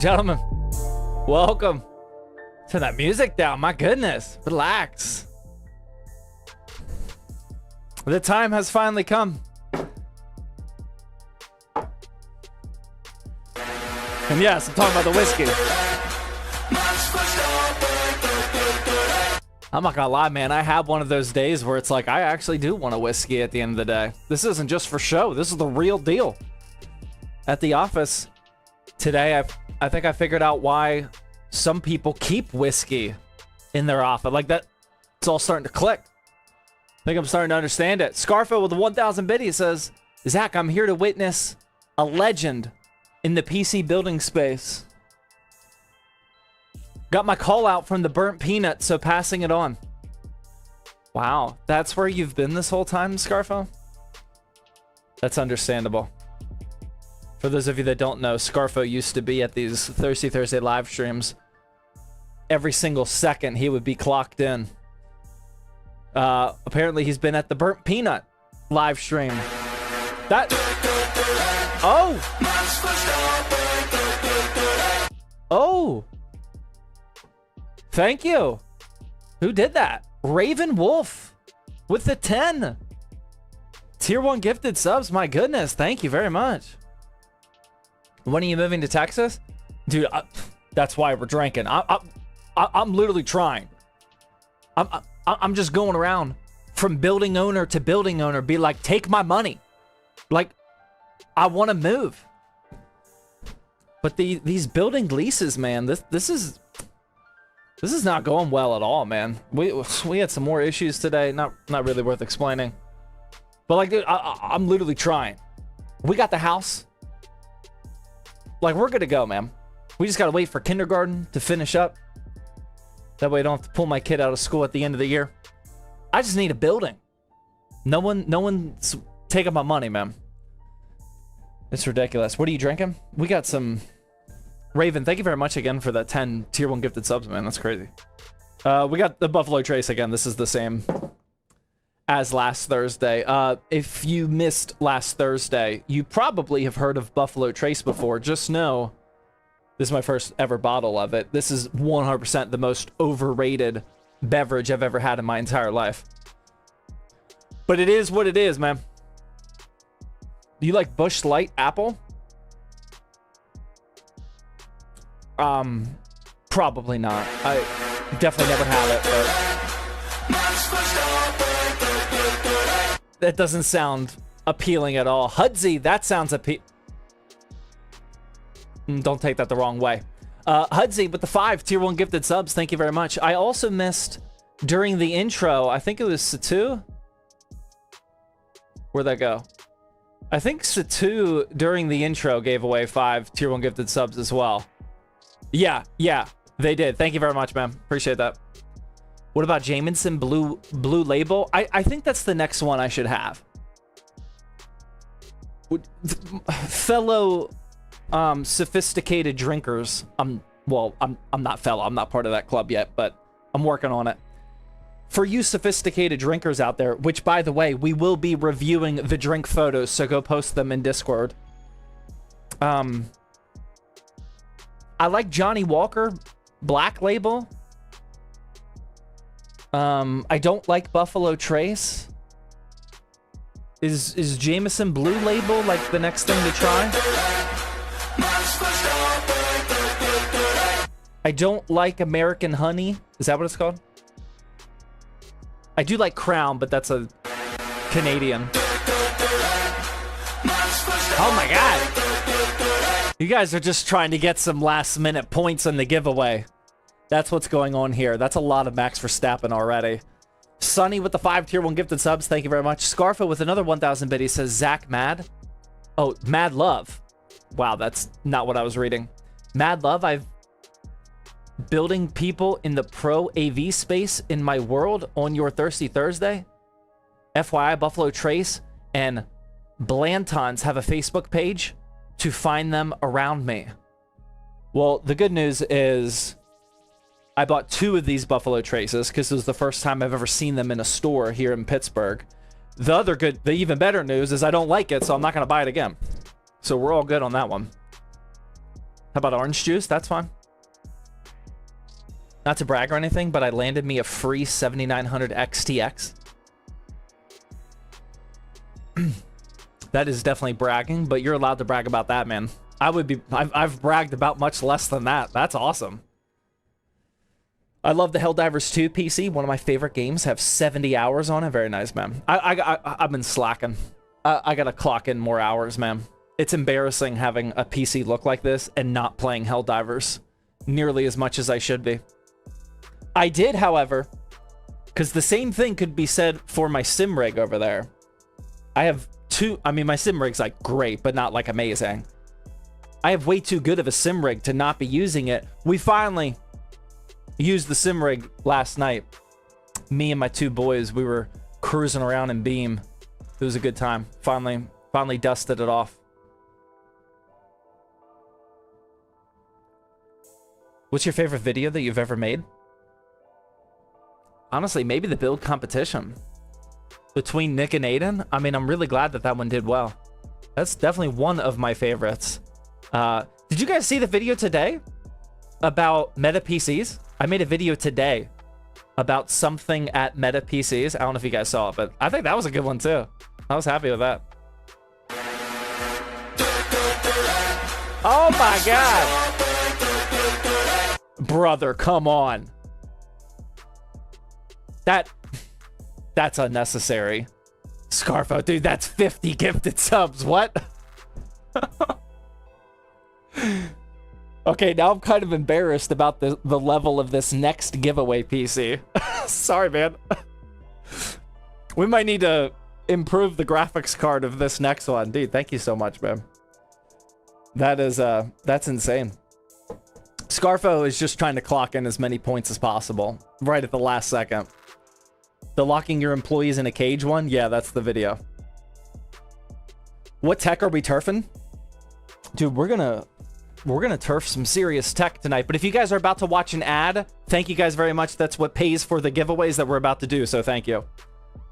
Gentlemen, welcome. Turn that music down, my goodness. Relax. The time has finally come. And yes, I'm talking about the whiskey. I'm not gonna lie, man. I have one of those days where it's like, I actually do want a whiskey at the end of the day. This isn't just for show. This is the real deal. At the office today, I think I figured out why some people keep whiskey in their office. Like that, it's all starting to click. I think I'm starting to understand it. Scarfo with the 1,000 biddy says, Zach, I'm here to witness a legend in the PC building space. Got my call out from the burnt peanut, so passing it on. Wow, that's where you've been this whole time, Scarfo? That's understandable. For those of you that don't know, Scarfo used to be at these Thirsty Thursday live streams. Every single second he would be clocked in. Apparently he's been at the burnt peanut live stream. That... Oh! Oh! Thank you. Who did that? Raven Wolf with the 10. Tier 1 gifted subs. My goodness. Thank you very much. When are you moving to Texas? Dude, that's why we're drinking. I'm literally trying. I'm just going around from building owner to building owner. Be like, take my money. Like, I want to move. But these building leases, man, this is not going well at all, man. We had some more issues today. Not really worth explaining. But like, dude, I'm literally trying. We got the house. Like, we're good to go, man. We just gotta wait for kindergarten to finish up. That way I don't have to pull my kid out of school at the end of the year. I just need a building. No one's taking my money, man. It's ridiculous. What are you drinking? We got some... Raven, thank you very much again for that 10 tier 1 gifted subs, man. That's crazy. We got the Buffalo Trace again. This is the same as last Thursday. If you missed last Thursday, you probably have heard of Buffalo Trace before. Just know, this is my first ever bottle of it. This is 100% the most overrated beverage I've ever had in my entire life. But it is what it is, man. Do you like Busch Light Apple? Probably not. I definitely never had it, but... That doesn't sound appealing at all. Hudsy, that sounds Don't take that the wrong way. Hudsy with the 5 tier 1 gifted subs. Thank you very much. I also missed during the intro, I think it was Satu. Where'd that go? I think Satu during the intro gave away 5 tier 1 gifted subs as well. Yeah, they did. Thank you very much, man. Appreciate that. What about Jamison Blue Label? I think that's the next one I should have. Fellow sophisticated drinkers. I'm not fellow. I'm not part of that club yet, but I'm working on it. For you sophisticated drinkers out there, which by the way, we will be reviewing the drink photos, so go post them in Discord. I like Johnny Walker Black Label. I don't like Buffalo Trace. Is Jameson Blue Label like the next thing to try? I don't like American Honey. Is that what it's called? I do like Crown, but that's a Canadian. Oh my god. You guys are just trying to get some last minute points in the giveaway. That's what's going on here. That's a lot of Max Verstappen already. Sunny with the 5 tier 1 gifted subs. Thank you very much. Scarfo with another 1,000 bid. He says, Zach Mad. Oh, Mad Love. Wow, that's not what I was reading. Mad Love, I've building people in the pro AV space in my world on your Thirsty Thursday. FYI, Buffalo Trace and Blantons have a Facebook page to find them around me. Well, the good news is I bought 2 of these Buffalo Traces because it was the first time I've ever seen them in a store here in Pittsburgh. The even better news is I don't like it, so I'm not going to buy it again. So we're all good on that one. How about orange juice? That's fine. Not to brag or anything, but I landed me a free 7900 XTX. That is definitely bragging, but you're allowed to brag about that, man. I've bragged about much less than that. That's awesome. I love the Helldivers 2 PC. One of my favorite games. Have 70 hours on it. Very nice, man. I've been slacking. I gotta clock in more hours, man. It's embarrassing having a PC look like this and not playing Helldivers nearly as much as I should be. I did, however, because the same thing could be said for my sim rig over there. I have two. I mean, my sim rig's like great, but not like amazing. I have way too good of a sim rig to not be using it. We finally used the sim rig last night. Me and my two boys, we were cruising around in Beam. It was a good time. Finally dusted it off. What's your favorite video that you've ever made? Honestly, maybe the build competition between Nick and Aiden. I mean, I'm really glad that that one did well. That's definitely one of my favorites. Did you guys see the video today about Meta PCs? I made a video today about something at Meta PCs. I don't know if you guys saw it, but I think that was a good one too. I was happy with that. Oh my God. Brother, come on. That's unnecessary. Scarfo, dude, that's 50 gifted subs. What? Okay, now I'm kind of embarrassed about the level of this next giveaway PC. Sorry, man. We might need to improve the graphics card of this next one. Dude, thank you so much, man. That's insane. Scarfo is just trying to clock in as many points as possible right at the last second. The locking your employees in a cage one? Yeah, that's the video. What tech are we turfing? Dude, we're gonna turf some serious tech tonight. But if you guys are about to watch an ad, thank you guys very much. That's what pays for the giveaways that we're about to do, so thank you.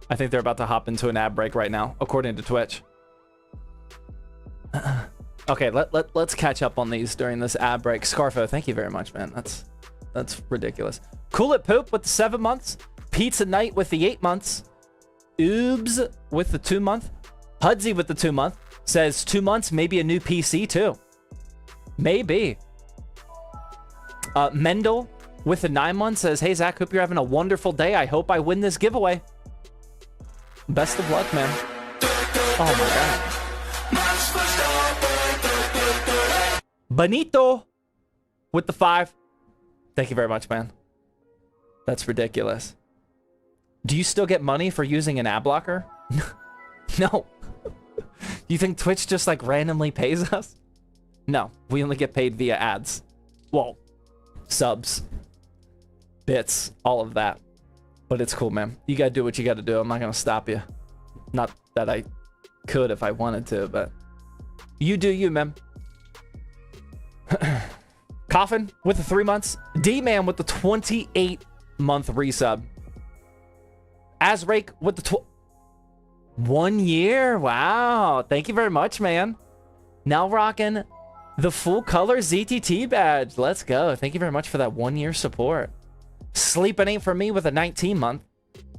I think they're about to hop into an ad break right now, according to Twitch. Okay, let's catch up on these during this ad break. Scarfo, thank you very much, man. That's ridiculous. Cool It Poop with the 7 months. Pizza Night with the 8 months. Oobs with the 2 month. Hudsy with the 2 month. Says 2 months, maybe a new PC too. Maybe. Mendel with the 9 months says, hey Zach, hope you're having a wonderful day. I hope I win this giveaway. Best of luck, man. Oh my God. Benito with the 5. Thank you very much, man. That's ridiculous. Do you still get money for using an ad blocker? No. Do you think Twitch just like randomly pays us? No, we only get paid via ads. Well, subs, bits, all of that. But it's cool, man. You gotta do what you gotta do. I'm not gonna stop you. Not that I could if I wanted to, but you do you, man. Coffin with the 3 months. D-Man with the 28-month resub. Azrake with the 1 year. Wow. Thank you very much, man. Now rocking the full color ZTT badge. Let's go. Thank you very much for that 1 year support. Sleeping ain't for me with a 19-month.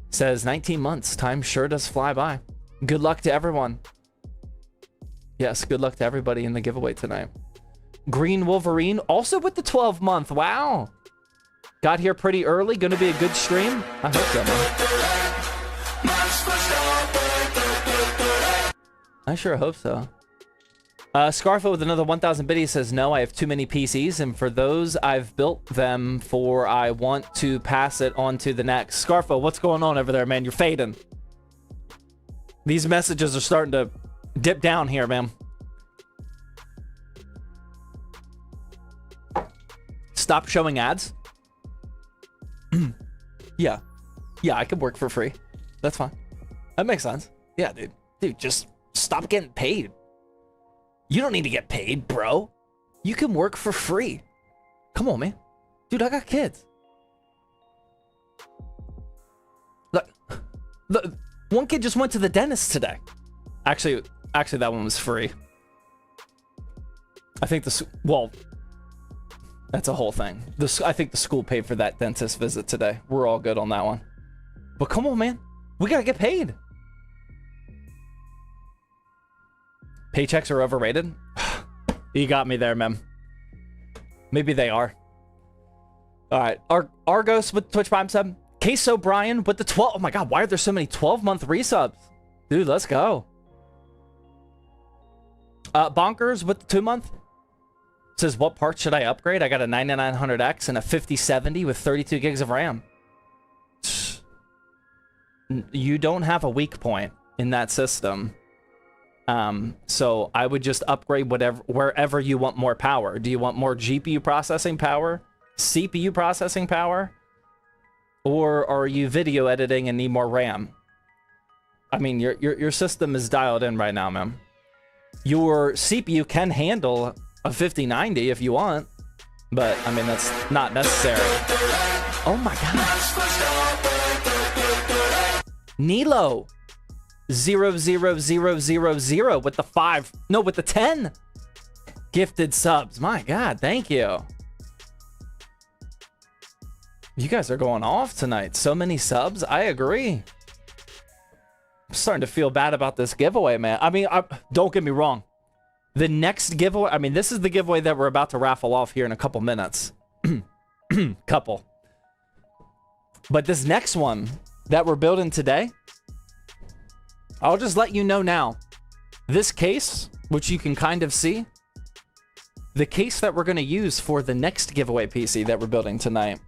Says 19 months. Time sure does fly by. Good luck to everyone. Yes, good luck to everybody in the giveaway tonight. Green Wolverine also with the 12-month. Wow. Got here pretty early. Gonna be a good stream. I hope so, man. I sure hope so. Scarfo with another 1,000 biddies says, no, I have too many PCs, and for those I've built them for, I want to pass it on to the next. Scarfo, what's going on over there, man? You're fading. These messages are starting to dip down here, man. Stop showing ads? Yeah. Yeah, I could work for free. That's fine. That makes sense. Yeah, dude. Dude, just stop getting paid. You don't need to get paid, bro. You can work for free. Come on, man. Dude, I got kids. Look, one kid just went to the dentist today. Actually, that one was free. I think this, well, That's a whole thing. I think the school paid for that dentist visit today. We're all good on that one. But come on, man. We gotta get paid. Paychecks are overrated? You got me there, man. Maybe they are. All right. Argos with Twitch Prime sub. Case O'Brien with the 12. Oh my God, why are there so many 12-month resubs? Dude, let's go. Bonkers with the 2-month. Says, what parts should I upgrade? I got a 9900X and a 5070 with 32 gigs of RAM. You don't have a weak point in that system. So I would just upgrade wherever you want more power. Do you want more GPU processing power? CPU processing power? Or are you video editing and need more RAM? I mean, your system is dialed in right now, man. Your CPU can handle a 5090 if you want, but I mean, that's not necessary. Oh my God. Nilo 00000 with the 5, no, with the 10 gifted subs. My God, thank you. You guys are going off tonight. So many subs. I agree. I'm starting to feel bad about this giveaway, man. I mean, don't get me wrong. The next giveaway, I mean, this is the giveaway that we're about to raffle off here in a couple minutes. Couple. But this next one that we're building today, I'll just let you know now. This case, which you can kind of see, the case that we're going to use for the next giveaway PC that we're building tonight,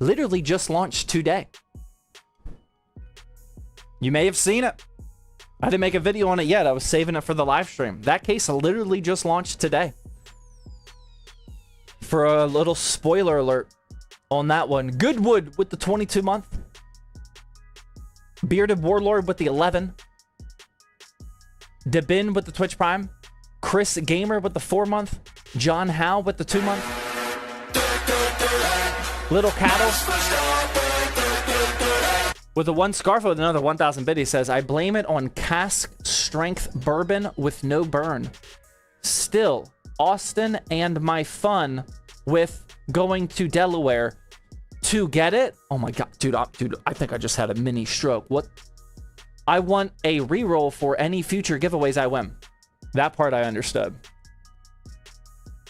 literally just launched today. You may have seen it. I didn't make a video on it yet. I was saving it for the live stream. That case literally just launched today. For a little spoiler alert on that one, Goodwood with the 22-month. Bearded Warlord with the 11. Debin with the Twitch Prime. Chris Gamer with the 4-month. John Howe with the 2-month. Little Cattle with the 1 Scarfo with another 1,000 bid. He says, I blame it on cask strength bourbon with no burn. Still, Austin and my fun with going to Delaware to get it. Oh my God, dude, I think I just had a mini stroke. What? I want a reroll for any future giveaways I win. That part I understood.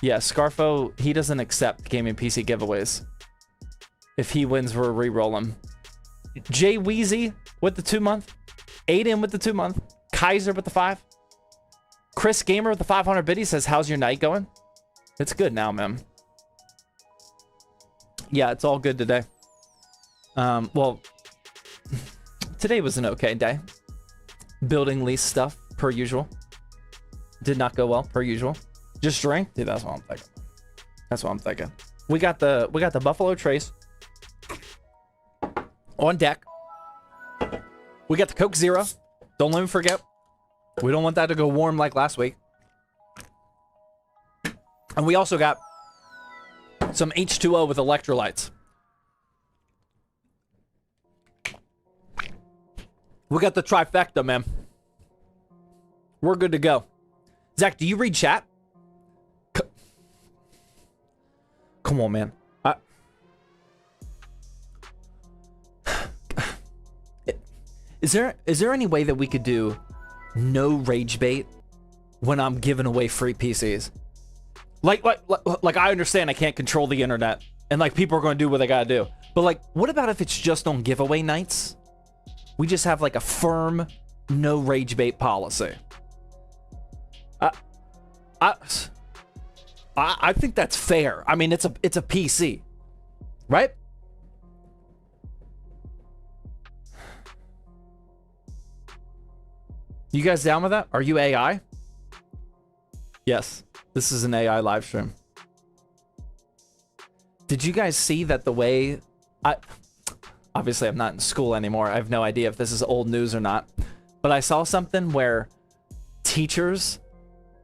Yeah, Scarfo, he doesn't accept gaming PC giveaways. If he wins, we'll reroll him. Jay Weezy with the 2-month. Aiden with the 2-month. Kaiser with the 5. Chris Gamer with the 500 bid. He says, how's your night going? It's good now, man. Yeah, it's all good today. Well, today was an okay day. Building lease stuff, per usual. Did not go well, per usual. Just drank? Dude, that's what I'm thinking. That's what I'm thinking. We got the Buffalo Trace on deck. We got the Coke Zero. Don't let me forget. We don't want that to go warm like last week. And we also got some H2O with electrolytes. We got the trifecta, man. We're good to go. Zach, do you read chat? Come on, man. Is there any way that we could do no rage bait when I'm giving away free PCs? Like I understand I can't control the internet and like people are going to do what they got to do. But like, what about if it's just on giveaway nights? We just have like a firm no rage bait policy. I think that's fair. I mean, it's a PC, right? You guys down with that? Are you AI? Yes, this is an AI live stream. Did you guys see that the way obviously I'm not in school anymore. I have no idea if this is old news or not, but I saw something where teachers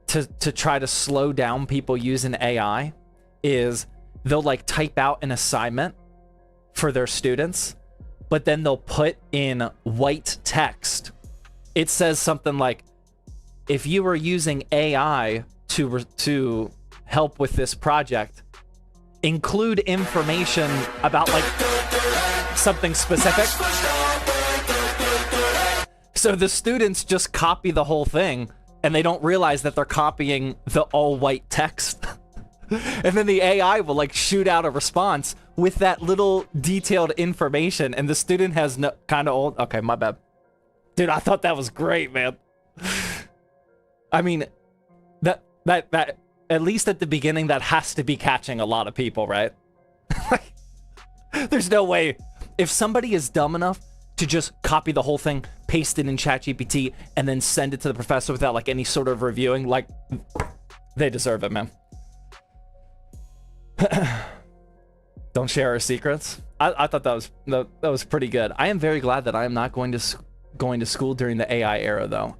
to try to slow down people using AI is they'll like type out an assignment for their students, but then they'll put in white text. It says something like, if you were using AI to help with this project, include information about like something specific. So the students just copy the whole thing and they don't realize that they're copying the all white text. And then the AI will like shoot out a response with that little detailed information, and the student has no kind of old. Okay, my bad. Dude, I thought that was great, man. I mean, that at least at the beginning, that has to be catching a lot of people, right? There's no way. If somebody is dumb enough to just copy the whole thing, paste it in ChatGPT, and then send it to the professor without like any sort of reviewing, like, they deserve it, man. Don't share our secrets. I thought that was pretty good. I am very glad that I am not going to school during the AI era, though.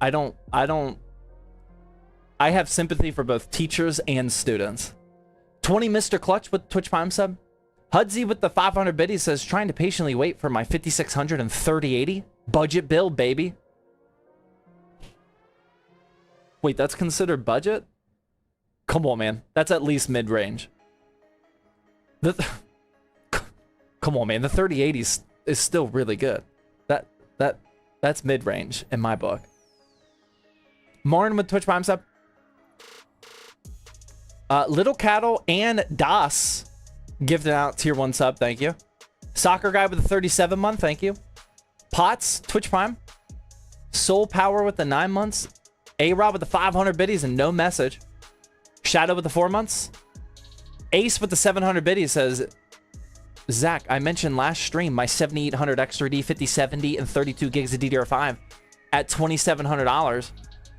I have sympathy for both teachers and students. 20 Mr. Clutch with Twitch Prime sub. Hudsy with the 500 biddies says, trying to patiently wait for my 5600 and 3080 budget build, baby. Wait, that's considered budget? Come on, man. That's at least mid-range. Come on, man. The 3080 is still really good. That's mid-range in my book. Martin with Twitch Prime sub. Little Cattle and Das gifted out tier 1 sub. Thank you. Soccer Guy with the 37 month. Thank you. Potts, Twitch Prime. Soul Power with the 9 months. A-Rob with the 500 biddies and no message. Shadow with the 4 months. Ace with the 700 biddies says, Zach, I mentioned last stream my 7800 X3D 5070 and 32 gigs of DDR5 at $2,700.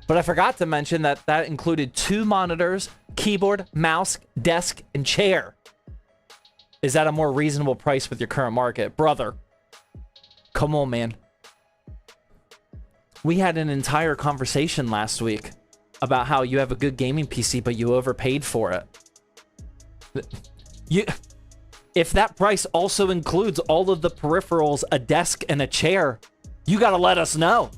But I forgot to mention that that included 2 monitors, keyboard, mouse, desk, and chair. Is that a more reasonable price with your current market? Brother, come on, man. We had an entire conversation last week about how you have a good gaming PC, but you overpaid for it. If that price also includes all of the peripherals, a desk, and a chair, you gotta let us know.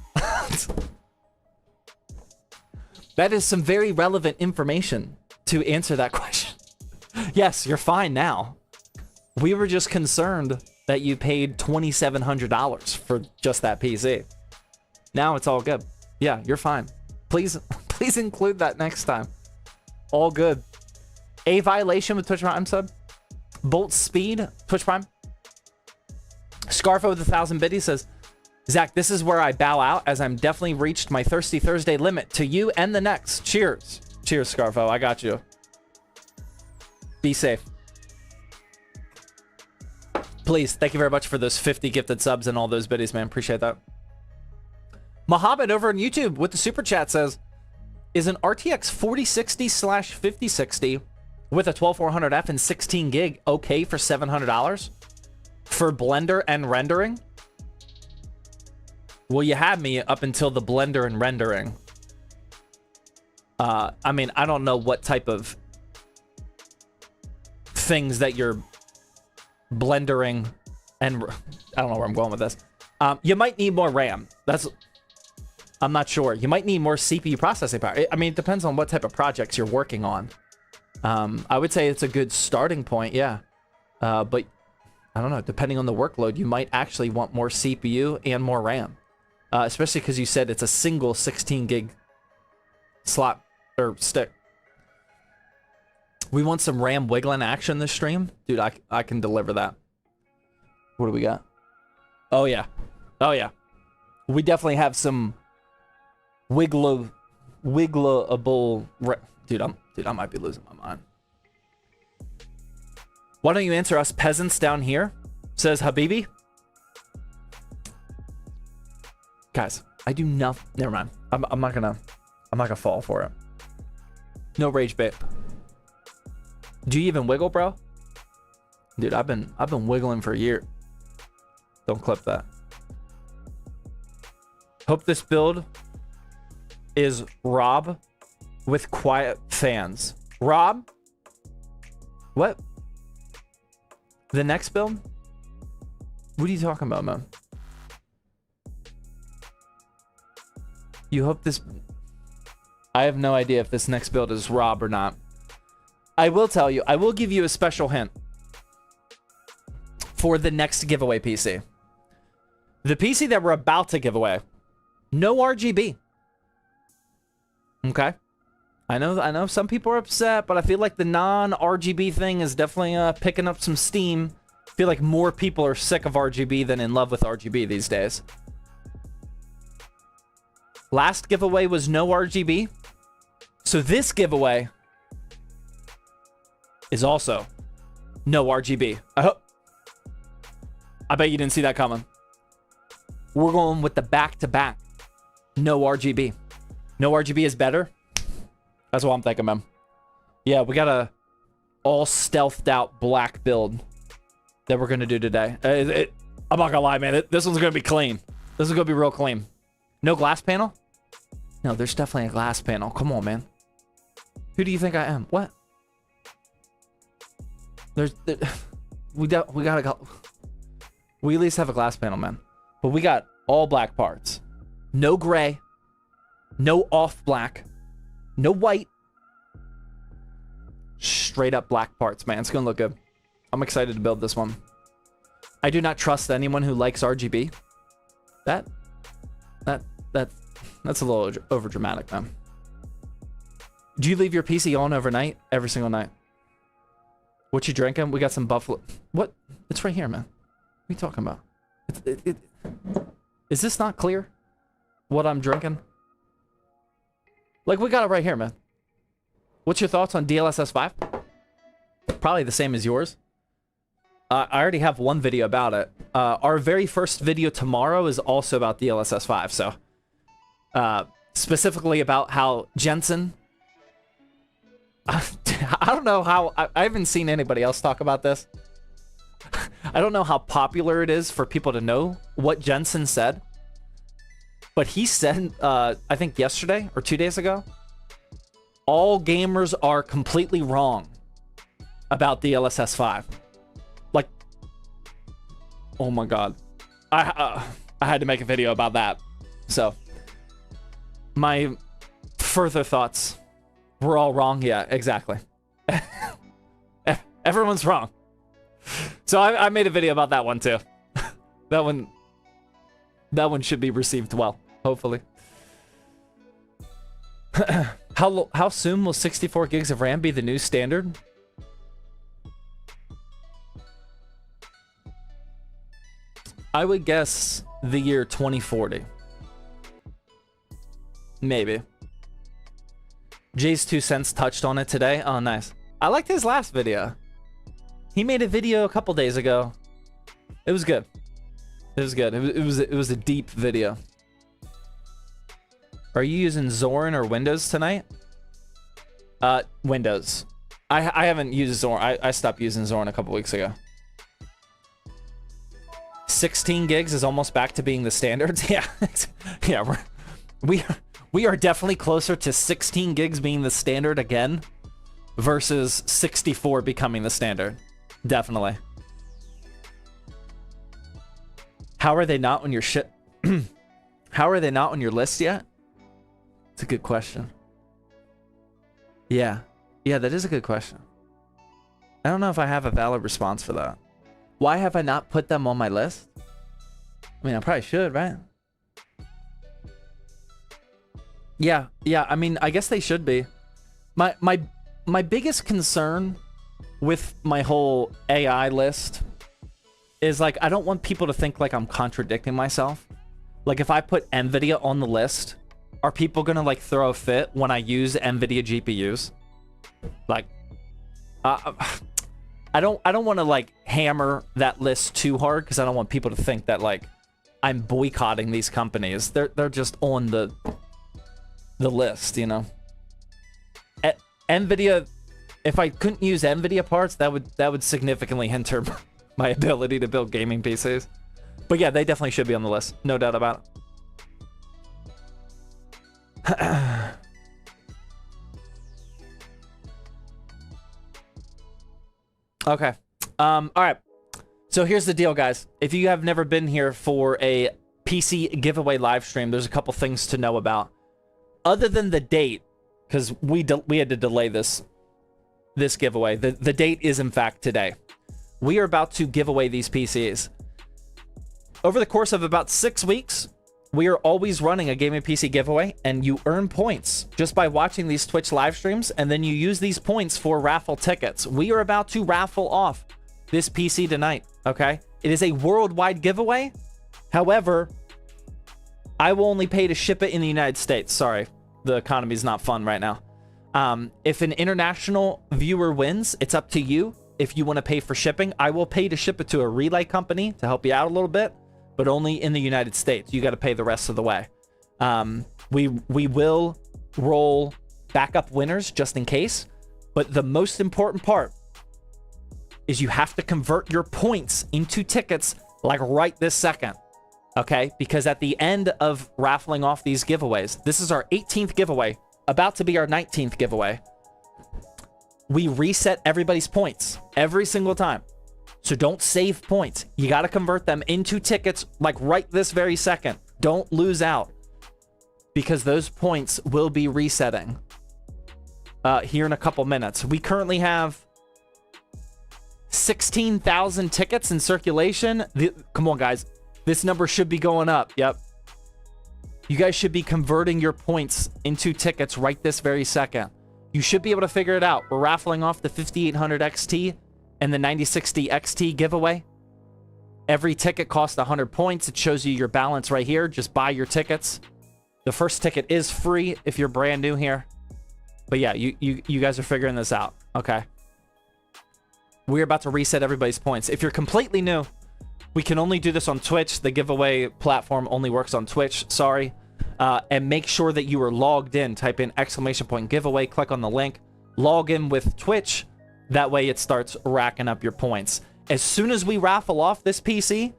That is some very relevant information to answer that question. Yes, you're fine now. We were just concerned that you paid $2,700 for just that PC. Now it's all good. Yeah, you're fine. Please include that next time. All good. A Violation with Twitch Prime sub. Bolt Speed, Twitch Prime. Scarfo with 1,000 biddies says, Zach, this is where I bow out as I'm definitely reached my Thirsty Thursday limit to you and the next. Cheers. Cheers, Scarfo. I got you. Be safe. Please, thank you very much for those 50 gifted subs and all those biddies, man. Appreciate that. Mohammed over on YouTube with the super chat says, is an RTX 4060/5060 with a 12400F and 16 gig okay for $700 for Blender and rendering? Well, you had me up until the Blender and rendering. I mean, I don't know what type of things that you're blendering, and I don't know where I'm going with this. You might need more RAM. I'm not sure. You might need more CPU processing power. I mean, it depends on what type of projects you're working on. I would say it's a good starting point, yeah. But I don't know, depending on the workload, you might actually want more CPU and more RAM. Especially because you said it's a single 16 gig slot or stick. We want some RAM wiggling action this stream. Dude, I can deliver that. What do we got? Oh, yeah. Oh, yeah. We definitely have some wiggleable... Dude, I might be losing my mind. Why don't you answer us peasants down here? Says Habibi. Guys, I do nothing. Never mind. I'm not gonna fall for it. No rage bait. Do you even wiggle, bro? Dude, I've been wiggling for a year. Don't clip that. Hope this build is Rob with quiet fans. Rob? What? The next build? What are you talking about, man? You hope this... I have no idea if this next build is Rob or not. I will tell you, I will give you a special hint. for the next giveaway PC. The PC that we're about to give away, no RGB. Okay. I know some people are upset, but I feel like the non-RGB thing is definitely picking up some steam. I feel like more people are sick of RGB than in love with RGB these days. Last giveaway was no RGB. So this giveaway is also no RGB. I bet you didn't see that coming. We're going with the back-to-back. No RGB. No RGB is better. That's what I'm thinking, man. Yeah, we got a all stealthed out black build that we're going to do today. I'm not going to lie, man. This one's going to be clean. This is going to be real clean. No glass panel? No, there's definitely a glass panel. Come on, man. Who do you think I am? What? We gotta go. We at least have a glass panel, man. But we got all black parts. No gray. No off black. No white. Straight up black parts, man. It's gonna look good. I'm excited to build this one. I do not trust anyone who likes RGB. That's a little over dramatic, man. Do you leave your PC on overnight? Every single night. What you drinking? We got some buffalo. What? It's right here, man. What are you talking about? Is this not clear? What I'm drinking? Like, we got it right here, man. What's your thoughts on DLSS 5? Probably the same as yours. I already have one video about it. Our very first video tomorrow is also about DLSS 5, so... specifically about how Jensen... I don't know how... I haven't seen anybody else talk about this. I don't know how popular it is for people to know what Jensen said. But he said, I think yesterday or 2 days ago, all gamers are completely wrong about DLSS 5. Like, oh my god. I had to make a video about that. So, my further thoughts were all wrong. Yeah, exactly. Everyone's wrong. So I made a video about that one too. That one should be received well, hopefully. How soon will 64 gigs of RAM be the new standard? I would guess the year 2040. Maybe. Jay's 2 cents touched on it today. Oh, nice. I liked his last video. He made a video a couple days ago. It was good. It was good. It was a deep video. Are you using Zorin or Windows tonight? Windows. I haven't used Zorin. I stopped using Zorin a couple weeks ago. 16 gigs is almost back to being the standard. Yeah. Yeah, we are definitely closer to 16 gigs being the standard again versus 64 becoming the standard. Definitely. How are they not on your shit? How are they not on your list yet? It's a good question. Yeah. Yeah, that is a good question. I don't know if I have a valid response for that. Why have I not put them on my list? I mean, I probably should, right? Yeah, I mean, I guess they should be. My biggest concern with my whole AI list is, like, I don't want people to think like I'm contradicting myself. Like, if I put Nvidia on the list, are people gonna, like, throw a fit when I use Nvidia GPUs? Like, I don't want to, like, hammer that list too hard because I don't want people to think that, like, I'm boycotting these companies. They're just on the list, you know. Nvidia, if I couldn't use Nvidia parts, that would significantly hinder my ability to build gaming PCs. But yeah, they definitely should be on the list, no doubt about it. Okay. All right. So here's the deal, guys. If you have never been here for a PC giveaway live stream, there's a couple things to know about. Other than the date, because we had to delay this giveaway. The date is in fact today. we are about to give away these PCs. Over the course of about 6 weeks, we are always running a gaming PC giveaway, and you earn points just by watching these Twitch live streams, and then you use these points for raffle tickets. We are about to raffle off this PC tonight, okay? It is a worldwide giveaway. However, I will only pay to ship it in the United States. Sorry, the economy is not fun right now. If an international viewer wins, it's up to you. If you want to pay for shipping, I will pay to ship it to a relay company to help you out a little bit, but only in the United States. You got to pay the rest of the way. We will roll backup winners just in case, but the most important part is you have to convert your points into tickets like right this second, okay? Because at the end of raffling off these giveaways, this is our 18th giveaway, about to be our 19th giveaway. We reset everybody's points every single time. So don't save points. You got to convert them into tickets like right this very second. Don't lose out, because those points will be resetting here in a couple minutes. We currently have 16,000 tickets in circulation. Come on, guys. This number should be going up. Yep. You guys should be converting your points into tickets right this very second. You should be able to figure it out. We're raffling off the 5800 XT and the 9060 XT giveaway. Every ticket costs 100 points. It shows you your balance right here. Just buy your tickets. The first ticket is free if you're brand new here. But yeah, you guys are figuring this out. Okay. We're about to reset everybody's points. If you're completely new, we can only do this on Twitch. The giveaway platform only works on Twitch. Sorry. And make sure that you are logged in. Type in !giveaway. Click on the link. Log in with Twitch. That way it starts racking up your points. As soon as we raffle off this PC,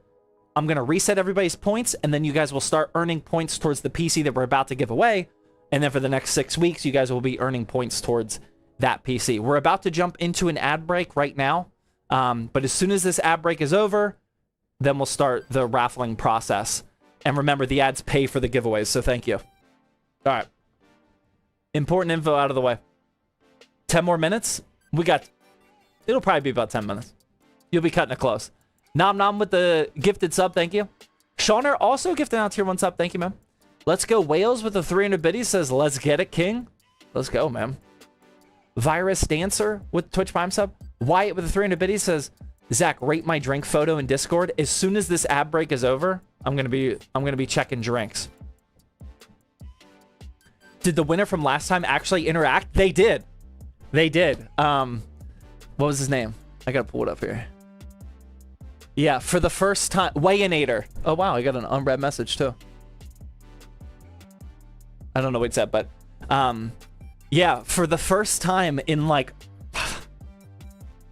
I'm going to reset everybody's points, and then you guys will start earning points towards the PC that we're about to give away. And then for the next 6 weeks, you guys will be earning points towards that PC. We're about to jump into an ad break right now. But as soon as this ad break is over, then we'll start the raffling process. And remember, the ads pay for the giveaways, so thank you. All right. Important info out of the way. 10 more minutes. We got... It'll probably be about 10 minutes. You'll be cutting it close. Nom Nom with the gifted sub, thank you. Shauner also gifted out tier 1 sub, thank you, man. Let's go. Wales with the 300 biddies says, let's get it, king. Let's go, man. Virus Dancer with Twitch Prime sub. Wyatt with the 300 biddies says, Zach, rate my drink photo in Discord. As soon as this ad break is over, I'm gonna be checking drinks. Did the winner from last time actually interact? They did. They did. What was his name? I gotta pull it up here. Yeah, for the first time, Wayinator. Oh wow, I got an unread message too. I don't know what it said, but yeah, for the first time in like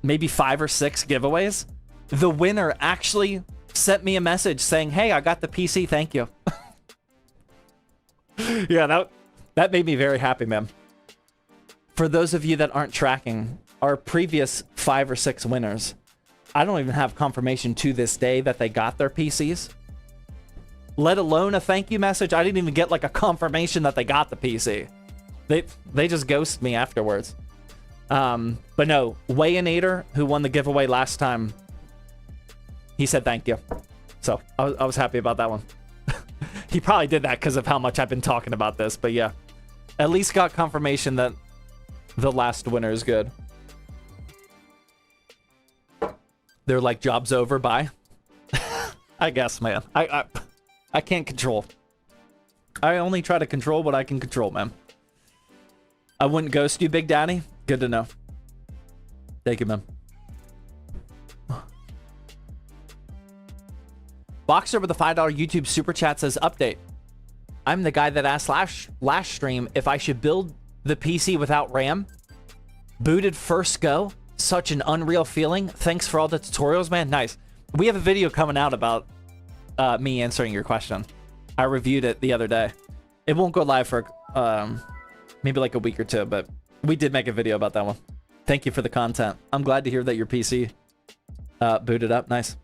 maybe 5 or 6 giveaways, the winner actually sent me a message saying, hey, I got the PC, thank you. Yeah, that made me very happy, man. For those of you that aren't tracking, our previous 5 or 6 winners, I don't even have confirmation to this day that they got their PCs. Let alone a thank you message. I didn't even get like a confirmation that they got the PC. They just ghost me afterwards. But no, Wayinator, who won the giveaway last time, he said thank you. So I was happy about that one. He probably did that because of how much I've been talking about this. But yeah, at least got confirmation that the last winner is good. They're like, job's over, bye. I guess, man. I can't control. I only try to control what I can control, man. I wouldn't ghost you, Big Daddy. Good to know. Thank you, man. Boxer with a $5 YouTube super chat says, update. I'm the guy that asked last stream if I should build the PC without RAM. Booted first go. Such an unreal feeling. Thanks for all the tutorials, man. Nice. We have a video coming out about me answering your question. I reviewed it the other day. It won't go live for maybe like a week or two, but we did make a video about that one. Thank you for the content. I'm glad to hear that your PC booted up. Nice.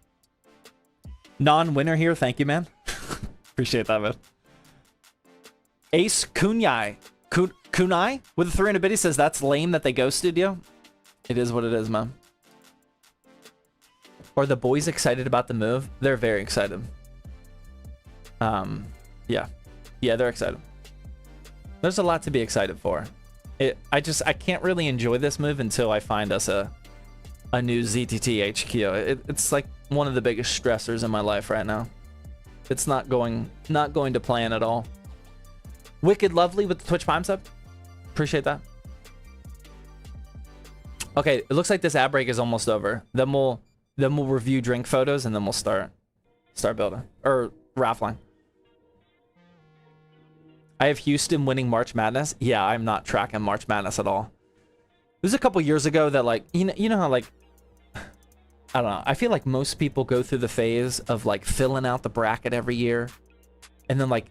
Non-winner here. Thank you, man. Appreciate that, man. Ace Kunai with a 300 biddy says, that's lame that they ghosted you. It is what it is, man. Are the boys excited about the move? They're very excited. Yeah, they're excited. There's a lot to be excited for. I can't really enjoy this move until I find us a new ZTT HQ. It's like one of the biggest stressors in my life right now. It's not going to plan at all. Wicked Lovely with the Twitch Prime sub. Appreciate that. Okay, it looks like this ad break is almost over. Then we'll review drink photos and then we'll start building or raffling. I have Houston winning March Madness. Yeah, I'm not tracking March Madness at all. It was a couple years ago that, like, you know how, like, I don't know. I feel like most people go through the phase of, like, filling out the bracket every year and then, like,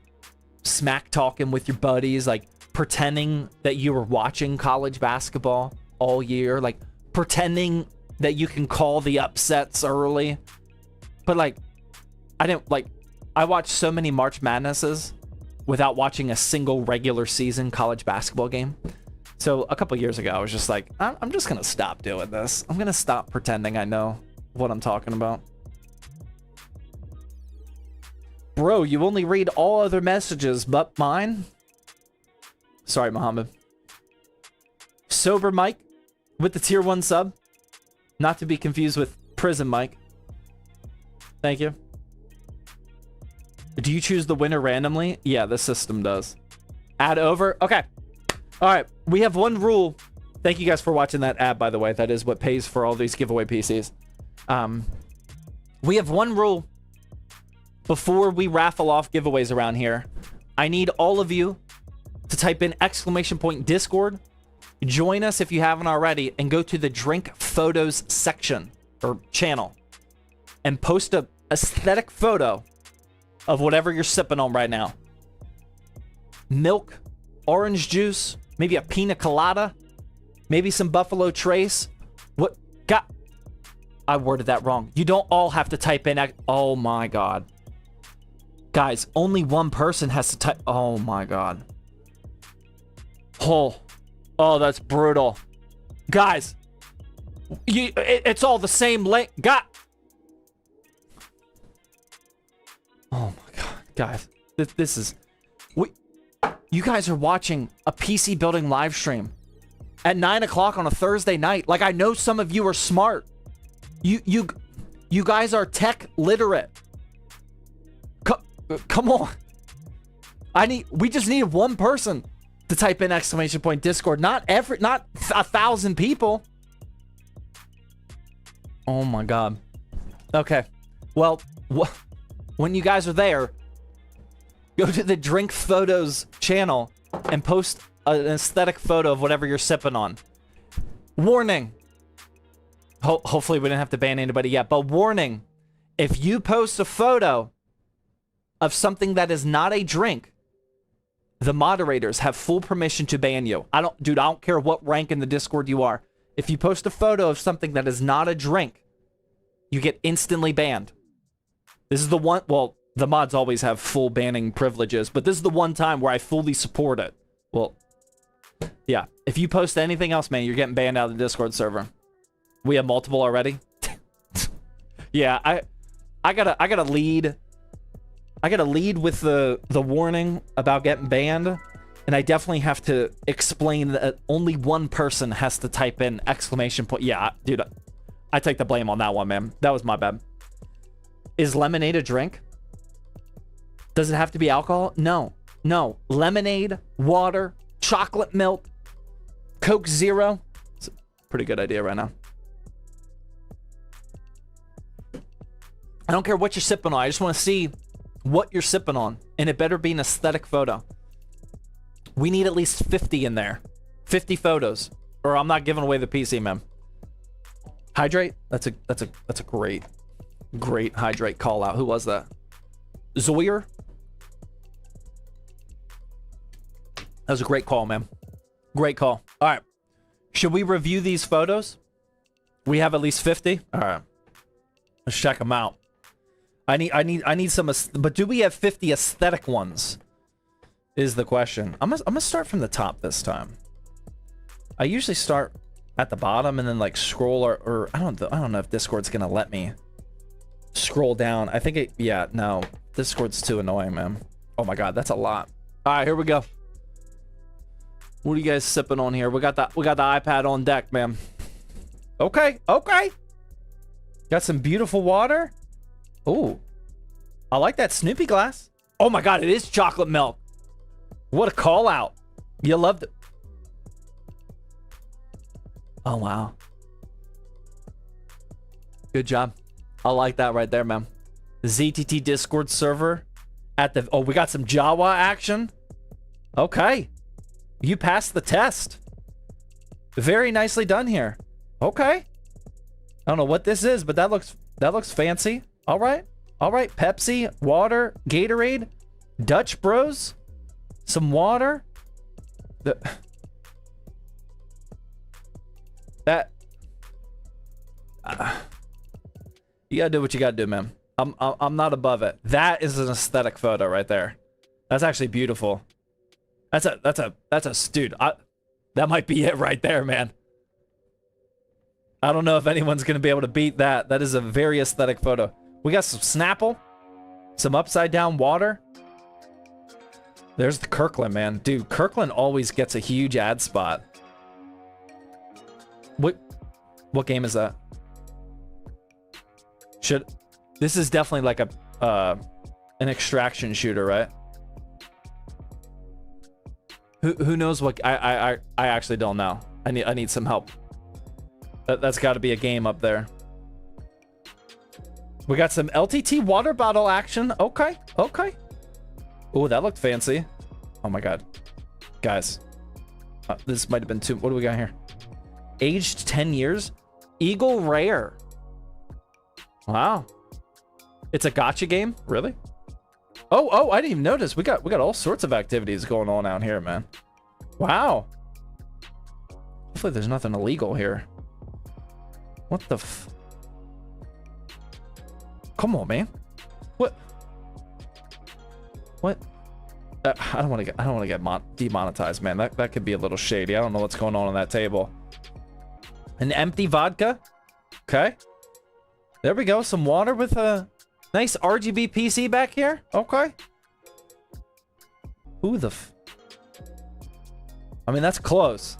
smack talking with your buddies, like pretending that you were watching college basketball all year, like pretending that you can call the upsets early. But, like, I watched so many March Madnesses without watching a single regular season college basketball game. So a couple years ago, I was just like, I'm just going to stop doing this. I'm going to stop pretending I know what I'm talking about. Bro, you only read all other messages but mine? Sorry, Muhammad. Sober Mike with the tier 1 sub. Not to be confused with Prison Mike. Thank you. Do you choose the winner randomly? Yeah, the system does. Add over. Okay. All right. We have one rule. Thank you guys for watching that ad, by the way. That is what pays for all these giveaway PCs. We have one rule before we raffle off giveaways around here. I need all of you to type in !Discord. Join us if you haven't already and go to the drink photos section or channel and post a aesthetic photo of whatever you're sipping on right now. Milk, orange juice, maybe a pina colada, maybe some Buffalo Trace. What? God, I worded that wrong. You don't all have to type in. Oh my God. Guys, only one person has to type. Oh my God. Oh, that's brutal. Guys, it's all the same link. God. Oh my God, guys, this is, you guys are watching a PC building live stream at 9 o'clock on a Thursday night. Like, I know some of you are smart. You guys are tech literate. Come on. We just need one person to type in !Discord. Not 1,000 people. Oh my God. Okay. Well, when you guys are there, go to the Drink Photos channel and post an aesthetic photo of whatever you're sipping on. Warning. Hopefully we didn't have to ban anybody yet, but warning. If you post a photo of something that is not a drink, the moderators have full permission to ban you. I don't care what rank in the Discord you are. If you post a photo of something that is not a drink, you get instantly banned. This is the one, well, the mods always have full banning privileges, but this is the one time where I fully support it. Well, yeah. If you post anything else, man, you're getting banned out of the Discord server. We have multiple already. Yeah, I gotta lead. I gotta lead with the warning about getting banned, and I definitely have to explain that only one person has to type in ! Yeah, dude, I take the blame on that one, man. That was my bad. Is lemonade a drink? Does it have to be alcohol? No. Lemonade, water, chocolate milk, Coke Zero. It's a pretty good idea right now. I don't care what you're sipping on. I just want to see what you're sipping on, and it better be an aesthetic photo. We need at least 50 in there. 50 photos, or I'm not giving away the PC, man. Hydrate? That's a great hydrate call out. Who was that? Zoyer? That was a great call, man. Great call. All right. Should we review these photos? We have at least 50? All right. Let's check them out. I need some, but do we have 50 aesthetic ones? Is the question. I'm gonna start from the top this time. I usually start at the bottom and then like scroll or I don't know if Discord's gonna let me scroll down. I think it, yeah, no. Discord's too annoying, man. Oh my God, that's a lot. All right, here we go. What are you guys sipping on here? We got the iPad on deck, man. Okay, okay. Got some beautiful water. Ooh, I like that Snoopy glass. Oh my God, it is chocolate milk. What a call out. You loved it. Oh, wow. Good job. I like that right there, man. The ZTT Discord server at the... Oh, we got some Jawa action. Okay. You passed the test. Very nicely done here. Okay. I don't know what this is, but that looks fancy. All right. All right. Pepsi, water, Gatorade, Dutch Bros, some water. You gotta do what you gotta do, man. I'm not above it. That is an aesthetic photo right there. That's actually beautiful. That's a dude. That might be it right there, man. I don't know if anyone's gonna be able to beat that. That is a very aesthetic photo. We got some Snapple, some upside down water. There's the Kirkland, man. Dude, Kirkland always gets a huge ad spot. What game is that? This is definitely like an extraction shooter, right? Who knows what? I actually don't know. I need some help. That's got to be a game up there. We got some LTT water bottle action. Okay, okay. Oh, that looked fancy. Oh my God, guys, this might have been too. What do we got here? Aged 10 years, Eagle Rare. Wow, it's a gacha game, really? Oh, I didn't even notice. We got all sorts of activities going on out here, man. Wow. Hopefully there's nothing illegal here. What the f... Come on, man. What? I don't want to get demonetized, man. That could be a little shady. I don't know what's going on that table. An empty vodka. Okay. There we go. Some water with a nice RGB PC back here. Okay. Who the f... I mean, that's close.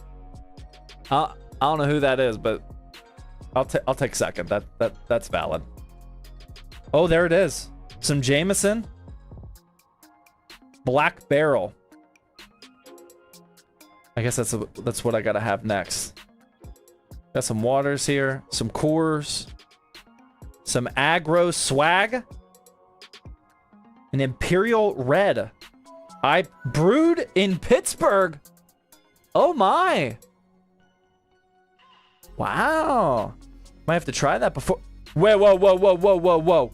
I don't know who that is, but I'll take second. That's valid. Oh, there it is. Some Jameson. Black Barrel. I guess that's what I gotta have next. Got some waters here, some Coors, some Agro Swag, an Imperial Red. I brewed in Pittsburgh. Oh my. Wow. Might have to try that before. Whoa.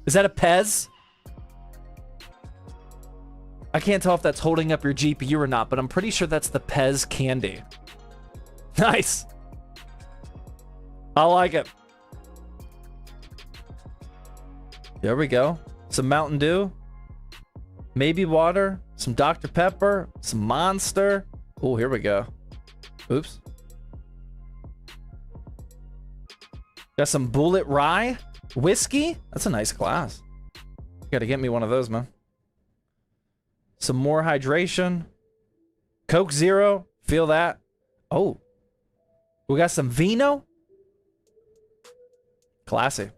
Is that a Pez? I can't tell if that's holding up your GPU or not, but I'm pretty sure that's the Pez candy. Nice. I like it. There we go. Some Mountain Dew. Maybe water. Some Dr. Pepper. Some Monster. Oh, here we go. Oops. Got some Bullet Rye. Whiskey. That's a nice glass. You gotta get me one of those, man. Some more hydration. Coke Zero. Feel that. Oh. We got some vino. Classy.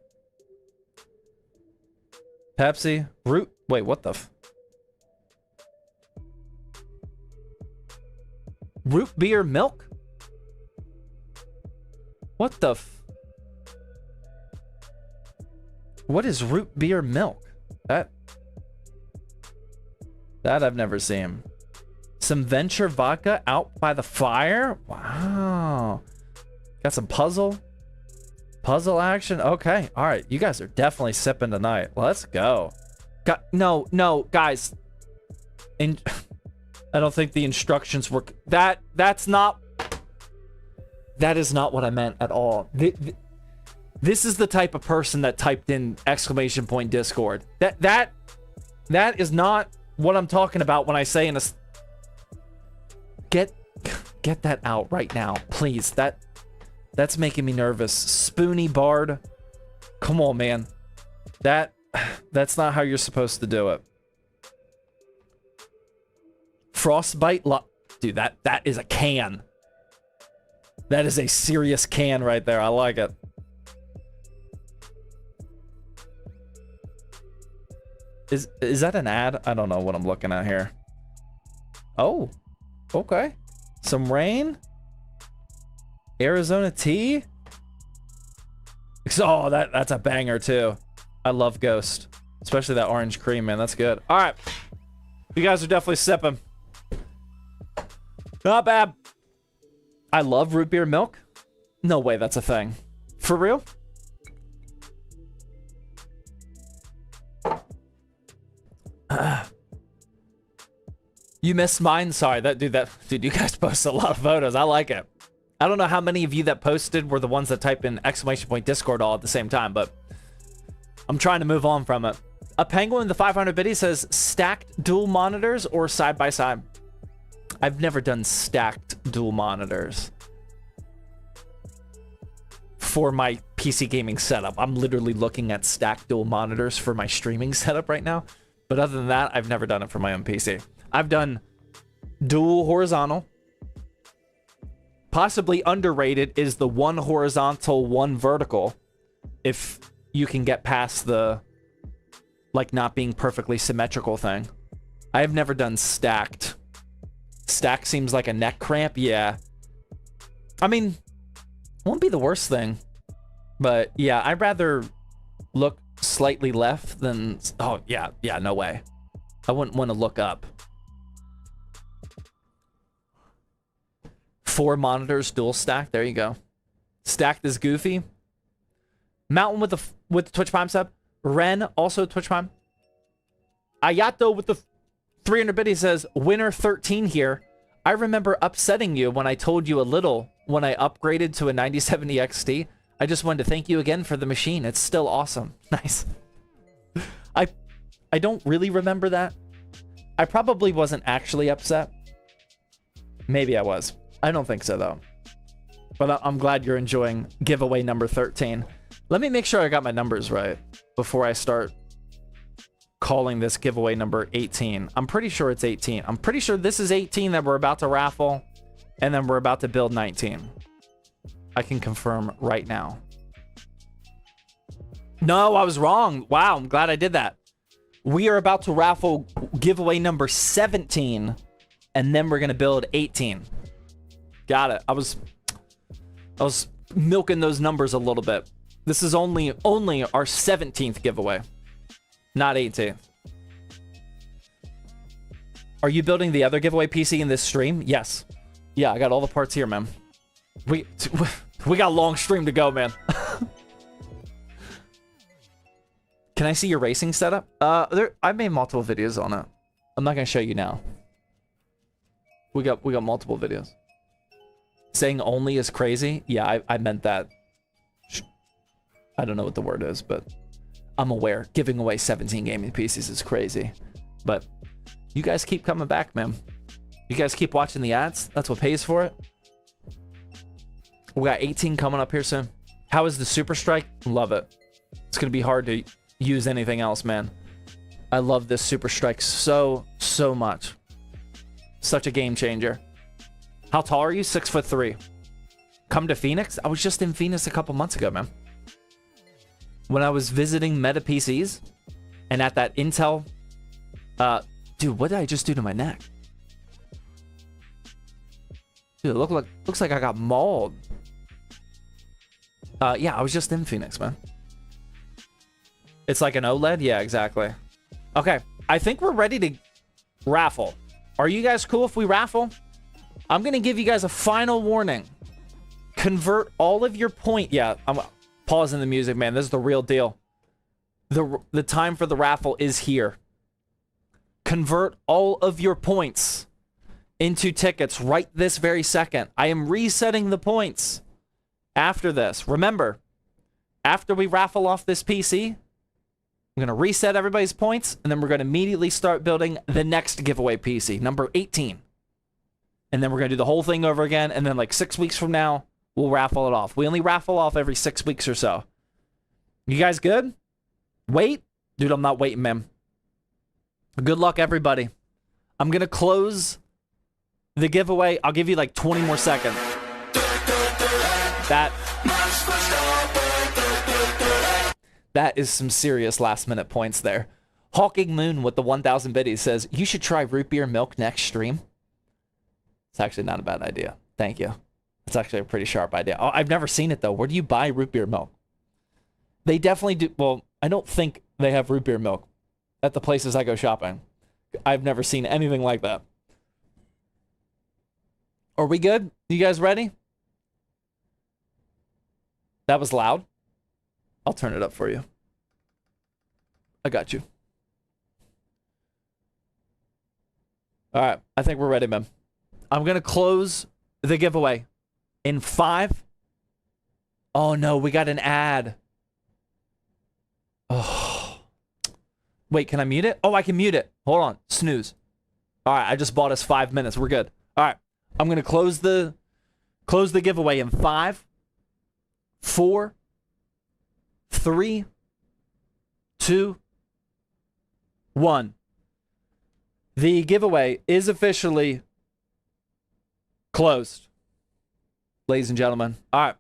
Pepsi. Root. Wait, what the f... Root beer milk? What the f... What is root beer milk? That I've never seen. Some Venture vodka out by the fire. Wow. Got some puzzle action. Okay. All right. You guys are definitely sipping tonight. Let's go. No, guys. I don't think the instructions were... That is not what I meant at all. This is the type of person that typed in ! Discord. That is not what I'm talking about when I say in a... Get that out right now, please. That's making me nervous. Spoonie Bard. Come on, man. That's not how you're supposed to do it. Frostbite dude, that is a can. That is a serious can right there. I like it. Is that an ad? I don't know what I'm looking at here. Oh, okay. Some rain. Arizona tea. Oh, that's a banger too. I love Ghost, especially that orange cream, man. That's good. All right, you guys are definitely sipping. Not bad. I love root beer milk. No way that's a thing. For real? You missed mine. Sorry, dude, you guys post a lot of photos. I like it. I don't know how many of you that posted were the ones that type in ! Discord all at the same time, but I'm trying to move on from it. A penguin in the 500 biddy says stacked dual monitors or side by side. I've never done stacked dual monitors for my PC gaming setup. I'm literally looking at stacked dual monitors for my streaming setup right now. But other than that, I've never done it for my own PC. I've done dual horizontal. Possibly underrated is the one horizontal, one vertical. If you can get past the, like, not being perfectly symmetrical thing. I have never done stacked. Stack seems like a neck cramp. Yeah. I mean, won't be the worst thing. But yeah, I'd rather look slightly left than... Oh, yeah. Yeah, no way. I wouldn't want to look up. 4 monitors, dual stack. There you go. Stacked is goofy. Mountain with the Twitch Prime sub. Ren, also Twitch Prime. Ayato with the 300 biddy says, winner 13 here. I remember upsetting you when I told you a little when I upgraded to a 9070 XT. I just wanted to thank you again for the machine. It's still awesome. Nice. I don't really remember that. I probably wasn't actually upset. Maybe I was. I don't think so, though. But I'm glad you're enjoying giveaway number 13. Let me make sure I got my numbers right before I start calling this giveaway number 18. I'm pretty sure it's 18. I'm pretty sure this is 18 that we're about to raffle, and then we're about to build 19. I can confirm right now. No, I was wrong. Wow, I'm glad I did that. We are about to raffle giveaway number 17, and then we're going to build 18. Got it. I was milking those numbers a little bit. This is only our 17th giveaway, not 18th. Are you building the other giveaway PC in this stream? Yes. Yeah, I got all the parts here, man. We got a long stream to go, man. Can I see your racing setup? I made multiple videos on it. I'm not gonna show you now. We got multiple videos. Saying only is crazy. Yeah, I meant that. I don't know what the word is, but I'm aware. Giving away 17 gaming PCs is crazy. But you guys keep coming back, man. You guys keep watching the ads. That's what pays for it. We got 18 coming up here soon. How is the Super Strike? Love it. It's going to be hard to use anything else, man. I love this Super Strike so much. Such a game changer. How tall are you? 6'3". Come to Phoenix? I was just in Phoenix a couple months ago, man. When I was visiting Meta PCs and at that Intel... dude, what did I just do to my neck? Dude, it looks like I got mauled. Yeah, I was just in Phoenix, man. It's like an OLED? Yeah, exactly. Okay, I think we're ready to raffle. Are you guys cool if we raffle? I'm going to give you guys a final warning. Convert all of your point... Yeah, I'm pausing the music, man. This is the real deal. The time for the raffle is here. Convert all of your points into tickets right this very second. I am resetting the points after this. Remember, after we raffle off this PC, I'm going to reset everybody's points, and then we're going to immediately start building the next giveaway PC, number 18. And then we're going to do the whole thing over again, and then like 6 weeks from now, we'll raffle it off. We only raffle off every 6 weeks or so. You guys good? Wait? Dude, I'm not waiting, man. Good luck, everybody. I'm going to close the giveaway. I'll give you like 20 more seconds. That is some serious last-minute points there. Hawking Moon with the 1,000 biddies says, you should try root beer milk next stream. It's actually not a bad idea. Thank you. It's actually a pretty sharp idea. Oh, I've never seen it, though. Where do you buy root beer milk? They definitely do. Well, I don't think they have root beer milk at the places I go shopping. I've never seen anything like that. Are we good? You guys ready? That was loud. I'll turn it up for you. I got you. All right. I think we're ready, man. I'm going to close the giveaway in 5. Oh, no. We got an ad. Oh. Wait, can I mute it? Oh, I can mute it. Hold on. Snooze. All right. I just bought us 5 minutes. We're good. All right. I'm going to close the giveaway in 5, 4, 3, 2, 1. The giveaway is officially closed, ladies and gentlemen. All right.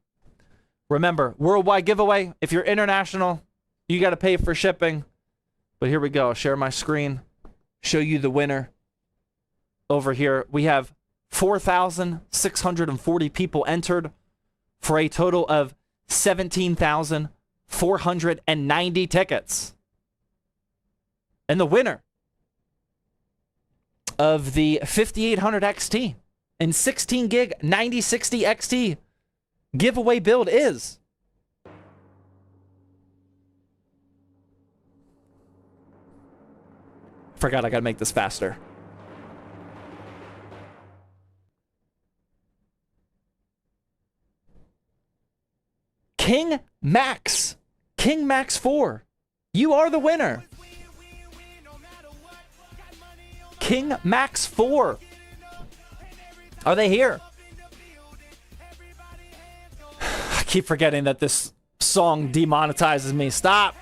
Remember, worldwide giveaway. If you're international, you got to pay for shipping. But here we go. I'll share my screen, show you the winner. Over here, we have 4,640 people entered for a total of 17,490 tickets. And the winner of the 5800 XT and 16 gig 9060 XT giveaway build is forgot I gotta make this faster. King Max 4. You are the winner. King Max 4. Are they here? I keep forgetting that this song demonetizes me. Stop.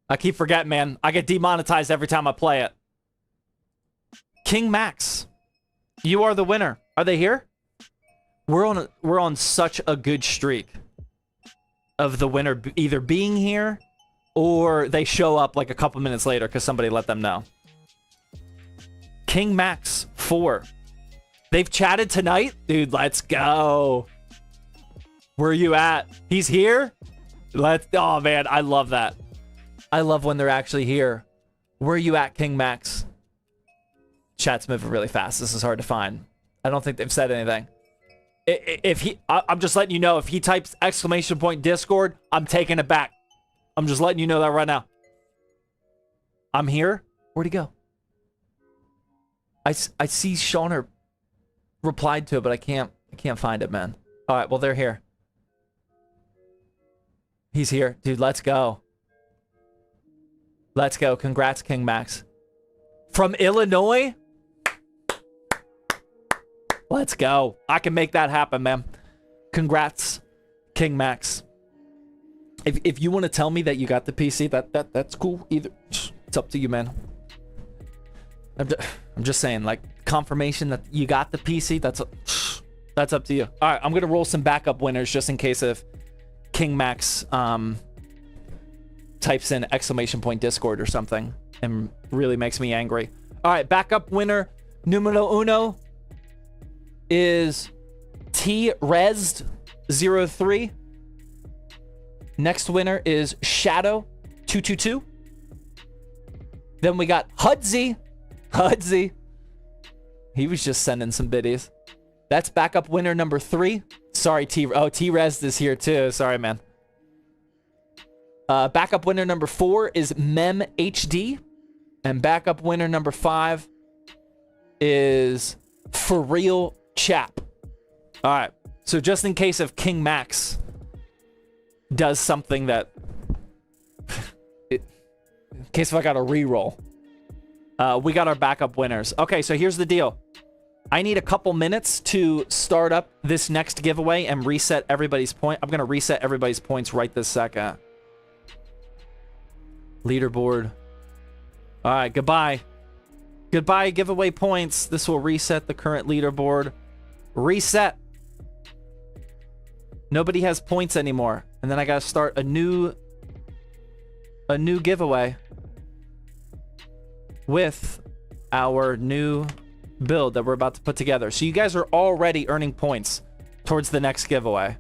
I keep forgetting, man. I get demonetized every time I play it. King Max, you are the winner. Are they here? We're on such a good streak of the winner either being here or they show up like a couple minutes later because somebody let them know. King Max 4. They've chatted tonight? Dude, let's go. Where are you at? He's here? Oh, man, I love that. I love when they're actually here. Where are you at, King Max? Chat's moving really fast. This is hard to find. I don't think they've said anything. I'm just letting you know, if he types ! Discord, I'm taking it back. I'm just letting you know that right now. I'm here? Where'd he go? I see Shauner replied to it, but I can't find it, man. All right, well, they're here. He's here. Dude, let's go. Let's go. Congrats, King Max. From Illinois? Let's go. I can make that happen, man. Congrats, King Max. If you want to tell me that you got the PC, that's cool. Either it's up to you, man. I'm just saying, like, confirmation that you got the PC, that's up to you. All right, I'm going to roll some backup winners just in case if King Max types in ! Discord or something and really makes me angry. All right, backup winner numero uno is T-Resd03. Next winner is Shadow222. Then we got Hudsy. He was just sending some biddies. That's backup winner number 3. Sorry, T-Resd is here too. Sorry, man. Backup winner number 4 is MemHD. And backup winner number 5 is For Real Chap. All right. So just in case if King Max does something that... in case if I got a reroll. We got our backup winners. Okay, so here's the deal. I need a couple minutes to start up this next giveaway and reset everybody's point. I'm going to reset everybody's points right this second. Leaderboard. All right, goodbye. Goodbye, giveaway points. This will reset the current leaderboard. Reset. Nobody has points anymore. And then I got to start a new giveaway with our new build that we're about to put together. So you guys are already earning points towards the next giveaway.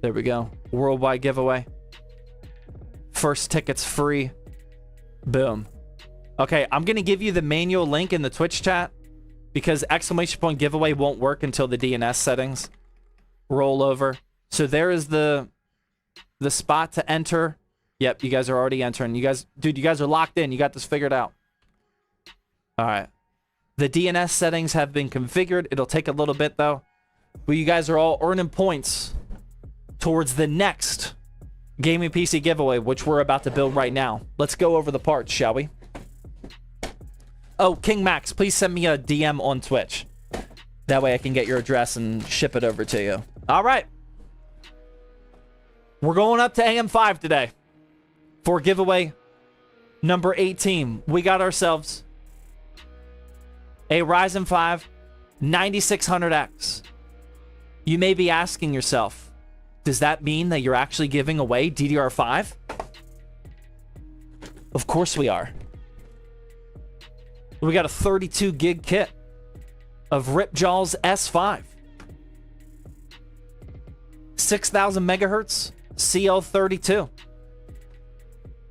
There we go. Worldwide giveaway. First tickets free. Boom. Okay, I'm going to give you the manual link in the Twitch chat because exclamation point giveaway won't work until the DNS settings roll over. So there is the spot to enter. Yep, you guys are already entering. You guys, dude, you guys are locked in. You got this figured out. All right. The DNS settings have been configured. It'll take a little bit, though. But you guys are all earning points towards the next gaming PC giveaway, which we're about to build right now. Let's go over the parts, shall we? Oh, King Max, please send me a DM on Twitch. That way I can get your address and ship it over to you. All right. We're going up to AM5 today. For giveaway number 18, we got ourselves a Ryzen 5 9600X. You may be asking yourself, does that mean that you're actually giving away DDR5? Of course we are. We got a 32 gig kit of Ripjaw's S5. 6,000 megahertz CL32.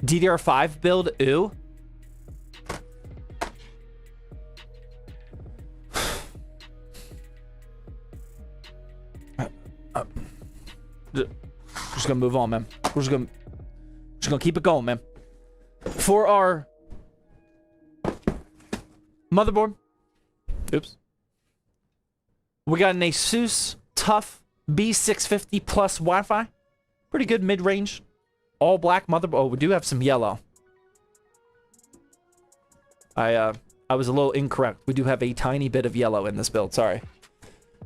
DDR5 build, ooh. Just gonna move on, man. We're just gonna keep it going, man. For our motherboard, oops, we got an Asus TUF B650 Plus Wi-Fi. Pretty good mid-range. All black motherboard. Oh, we do have some yellow. I was a little incorrect. We do have a tiny bit of yellow in this build. Sorry.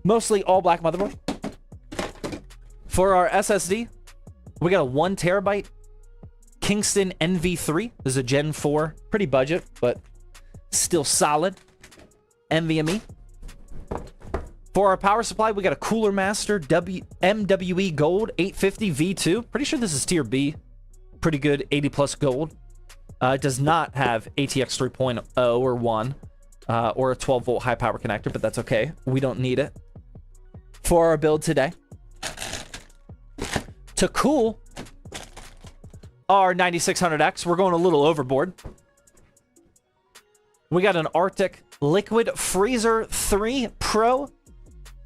Mostly all black motherboard. For our SSD, we got a 1 terabyte Kingston NV3. This is a Gen 4. Pretty budget, but still solid. NVMe. For our power supply, we got a Cooler Master MWE Gold 850 V2. Pretty sure this is tier B. Pretty good, 80 plus gold. It does not have ATX 3.0 or 1 or a 12 volt high power connector, but that's okay. We don't need it. For our build today, to cool our 9600X, we're going a little overboard. We got an Arctic Liquid Freezer 3 Pro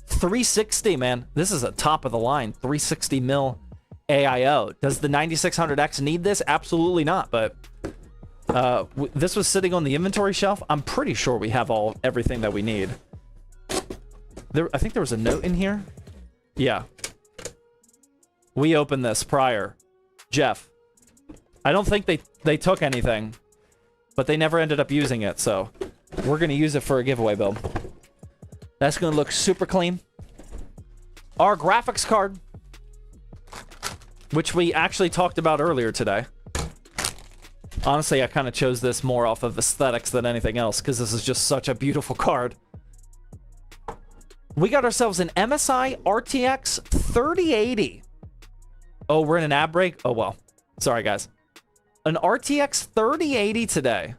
360, man. This is a top of the line 360 mil AIO. Does the 9600X need this? Absolutely not, but this was sitting on the inventory shelf. I'm pretty sure we have everything that we need. I think there was a note in here. Yeah. We opened this prior. Jeff. I don't think they took anything, but they never ended up using it, so we're going to use it for a giveaway build. That's going to look super clean. Our graphics card, which we actually talked about earlier today. Honestly, I kind of chose this more off of aesthetics than anything else because this is just such a beautiful card. We got ourselves an MSI RTX 3080. Oh, we're in an ad break? Oh, well. Sorry, guys. An RTX 3080 today.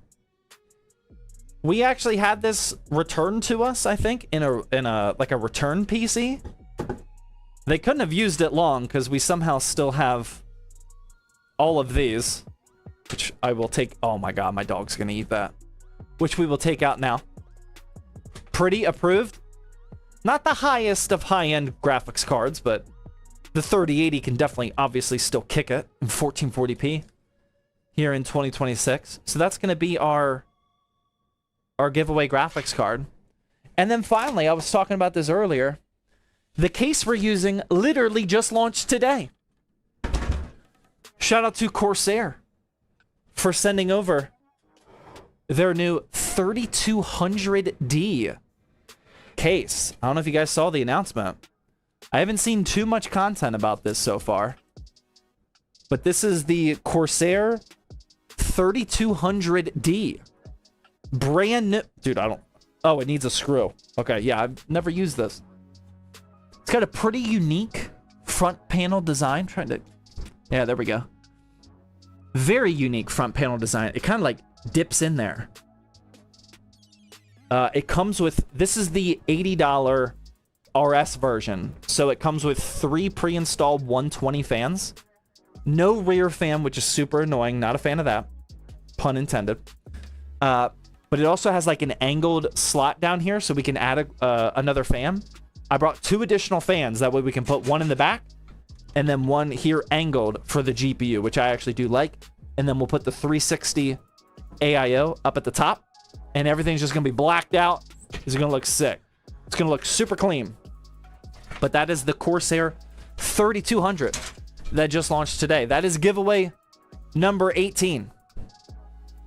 We actually had this returned to us, I think, in a like a return PC. They couldn't have used it long because we somehow still have all of these, which I will take. Oh my god, my dog's gonna eat that. Which we will take out now. Pretty approved. Not the highest of high-end graphics cards, but the 3080 can definitely, obviously, still kick it in 1440p here in 2026. So that's gonna be our giveaway graphics card. And then finally, I was talking about this earlier. The case we're using literally just launched today. Shout out to Corsair for sending over their new 3200D case. I don't know if you guys saw the announcement. I haven't seen too much content about this so far. But this is the Corsair 3200D. Brand new. Dude, I don't. Oh, it needs a screw. Okay, yeah, I've never used this. It's got a pretty unique front panel design. Trying to. Yeah, there we go. Very unique front panel design. It kind of like dips in there. It comes with. This is the $80 RS version. So it comes with 3 pre-installed 120 fans. No rear fan, which is super annoying. Not a fan of that. Pun intended. But it also has like an angled slot down here, so we can add another fan. I brought 2 additional fans. That way we can put one in the back, and then one here angled for the GPU, which I actually do like. And then we'll put the 360 AIO up at the top, and everything's just going to be blacked out. It's going to look sick. It's going to look super clean. But that is the Corsair 3200 that just launched today. That is giveaway number 18.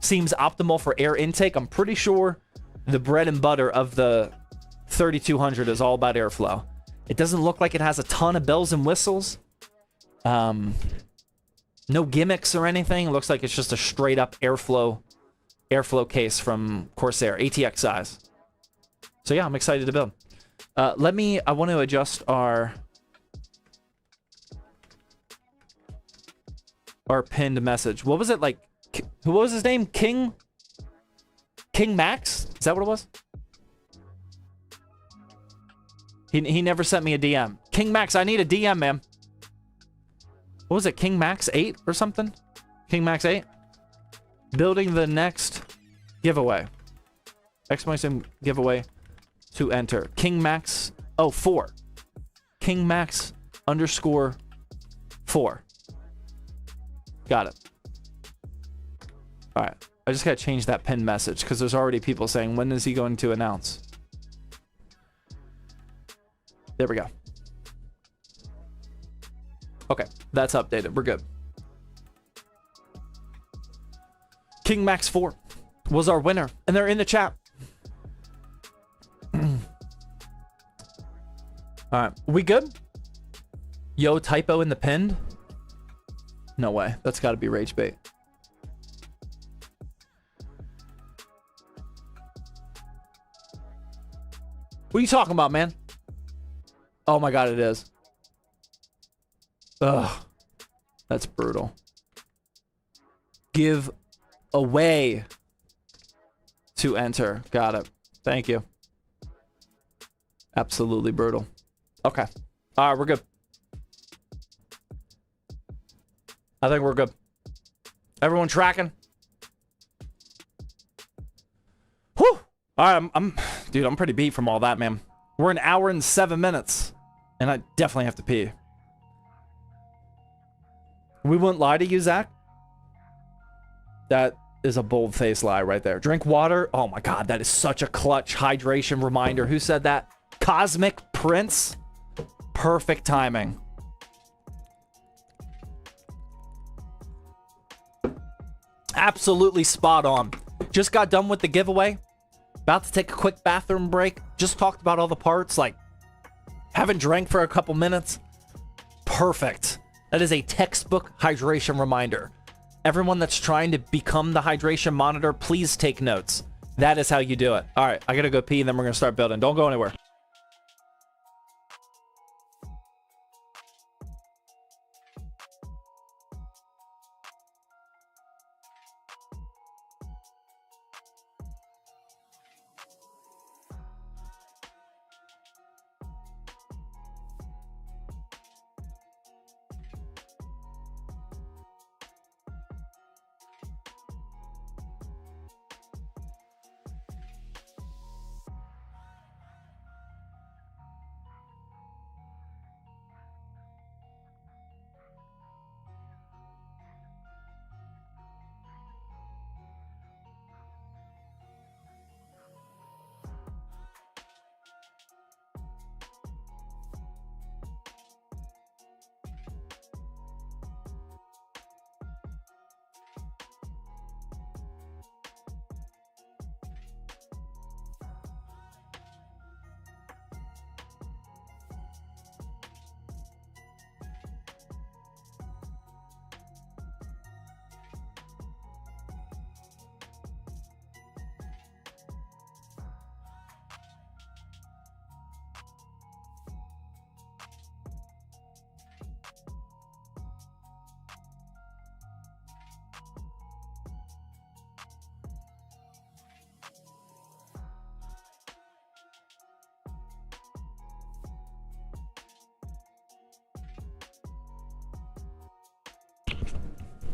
Seems optimal for air intake. I'm pretty sure the bread and butter of the 3200 is all about airflow. It doesn't look like it has a ton of bells and whistles. No gimmicks or anything. It looks like it's just a straight up airflow case from Corsair, ATX size. So yeah, I'm excited to build. I want to adjust our pinned message. What was it like? What was his name? King Max? Is that what it was? He never sent me a DM. King Max, I need a DM, man. What was it? King Max 8 or something? King Max 8? Building the next giveaway. Exclamation giveaway to enter. King Max 4. King Max _4. Got it. All right. I just got to change that pinned message because there's already people saying, when is he going to announce? There we go. Okay. That's updated. We're good. King Max 4 was our winner, and they're in the chat. All right. We good? Yo, typo in the pinned? No way. That's got to be rage bait. What are you talking about, man? Oh my god, it is. Ugh. That's brutal. Give away to enter. Got it. Thank you. Absolutely brutal. Okay. All right, we're good. I think we're good. Everyone tracking? Whew. All right, dude, I'm pretty beat from all that, man. We're an hour and 7 minutes, and I definitely have to pee. We wouldn't lie to you, Zach. That is a bold-faced lie right there. Drink water. Oh my god, that is such a clutch hydration reminder. Who said that? Cosmic Prince. Perfect timing. Absolutely spot on. Just got done with the giveaway. About to take a quick bathroom break. Just talked about all the parts. Like, haven't drank for a couple minutes. Perfect. That is a textbook hydration reminder. Everyone that's trying to become the hydration monitor, please take notes. That is how you do it. All right, I gotta go pee, and then we're gonna start building. Don't go anywhere.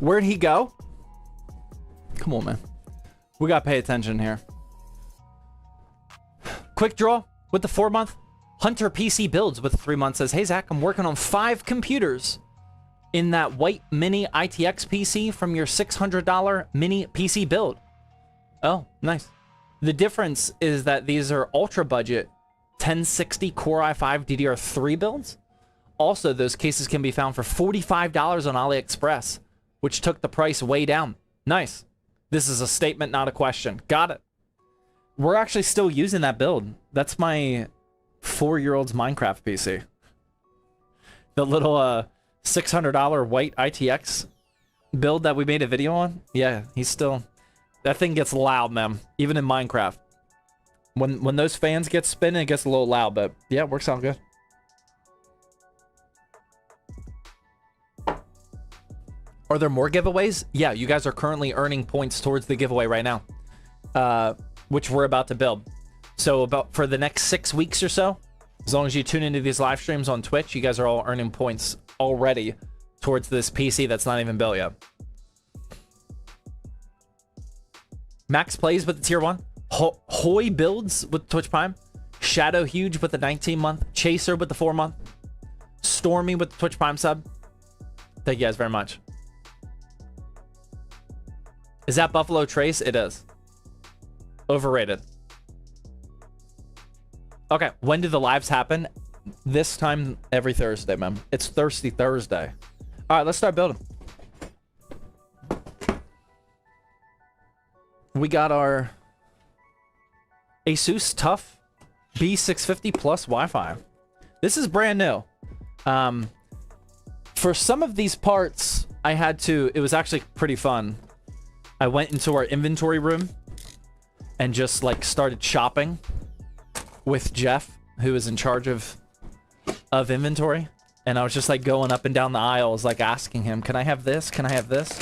Where'd he go? Come on, man. We gotta pay attention here. Quick Draw with the 4-month. Hunter PC Builds with 3 months says, hey, Zach, I'm working on 5 computers in that white mini ITX PC from your $600 mini PC build. Oh, nice. The difference is that these are ultra budget 1060 Core i5 DDR3 builds. Also, those cases can be found for $45 on AliExpress, which took the price way down. Nice. This is a statement, not a question. Got it. We're actually still using that build. That's my 4-year-old's Minecraft PC. The little $600 white ITX build that we made a video on. Yeah, he's still... That thing gets loud, man. Even in Minecraft. When those fans get spinning, it gets a little loud, but yeah, it works out good. Are there more giveaways? Yeah, you guys are currently earning points towards the giveaway right now, which we're about to build. So about for the next 6 weeks or so, as long as you tune into these live streams on Twitch, you guys are all earning points already towards this PC that's not even built yet. Max Plays with the tier 1. Hoy Builds with Twitch Prime. Shadow Huge with the 19-month. Chaser with the 4-month. Stormy with the Twitch Prime sub. Thank you guys very much. Is that Buffalo Trace? It is. Overrated. Okay, when do the lives happen? This time every Thursday, man. It's Thirsty Thursday. All right, let's start building. We got our Asus TUF B650 Plus Wi-Fi. This is brand new. For some of these parts, I had to... It was actually pretty fun. I went into our inventory room and just like started shopping with Jeff, who is in charge of inventory. And I was just like going up and down the aisles, like asking him, can I have this? Can I have this?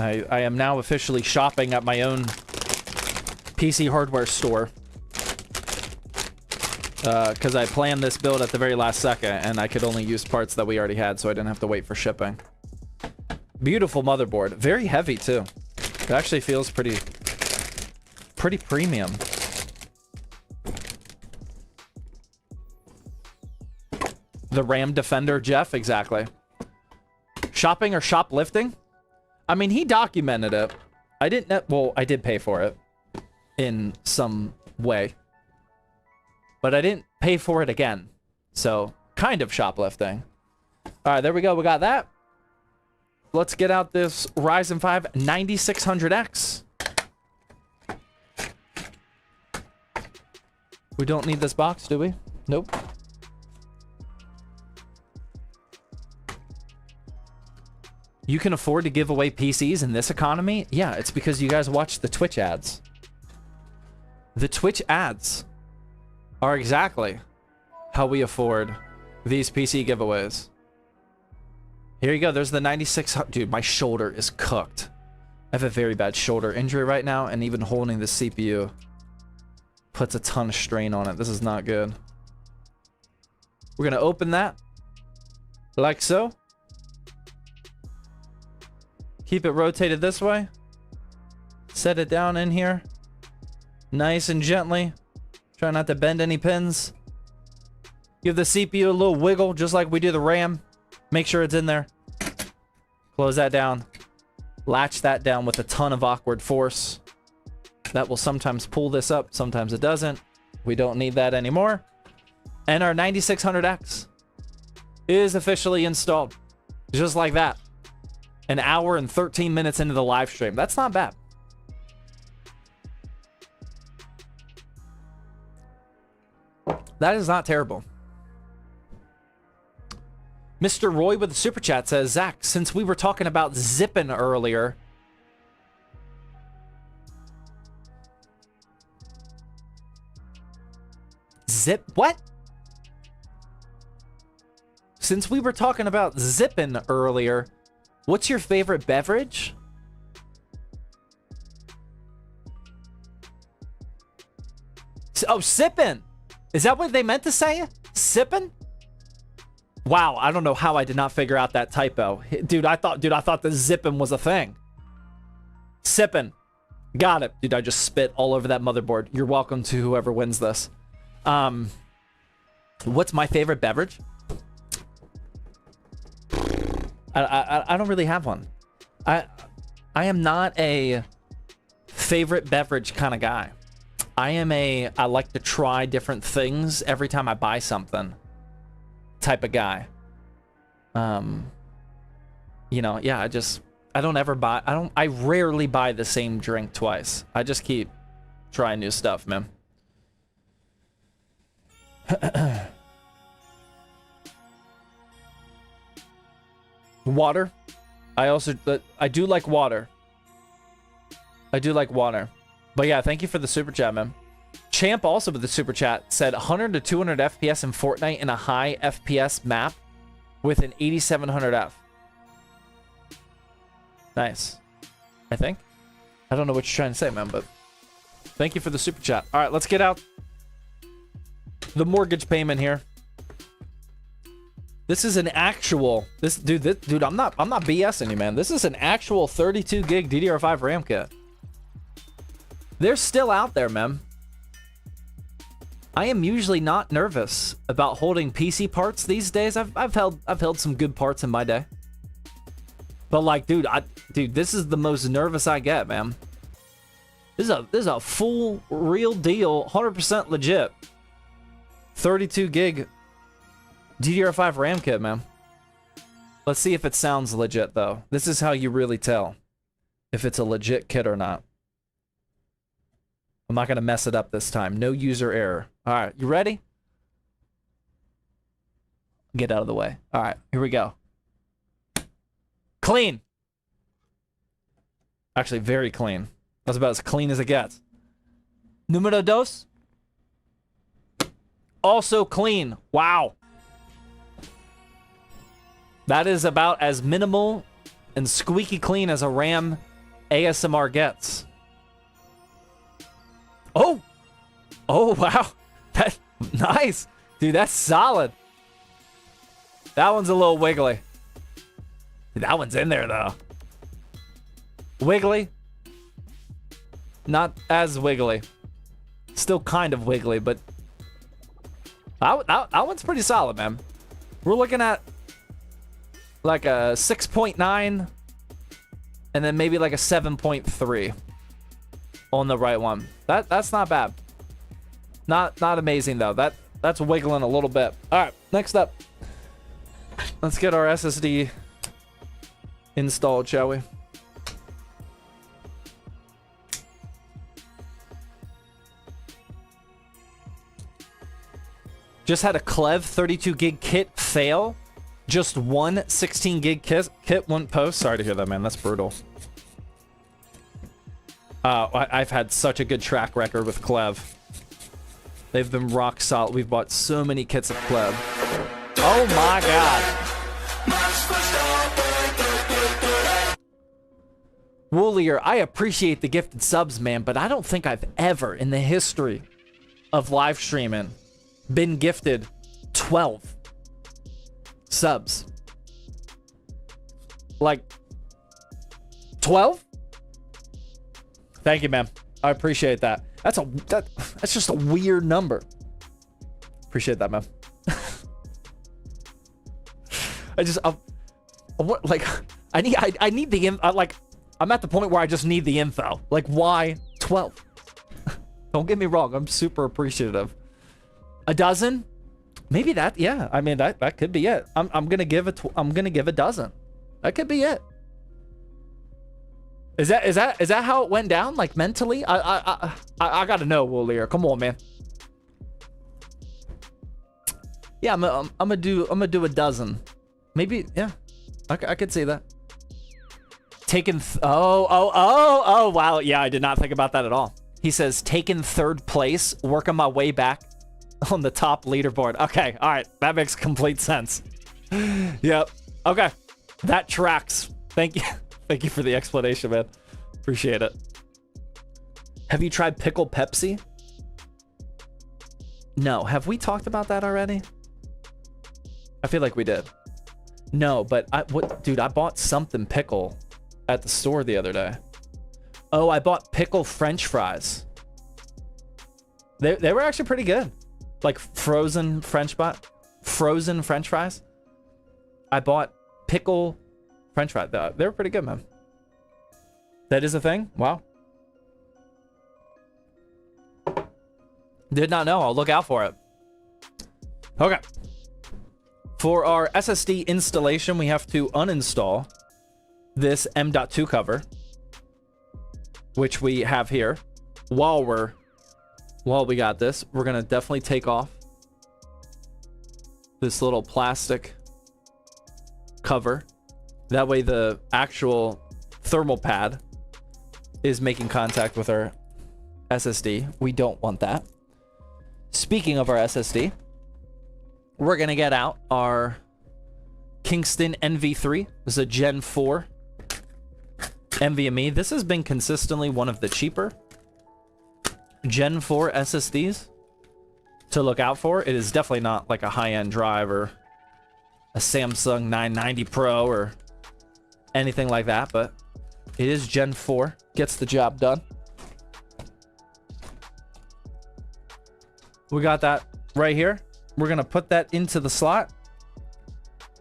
I am now officially shopping at my own PC hardware store. Because I planned this build at the very last second, and I could only use parts that we already had, so I didn't have to wait for shipping. Beautiful motherboard. Very heavy, too. It actually feels pretty premium. The RAM Defender, Jeff, exactly. Shopping or shoplifting? I mean, he documented it. I didn't... Well, I did pay for it in some way. But I didn't pay for it again. So, kind of shoplifting. Alright, there we go. We got that. Let's get out this Ryzen 5 9600X. We don't need this box, do we? Nope. You can afford to give away PCs in this economy? Yeah, it's because you guys watch the Twitch ads. The Twitch ads are exactly how we afford these PC giveaways. Here you go. There's the 9600. Dude, my shoulder is cooked. I have a very bad shoulder injury right now, and even holding the CPU puts a ton of strain on it. This is not good. We're going to open that like so. Keep it rotated this way. Set it down in here. Nice and gently. Try not to bend any pins. Give the CPU a little wiggle, just like we do the RAM. Make sure it's in there. Close that down. Latch that down with a ton of awkward force. That will sometimes pull this up, sometimes it doesn't. We don't need that anymore. And our 9600X is officially installed. Just like that. An hour and 13 minutes into the live stream. That's not bad. That is not terrible. Mr. Roy with the super chat says, Zach, since we were talking about zipping earlier, zip what? Since we were talking about zipping earlier, what's your favorite beverage? Oh, sipping. Is that what they meant to say? Sipping? Wow, I don't know how I did not figure out that typo. Dude, I thought the zipping was a thing. Sipping. Got it. Dude, I just spit all over that motherboard. You're welcome to whoever wins this. What's my favorite beverage? I don't really have one. I am not a favorite beverage kind of guy. I like to try different things every time I buy something type of guy. You know, yeah, I rarely buy the same drink twice. I just keep trying new stuff, man. Water. I do like water. I do like water. But yeah, thank you for the super chat, man. Champ also with the super chat said 100 to 200 FPS in Fortnite in a high FPS map with an 8700F. Nice. I think. I don't know what you're trying to say, man, but thank you for the super chat. All right, let's get out the mortgage payment here. This is an actual dude, I'm not BSing you, man. This is an actual 32 gig DDR5 RAM kit. They're still out there, man. I am usually not nervous about holding PC parts these days. I've held some good parts in my day. But like, dude, this is the most nervous I get, man. This is a full real deal, 100% legit 32 gig DDR5 RAM kit, man. Let's see if it sounds legit though. This is how you really tell if it's a legit kit or not. I'm not going to mess it up this time. No user error. All right, you ready? Get out of the way. All right, here we go. Clean. Actually, very clean. That's about as clean as it gets. Numero dos. Also clean. Wow. That is about as minimal and squeaky clean as a RAM ASMR gets. Oh! Oh, wow. That nice. Dude, that's solid. That one's a little wiggly. That one's in there, though. Wiggly. Not as wiggly. Still kind of wiggly, but that one's pretty solid, man. We're looking at like a 6.9 and then maybe like a 7.3 on the right one. That's not bad. Not amazing though. That's wiggling a little bit. All right, next up. Let's get our SSD installed, shall we? Just had a Clev 32 gig kit fail. Just one 16 gig kit wouldn't post. Sorry to hear that, man. That's brutal. I've had such a good track record with Clev. They've been rock solid. We've bought so many kits of Clev. Oh my god. Woolier, I appreciate the gifted subs, man, but I don't think I've ever in the history of live streaming been gifted 12 subs. Like 12? Thank you, man. I appreciate that. That's just a weird number. Appreciate that, man. I need the I'm at the point where I just need the info. Like, why 12? Don't get me wrong. I'm super appreciative. A dozen? Maybe that. Yeah. I mean, that could be it. I'm gonna give a dozen. That could be it. Is that how it went down? Like mentally? I gotta know, Woolier. Come on, man. Yeah, I'm gonna do a dozen. Maybe. Yeah. I could see that. Taken. Oh, wow. Yeah, I did not think about that at all. He says, taken third place, working my way back on the top leaderboard. Okay, all right. That makes complete sense. Yep. Okay. That tracks. Thank you. Thank you for the explanation, man. Appreciate it. Have you tried pickled Pepsi? No. Have we talked about that already? I feel like we did. No, but dude, I bought something pickle at the store the other day. Oh, I bought pickle French fries. They were actually pretty good. Like frozen French fries. I bought pickle French fries. They were pretty good, man. That is a thing? Wow. Did not know. I'll look out for it. Okay. For our SSD installation, we have to uninstall this M.2 cover, which we have here. While we got this, we're gonna definitely take off this little plastic cover. That way the actual thermal pad is making contact with our SSD. We don't want that. Speaking of our SSD, we're gonna get out our Kingston NV3. This is a Gen 4 NVMe. This has been consistently one of the cheaper Gen 4 SSDs to look out for. It is definitely not like a high-end drive or a Samsung 990 Pro or anything like that, but it is Gen 4. Gets the job done. We got that right here. We're gonna put that into the slot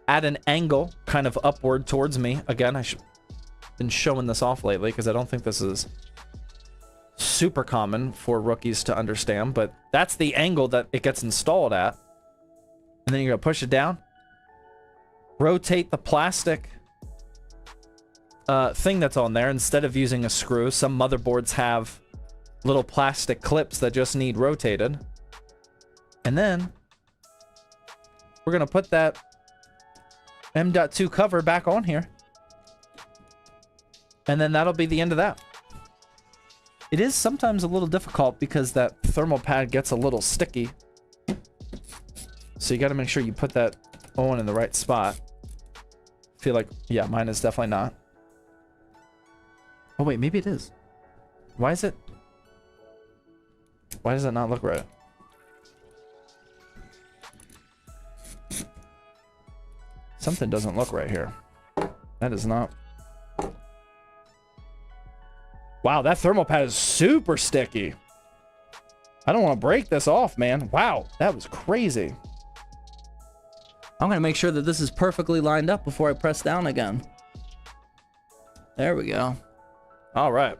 at an angle kind of upward towards me. Again, I been showing this off lately because I don't think this is super common for rookies to understand, but that's the angle that it gets installed at. And then you're gonna push it down, rotate the plastic thing that's on there instead of using a screw. Some motherboards have little plastic clips that just need rotated. And then we're gonna put that M.2 cover back on here. And then that'll be the end of that. It is sometimes a little difficult because that thermal pad gets a little sticky. So you gotta make sure you put that on in the right spot. I feel like, yeah, mine is definitely not. Oh wait, maybe it is. Why does it not look right? Something doesn't look right here. That is not. Wow, that thermal pad is super sticky. I don't want to break this off, man. Wow, that was crazy. I'm going to make sure that this is perfectly lined up before I press down again. There we go. All right.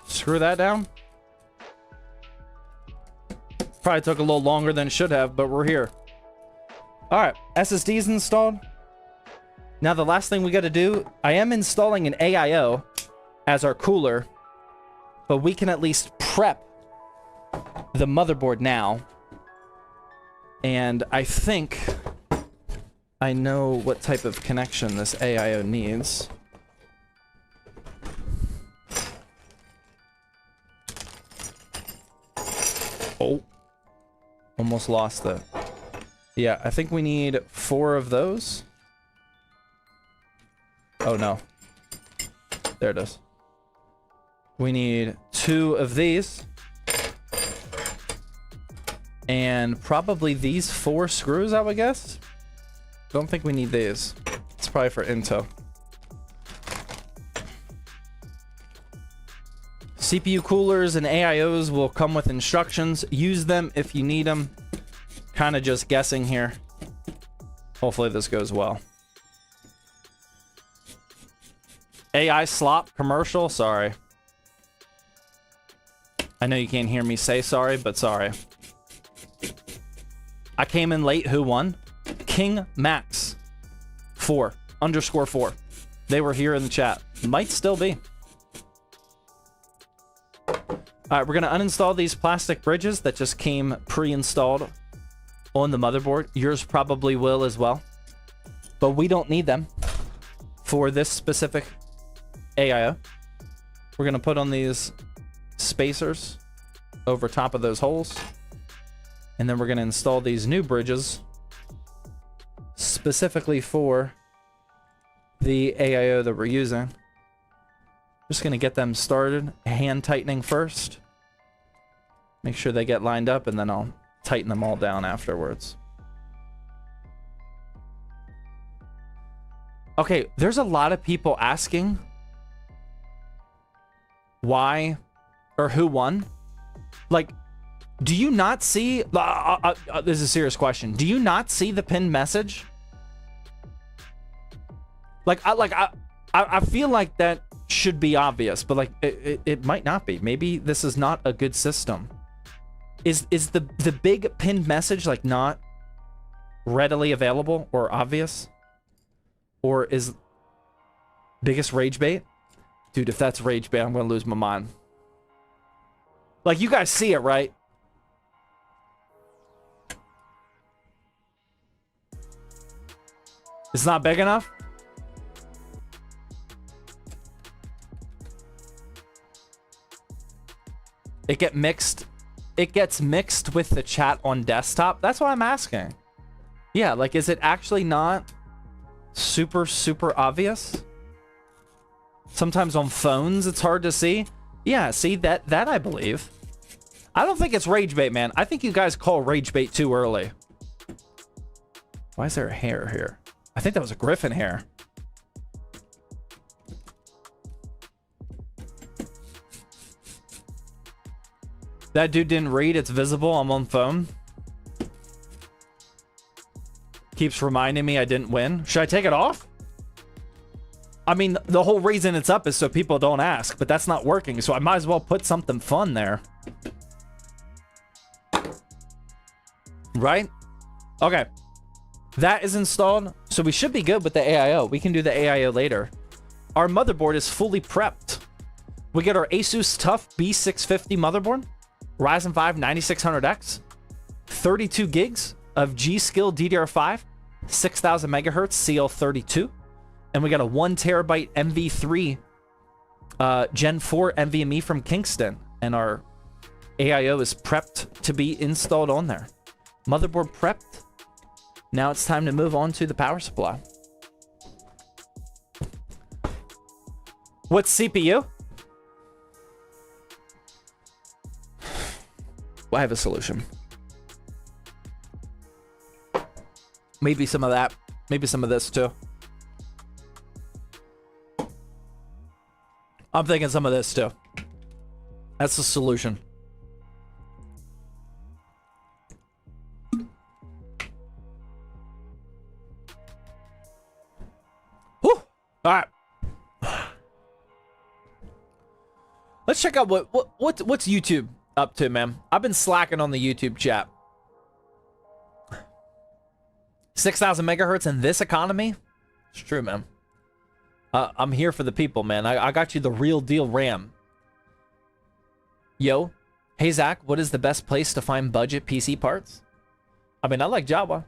Screw that down. Probably took a little longer than it should have, but we're here. All right, SSD is installed. Now the last thing we got to do, I am installing an AIO as our cooler, but we can at least prep the motherboard now. And I think I know what type of connection this AIO needs. Oh, almost lost it. Yeah, I think we need 4 of those. Oh no. There it is. We need 2 of these. And probably these 4 screws, I would guess. Don't think we need these. It's probably for Intel. CPU coolers and AIOs will come with instructions. Use them if you need them. Kind of just guessing here. Hopefully this goes well. AI slop commercial, sorry. I know you can't hear me say sorry, but sorry. I came in late. Who won? King Max 4_4. They were here in the chat. Might still be. All right, we're gonna uninstall these plastic bridges that just came pre-installed on the motherboard. Yours probably will as well, but we don't need them for this specific AIO. We're gonna put on these spacers over top of those holes, and then we're gonna install these new bridges specifically for the AIO that we're using. Just gonna get them started. Hand tightening first. Make sure they get lined up, and then I'll tighten them all down afterwards. Okay, there's a lot of people asking why or who won. Like, do you not see... this is a serious question. Do you not see the pinned message? I feel like that should be obvious, but like it might not be. Maybe this is not a good system. Is the big pinned message like not readily available or obvious? Or is biggest rage bait? Dude, if that's rage bait, I'm gonna lose my mind. Like, you guys see it, right? It's not big enough? It gets mixed with the chat on desktop. That's what I'm asking. Yeah, like, is it actually not super obvious? Sometimes on phones it's hard to see. Yeah, see, that I believe. I don't think it's rage bait, man. I think you guys call rage bait too early. Why is there a hair here? I think that was a griffin hair. That dude didn't read. It's visible. I'm on phone. Keeps reminding me I didn't win. Should I take it off? I mean, the whole reason it's up is so people don't ask, but that's not working, so I might as well put something fun there. Right? Okay. That is installed, so we should be good with the AIO. We can do the AIO later. Our motherboard is fully prepped. We get our Asus TUF B650 motherboard, Ryzen 5 9600X, 32 gigs of G-Skill DDR5, 6000 megahertz CL32, and we got a 1 terabyte MV3 Gen 4 NVMe from Kingston, and our AIO is prepped to be installed on there. Motherboard prepped. Now it's time to move on to the power supply. What's CPU? Well, I have a solution. Maybe some of that. Maybe some of this too. I'm thinking some of this too. That's the solution. Whew. All right. Let's check out what's YouTube up to, man. I've been slacking on the YouTube chat. 6,000 megahertz in this economy? It's true, man. I'm here for the people, man. I got you the real deal RAM. Yo. Hey, Zach, what is the best place to find budget PC parts? I mean, I like Java.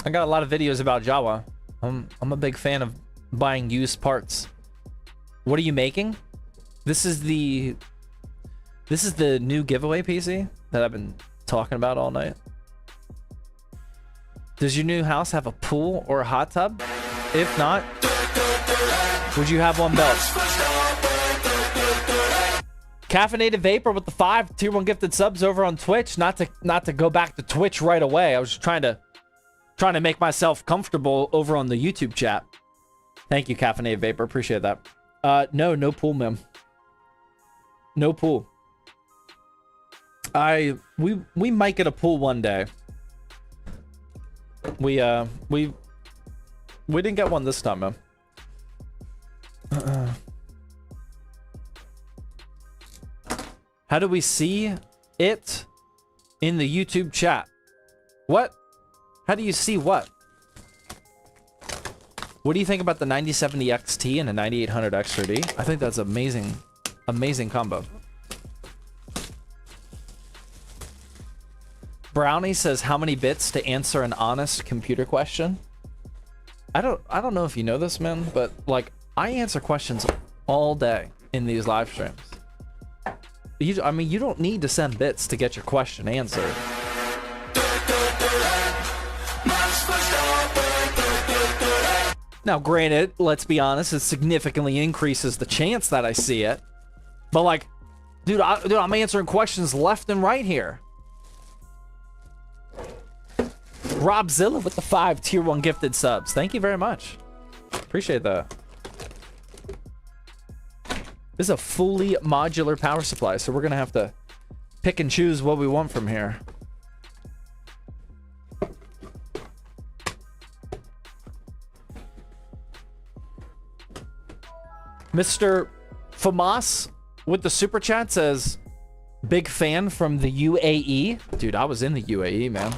I got a lot of videos about Java. I'm a big fan of buying used parts. What are you making? This is the new giveaway PC that I've been talking about all night. Does your new house have a pool or a hot tub? If not, would you have one built? Caffeinated Vapor with the 5 tier 1 gifted subs over on Twitch. Not to go back to Twitch right away. I was just trying to make myself comfortable over on the YouTube chat. Thank you, Caffeinated Vapor. Appreciate that. No pool, man. No pool. We might get a pool one day. We didn't get one this time, man. How do we see it in the YouTube chat? What? How do you see what? What do you think about the 9070 XT and a 9800 X3D? I think that's amazing. Amazing combo. Brownie says, how many bits to answer an honest computer question? I don't know if you know this, man, but like I answer questions all day in these live streams. I mean, you don't need to send bits to get your question answered. Now, granted, let's be honest, it significantly increases the chance that I see it. But like, dude, I'm answering questions left and right here. Robzilla with the 5 tier 1 gifted subs. Thank you very much. Appreciate that. This is a fully modular power supply, so we're gonna have to pick and choose what we want from here. Mr. Famas with the super chat says, big fan from the UAE. Dude, I was in the UAE, man.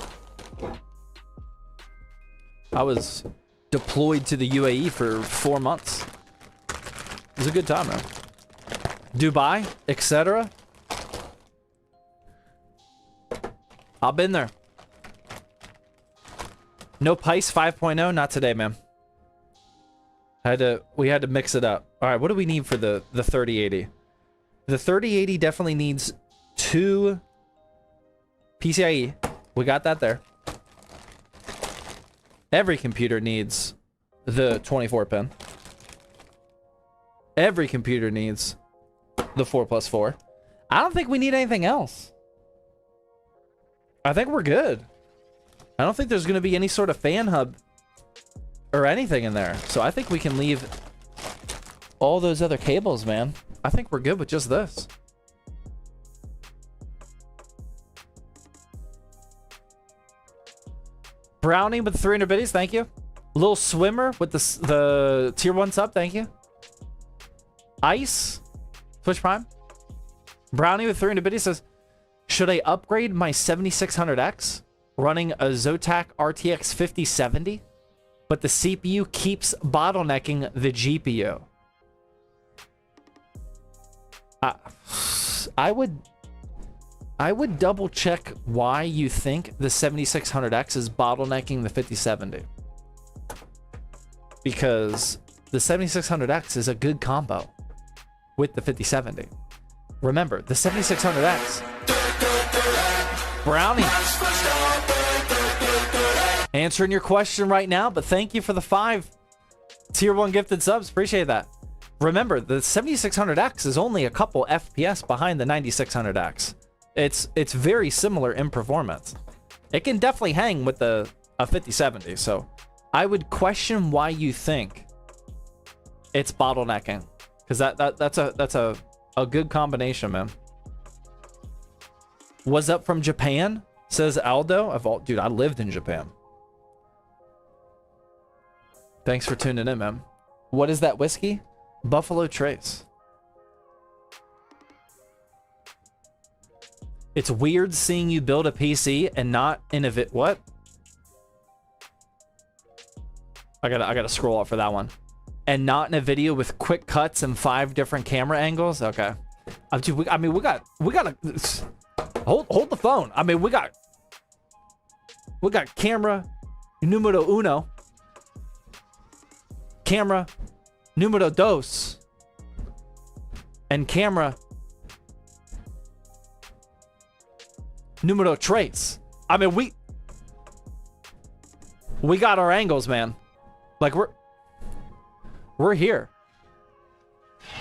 I was deployed to the UAE for 4 months. It was a good time, man. Dubai, etc. I've been there. No Pice 5.0, not today, man. We had to mix it up. All right, what do we need for the 3080? The 3080 definitely needs 2 PCIe. We got that there. Every computer needs the 24 pin. Every computer needs the 4+4. I don't think we need anything else. I think we're good. I don't think there's going to be any sort of fan hub or anything in there. So I think we can leave all those other cables, man. I think we're good with just this. Brownie with 300 biddies, thank you. Little Swimmer with the tier 1 sub, thank you. Ice, Twitch Prime. Brownie with 300 biddies says, should I upgrade my 7600X running a Zotac RTX 5070, but the CPU keeps bottlenecking the GPU? I would double check why you think the 7600X is bottlenecking the 5070. Because the 7600X is a good combo with the 5070. Remember, the 7600X. Brownie. Answering your question right now, but thank you for the 5 tier 1 gifted subs. Appreciate that. Remember, the 7600X is only a couple FPS behind the 9600X. It's very similar in performance. It can definitely hang with a 5070, so I would question why you think it's bottlenecking, because that's a good combination, man. Was up from Japan, says Aldo. Dude, I lived in Japan. Thanks for tuning in, man. What is that whiskey? Buffalo Trace. It's weird seeing you build a PC and not innovate. What? I gotta scroll up for that one. And not in a video with quick cuts and 5 different camera angles. Okay. Dude, I mean, we gotta hold the phone. I mean, we got camera numero uno, camera numero dos, and camera numero tres. I mean, we got our angles, man. Like we're here.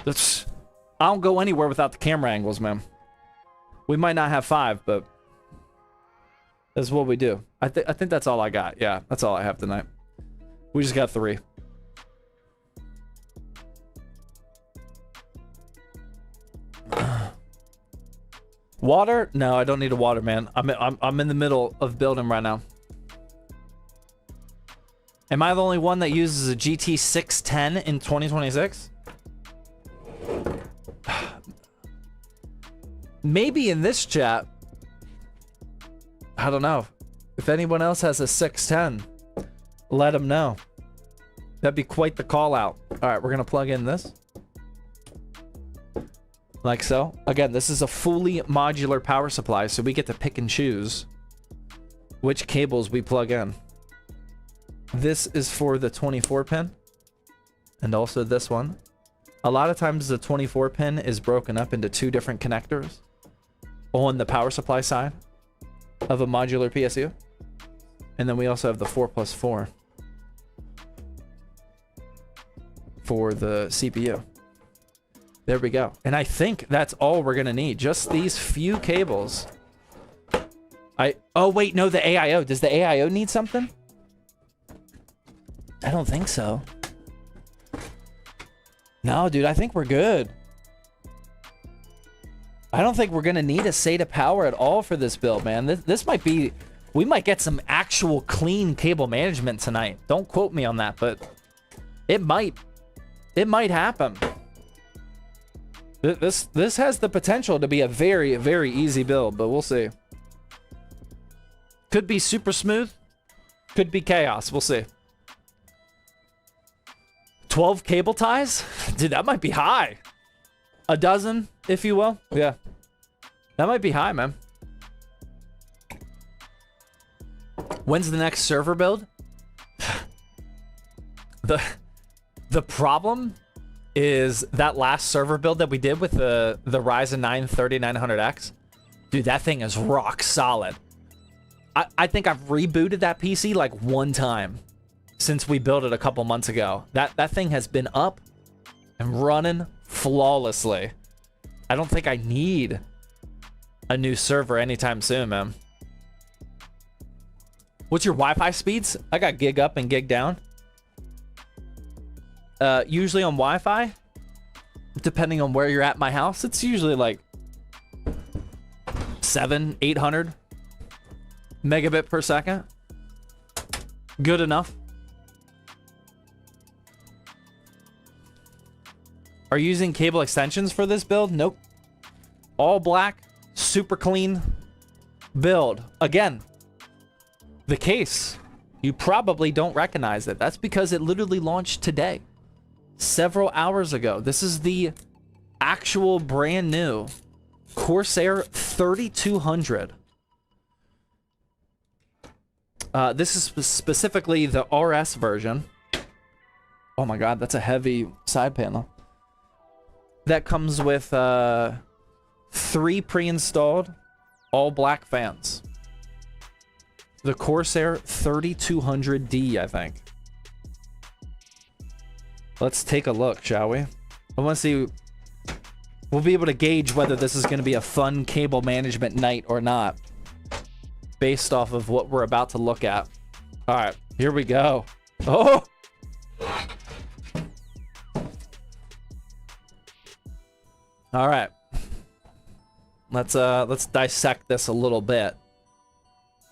I don't go anywhere without the camera angles, man. We might not have 5, but that's what we do. I think that's all I got. Yeah, that's all I have tonight. We just got 3. Water? No, I don't need a water, man. I'm in the middle of building right now. Am I the only one that uses a GT 610 in 2026? Maybe in this chat. I don't know. If anyone else has a 610, let them know. That'd be quite the call out. All right, we're gonna plug in this. Like so. Again, this is a fully modular power supply, so we get to pick and choose which cables we plug in. This is for the 24 pin, and also this one. A lot of times the 24 pin is broken up into 2 different connectors on the power supply side of a modular PSU. And then we also have the 4+4. for the CPU. There we go. And I think that's all we're gonna need. Just these few cables. Oh wait, no, the AIO. Does the AIO need something? I don't think so. No, dude, I think we're good. I don't think we're gonna need a SATA power at all for this build, man. This might be, we might get some actual clean cable management tonight. Don't quote me on that, but it might happen. This has the potential to be a very, very easy build, but we'll see. Could be super smooth, could be chaos. We'll see. 12 cable ties? Dude, that might be high. A dozen, if you will. Yeah. That might be high, man. When's the next server build? The problem is that last server build that we did with the Ryzen 9 3900X. Dude, that thing is rock solid. I think I've rebooted that PC like one time since we built it a couple months ago. That thing has been up and running flawlessly. I don't think I need a new server anytime soon, man. What's your Wi-Fi speeds? I got gig up and gig down. Usually on Wi-Fi, depending on where you're at my house, it's usually like 700-800 megabit per second. Good enough. Are you using cable extensions for this build? Nope. All black, super clean build. Again, the case, you probably don't recognize it. That's because it literally launched today, several hours ago. This is the actual brand new Corsair 3200. This is specifically the RS version. Oh my god, that's a heavy side panel. That comes with 3 pre-installed all black fans. The Corsair 3200D, I think. Let's take a look, shall we? I want to see. We'll be able to gauge whether this is going to be a fun cable management night or not, based off of what we're about to look at. All right, here we go. Oh! All right. Let's dissect this a little bit.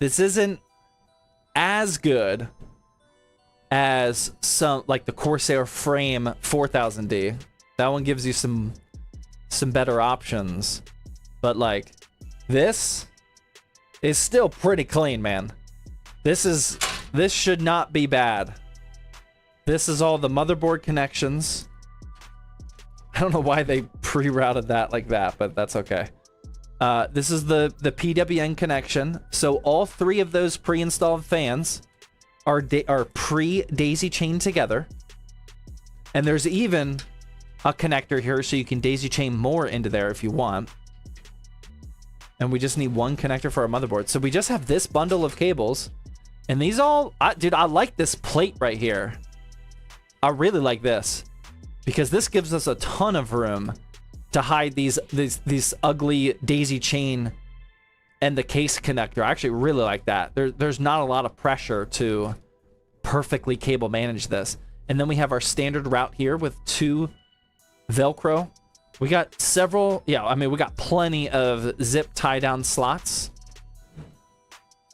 This isn't as good as some like the Corsair Frame 4000D. That one gives you some better options. But like this is still pretty clean, man. This should not be bad. This is all the motherboard connections. I don't know why they pre-routed that like that, but that's okay. This is the PWN connection. So all 3 of those pre-installed fans are pre-daisy chained together. And there's even a connector here so you can daisy chain more into there if you want. And we just need one connector for our motherboard. So we just have this bundle of cables. And these all... dude, I like this plate right here. I really like this. Because this gives us a ton of room to hide these ugly daisy chain and the case connector. I actually really like that. There's not a lot of pressure to perfectly cable manage this. And then we have our standard route here with 2 Velcro. We got several, yeah, I mean, we got plenty of zip tie down slots.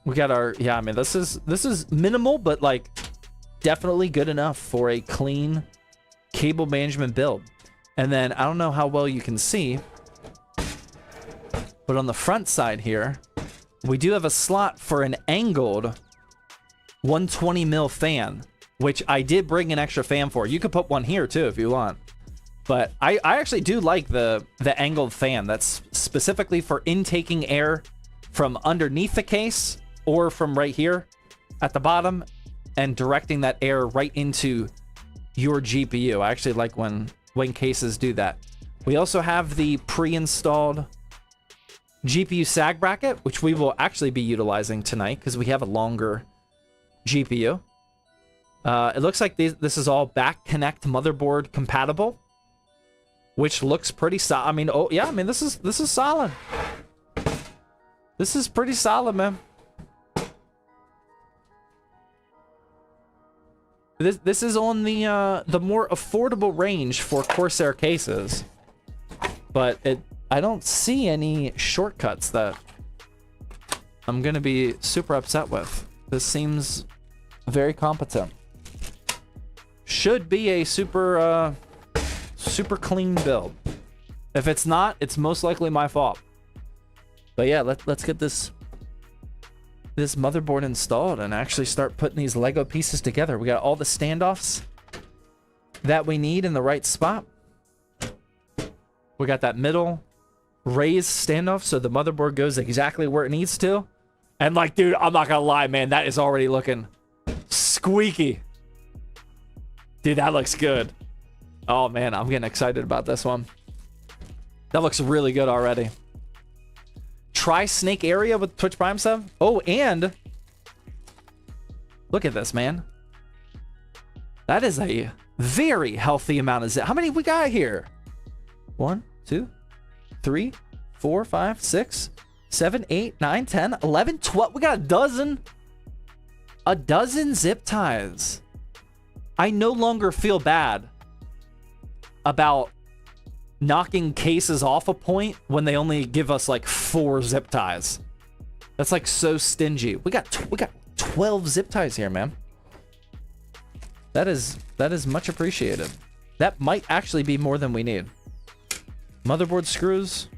We got our, yeah, I mean, this is minimal, but like definitely good enough for a clean cable management build. And then I don't know how well you can see, but on the front side here, we do have a slot for an angled 120 mil fan, which I did bring an extra fan for. You could put one here too if you want. But I actually do like the angled fan. That's specifically for intaking air from underneath the case or from right here at the bottom and directing that air right into your GPU. I actually like when cases do that. We also have the pre-installed GPU sag bracket, which we will actually be utilizing tonight because we have a longer GPU. It looks like this is all back connect motherboard compatible, which looks pretty solid. I mean, oh yeah, I mean this is solid. This is pretty solid, man. This is on the more affordable range for Corsair cases, but I don't see any shortcuts that I'm gonna be super upset with. This seems very competent. Should be a super clean build. If it's not, it's most likely my fault. But yeah, let's get this motherboard installed and actually start putting these Lego pieces together. We got all the standoffs that we need in the right spot. We got that middle raised standoff so the motherboard goes exactly where it needs to. And like, dude, I'm not gonna lie, man, that is already looking squeaky. Dude, that looks good. Oh man, I'm getting excited about this one. That looks really good already. Try snake area with Twitch Prime sub. Oh, and look at this, man. That is a very healthy amount of zip. How many we got here? 1, 2, 3, 4, 5, 6, 7, 8, 9, 10, 11, 12. We got a dozen. A dozen zip ties. I no longer feel bad about knocking cases off a point when they only give us like 4 zip ties. That's like so stingy. We got 12 zip ties here, man. That is much appreciated. That might actually be more than we need. Motherboard screws.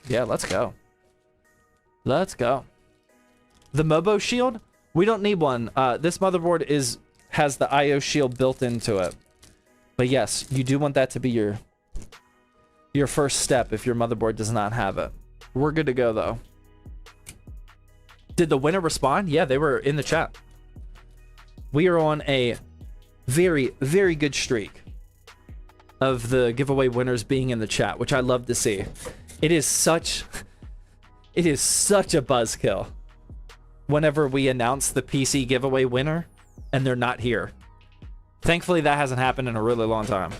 Yeah, let's go. Let's go. The Mobo shield, we don't need one. This motherboard has the IO shield built into it. But yes, you do want that to be your first step if your motherboard does not have it. We're good to go though. Did the winner respond? Yeah, they were in the chat. We are on a very, very good streak of the giveaway winners being in the chat, which I love to see. It is such a buzzkill whenever we announce the PC giveaway winner and they're not here. Thankfully, that hasn't happened in a really long time.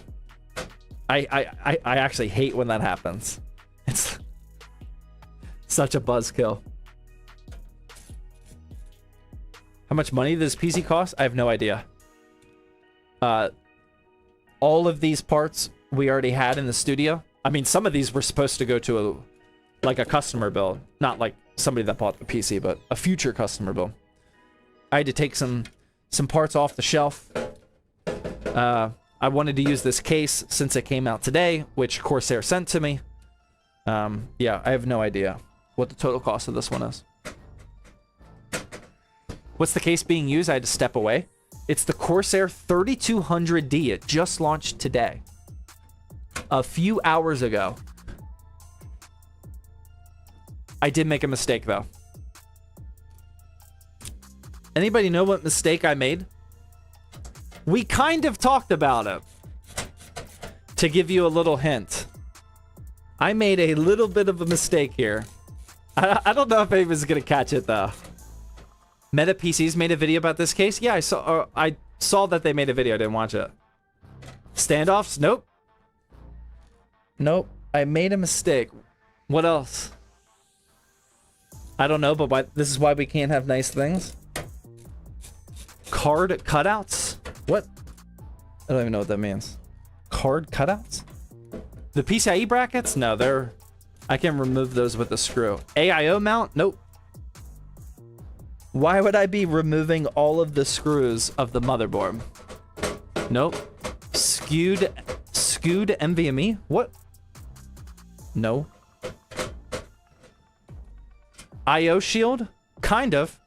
I actually hate when that happens. It's such a buzzkill. How much money does PC cost? I have no idea. All of these parts we already had in the studio. I mean, some of these were supposed to go to a customer build. Not like somebody that bought the PC, but a future customer build. I had to take some parts off the shelf. I wanted to use this case since it came out today, which Corsair sent to me. Yeah, I have no idea what the total cost of this one is. What's the case being used? I had to step away. It's the Corsair 3200D. It just launched today. A few hours ago. I did make a mistake, though. Anybody know what mistake I made? We kind of talked about it. To give you a little hint. I made a little bit of a mistake here. I don't know if anyone's going to catch it, though. Meta PCs made a video about this case. Yeah, I saw that they made a video. I didn't watch it. Standoffs? Nope. Nope. I made a mistake. What else? I don't know, but this is why we can't have nice things. Card cutouts? What? I don't even know what that means. Card cutouts? The PCIe brackets? No, I can remove those with a screw. AIO mount? Nope. Why would I be removing all of the screws of the motherboard? Nope. Skewed NVMe? What? No. IO shield? Kind of.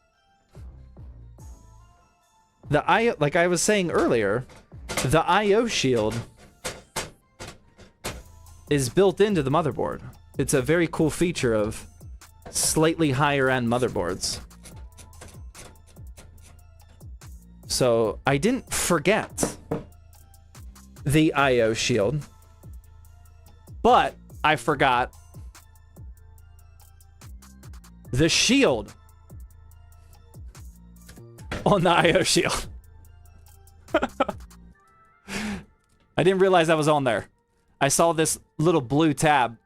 The IO, like I was saying earlier, the IO shield is built into the motherboard. It's a very cool feature of slightly higher end motherboards. So I didn't forget the IO shield, but I forgot the shield on the IO shield. I didn't realize that was on there. I saw this little blue tab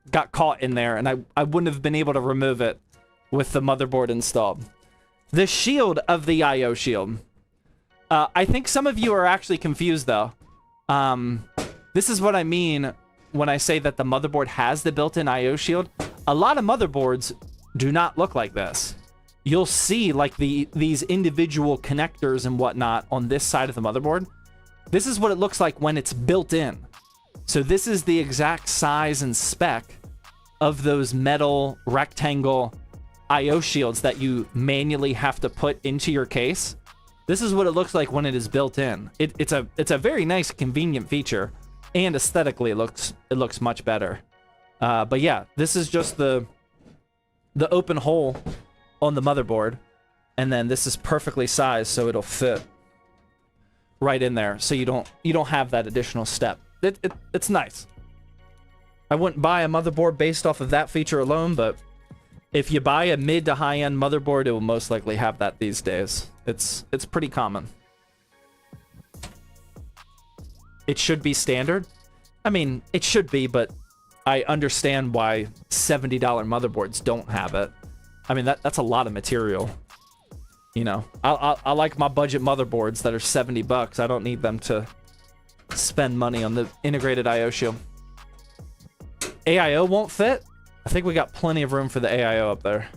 got caught in there, and I wouldn't have been able to remove it with the motherboard installed. The shield of the I/O shield. I think some of you are actually confused, though. This is what I mean when I say that the motherboard has the built-in I/O shield. A lot of motherboards do not look like this. You'll see like these individual connectors and whatnot on this side of the motherboard. This is what it looks like when it's built in. So this is the exact size and spec of those metal rectangle I/O shields that you manually have to put into your case. This is what it looks like when it is built in. It's a very nice, convenient feature, and aesthetically it looks much better. But yeah, this is just the open hole on the motherboard, and then this is perfectly sized so it'll fit right in there, so you don't have that additional step. It's nice. I wouldn't buy a motherboard based off of that feature alone, but if you buy a mid to high end motherboard, it will most likely have that these days. It's pretty common. It should be standard. I mean, it should be, but I understand why $70 motherboards don't have it. I mean, that's a lot of material. You know, I like my budget motherboards that are 70 bucks. I don't need them to spend money on the integrated I/O shield. AIO won't fit? I think we got plenty of room for the AIO up there.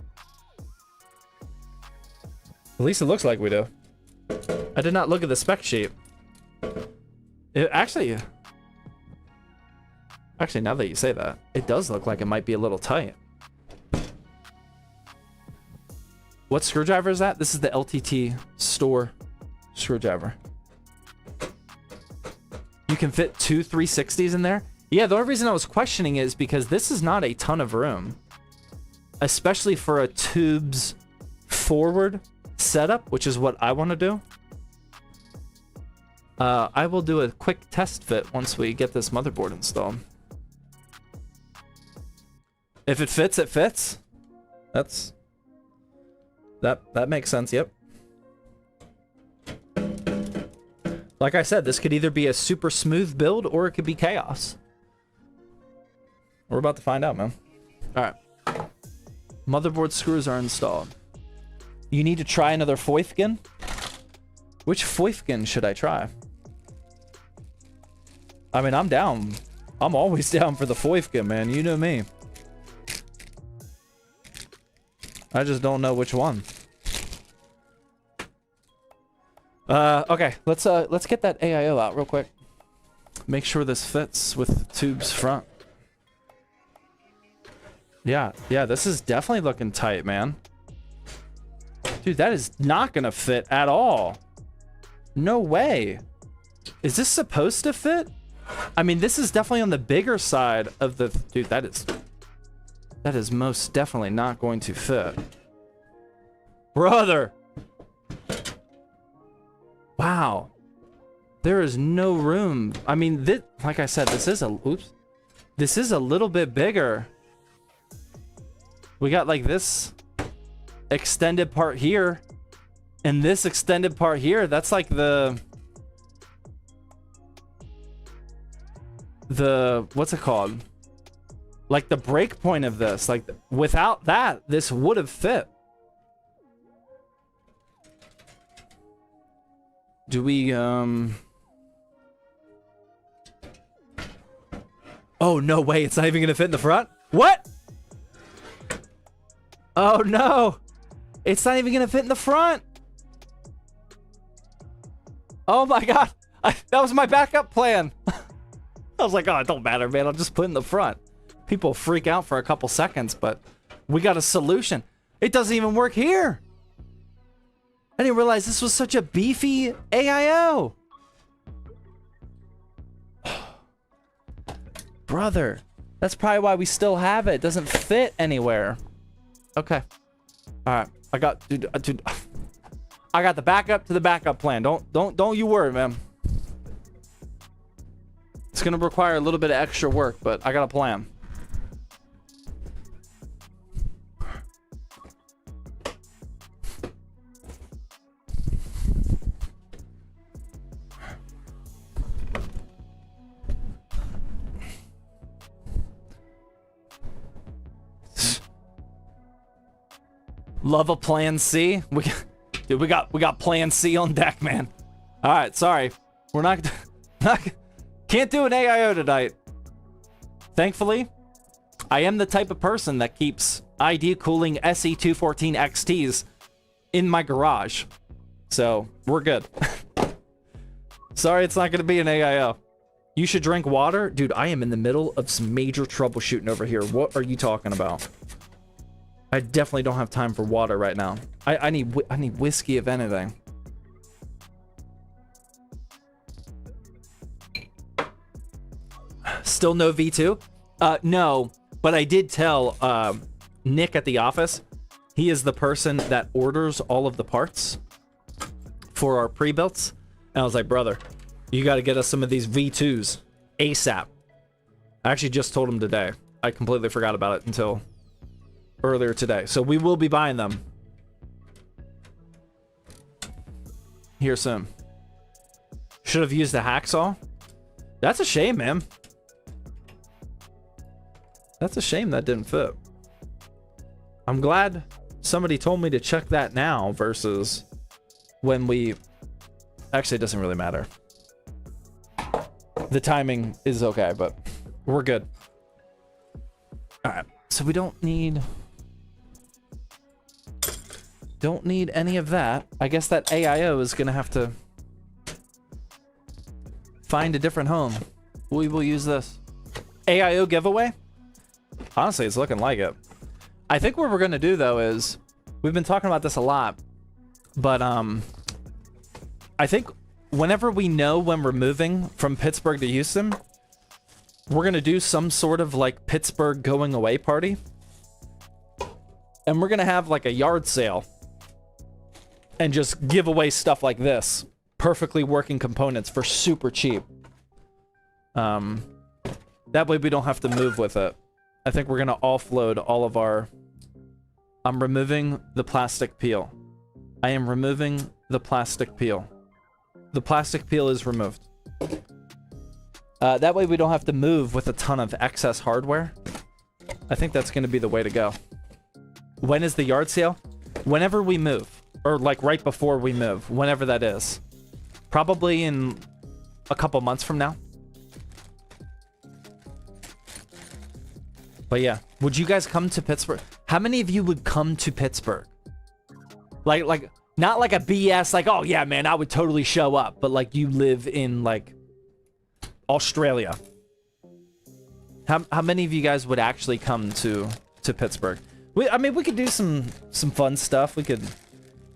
At least it looks like we do. I did not look at the spec sheet. Actually, now that you say that, it does look like it might be a little tight. What screwdriver is that? This is the LTT store screwdriver. You can fit two 360s in there? Yeah, the only reason I was questioning is because this is not a ton of room. Especially for a tubes forward setup, which is what I want to do. I will do a quick test fit once we get this motherboard installed. If it fits, it fits. That makes sense, yep. Like I said, this could either be a super smooth build or it could be chaos. We're about to find out, man. Alright. Motherboard screws are installed. You need to try another Foifkin? Which Foifkin should I try? I mean, I'm down. I'm always down for the Foifkin, man. You know me. I just don't know which one. Okay, let's get that AIO out real quick. Make sure this fits with tubes front. Yeah, this is definitely looking tight, man. Dude, that is not gonna fit at all. No way. Is this supposed to fit? I mean, this is definitely on the bigger side of the... Dude, that is most definitely not going to fit. Brother! Wow. There is no room. I mean, like I said, this is a little bit bigger. We got like this extended part here and this extended part here. That's like the what's it called? Like the break point of this. Like without that, this would have fit. Do we, Oh, no way. It's not even going to fit in the front? What? Oh, no. It's not even going to fit in the front. Oh, my God. That was my backup plan. I was like, oh, it don't matter, man. I'll just put it in the front. People freak out for a couple seconds, but we got a solution. It doesn't even work here. I didn't realize this was such a beefy AIO. Brother, that's probably why we still have it. It doesn't fit anywhere. Okay. All right. Dude, I got the backup to the backup plan. Don't you worry, man. It's gonna require a little bit of extra work, but I got a plan. Love a plan C. Dude, we got plan C on deck, man. All right, sorry. We're not can't do an AIO tonight. Thankfully, I am the type of person that keeps ID cooling SE214 XTs in my garage. So, we're good. Sorry, it's not going to be an AIO. You should drink water? Dude, I am in the middle of some major troubleshooting over here. What are you talking about? I definitely don't have time for water right now. I need whiskey, if anything. Still no V2? No, but I did tell Nick at the office. He is the person that orders all of the parts for our pre-builts. And I was like, brother, you got to get us some of these V2s ASAP. I actually just told him today. I completely forgot about it until earlier today. So we will be buying them here soon. Should have used a hacksaw. That's a shame, man. That's a shame that didn't fit. I'm glad somebody told me to check that now versus when we... Actually, it doesn't really matter. The timing is okay, but we're good. All right, so we don't need any of that. I guess that AIO is gonna have to find a different home. We will use this AIO giveaway. Honestly, it's looking like it. I think what we're gonna do though is, we've been talking about this a lot, but I think whenever we know when we're moving from Pittsburgh to Houston, we're gonna do some sort of like Pittsburgh going away party. And we're gonna have like a yard sale and just give away stuff like this. Perfectly working components for super cheap. That way we don't have to move with it. I think we're gonna offload all of our... I'm removing the plastic peel. I am removing the plastic peel. The plastic peel is removed. That way we don't have to move with a ton of excess hardware. I think that's gonna be the way to go. When is the yard sale? Whenever we move. Or like right before we move. Whenever that is. Probably in a couple months from now. But yeah, would you guys come to Pittsburgh? How many of you would come to Pittsburgh? Like, not like a BS, like, oh yeah, man, I would totally show up. But like, you live in like Australia. How many of you guys would actually come to Pittsburgh? I mean, we could do some fun stuff. We could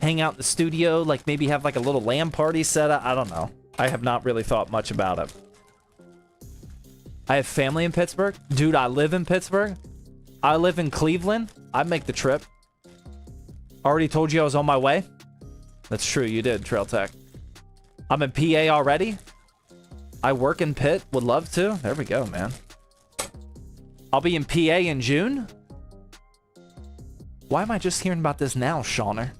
hang out in the studio, like maybe have like a little LAN party set up. I don't know. I have not really thought much about it. I have family in Pittsburgh. Dude, I live in Pittsburgh. I live in Cleveland. I'd make the trip. Already told you I was on my way. That's true, you did, Trail Tech. I'm in PA already. I work in Pitt. Would love to. There we go, man. I'll be in PA in June. Why am I just hearing about this now, Shawner?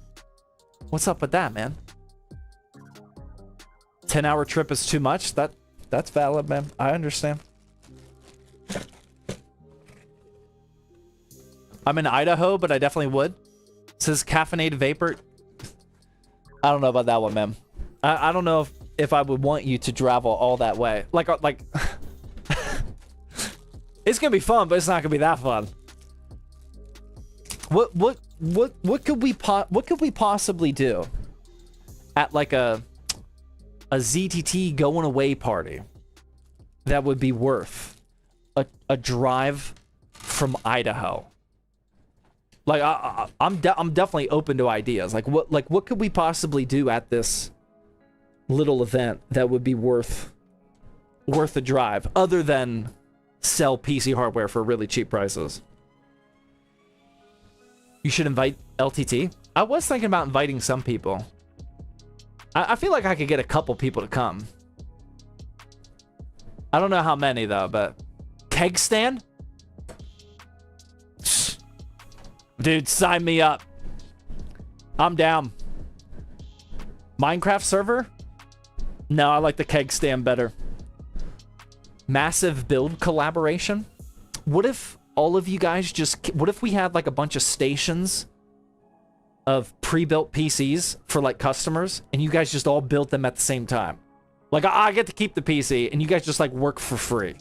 What's up with that, man? 10-hour trip is too much? That's valid, man. I understand. I'm in Idaho, but I definitely would. It says caffeinated vapor. I don't know about that one, man. I don't know if I would want you to travel all that way. Like it's gonna be fun, but it's not gonna be that fun. What could we possibly do at like a ZTT going away party that would be worth a drive from Idaho? Like I'm definitely open to ideas. Like what could we possibly do at this little event that would be worth a drive other than sell PC hardware for really cheap prices? You should invite LTT. I was thinking about inviting some people. I feel like I could get a couple people to come. I don't know how many though, but keg stand? Dude, sign me up. I'm down. Minecraft server? No, I like the keg stand better. Massive build collaboration? What if all of you guys just... What if we had like a bunch of stations of pre-built PCs for like customers, and you guys just all built them at the same time. Like I get to keep the PC, and you guys just like work for free.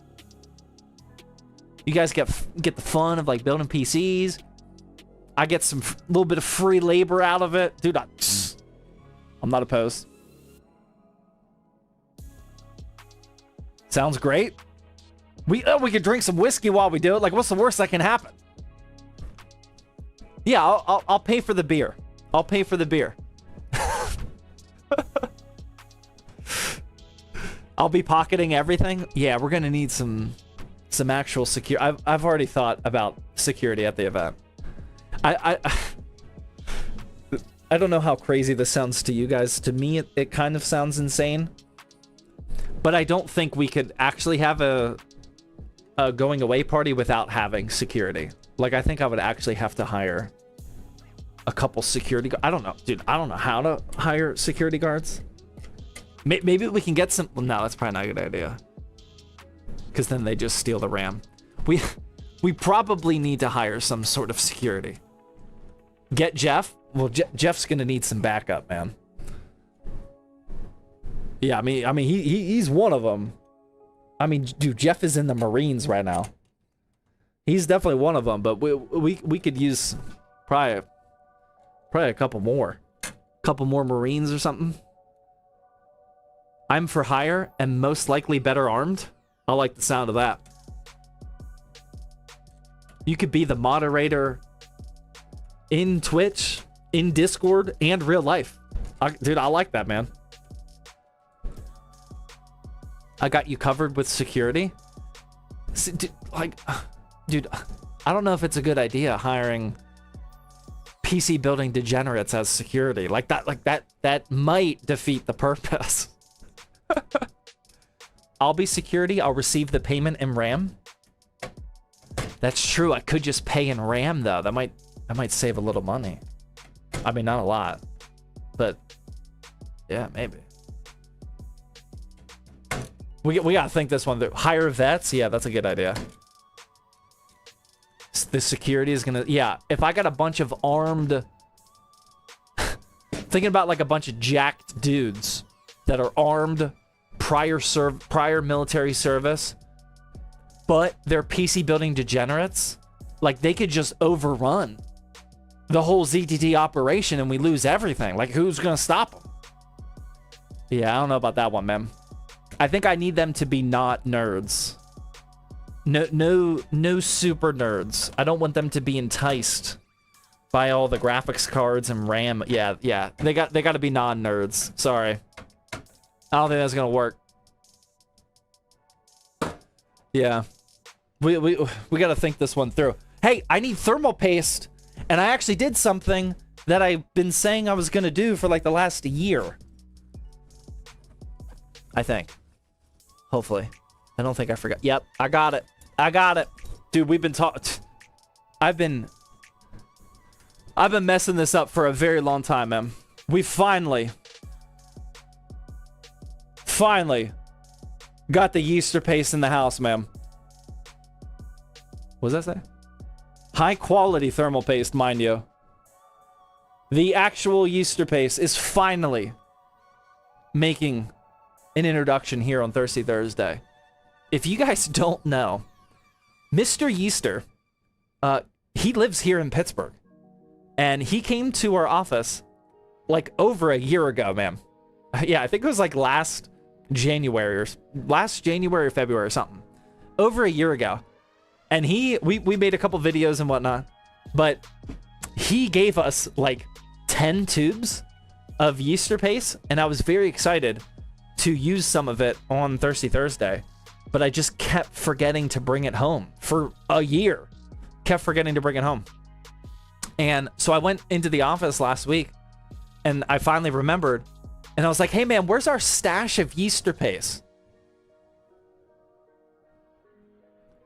You guys get the fun of like building PCs. I get some little bit of free labor out of it, dude. I'm not opposed. Sounds great. We could drink some whiskey while we do it. Like, what's the worst that can happen? Yeah, I'll pay for the beer. I'll pay for the beer. I'll be pocketing everything. Yeah, we're gonna need some actual security. I've already thought about security at the event. I don't know how crazy this sounds to you guys. To me, it kind of sounds insane. But I don't think we could actually have a going away party without having security. Like, I think I would actually have to hire a couple security guards. I don't know, dude. I don't know how to hire security guards. Maybe we can get some. Well, no, that's probably not a good idea. Because then they just steal the RAM. We probably need to hire some sort of security. Get Jeff. Well, Jeff's gonna need some backup, man. Yeah, I mean, he's one of them. I mean, dude, Jeff is in the Marines right now. He's definitely one of them, but we could use probably a couple more Marines or something. I'm for hire and most likely better armed. I like the sound of that. You could be the moderator in Twitch, in Discord, and real life. Dude, I like that, man. I got you covered with security. Dude, I don't know if it's a good idea hiring PC building degenerates as security. That might defeat the purpose. I'll be security. I'll receive the payment in RAM. That's true. I could just pay in RAM though. That might save a little money. I mean, not a lot, but yeah, maybe. We gotta think this one through. Hire vets. Yeah, that's a good idea. The security is gonna. Yeah, if I got a bunch of armed. Thinking about like a bunch of jacked dudes that are armed, prior military service, but they're PC building degenerates. Like they could just overrun the whole ZTT operation and we lose everything. Like who's gonna stop them? Yeah, I don't know about that one, man. I think I need them to be not nerds. No super nerds. I don't want them to be enticed by all the graphics cards and RAM. Yeah. They got to be non-nerds. Sorry. I don't think that's gonna work. Yeah. We got to think this one through. Hey, I need thermal paste, and I actually did something that I've been saying I was gonna do for like the last year. I think. Hopefully. I don't think I forgot. Yep, I got it. Dude, we've been talking. I've been messing this up for a very long time, man. We finally got the yeaster paste in the house, man. What does that say? High quality thermal paste, mind you. The actual yeaster paste is finally making an introduction here on Thirsty Thursday. If you guys don't know, Mr. Yeaster, he lives here in Pittsburgh, and he came to our office like over a year ago, man. Yeah, I think it was like last January or February or something. Over a year ago. And we made a couple videos and whatnot, but he gave us like 10 tubes of yeaster paste, and I was very excited to use some of it on Thirsty Thursday, but I just kept forgetting to bring it home for a year. Kept forgetting to bring it home. And so I went into the office last week, and I finally remembered, and I was like, hey man, where's our stash of yeaster paste?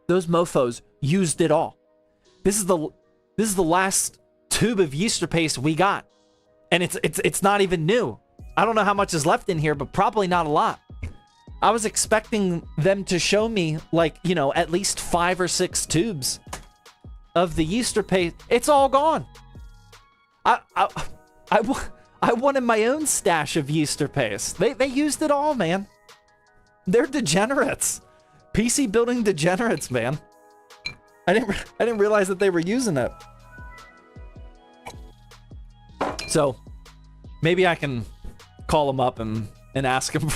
Those mofos used it all. This is the last tube of yeaster paste we got. And it's not even new. I don't know how much is left in here, but probably not a lot. I was expecting them to show me like, you know, at least 5 or 6 tubes of the yeaster paste. It's all gone. I wanted my own stash of yeaster paste. They used it all, man. They're degenerates. PC building degenerates, man. I didn't realize that they were using it. So maybe I can call them up and ask them.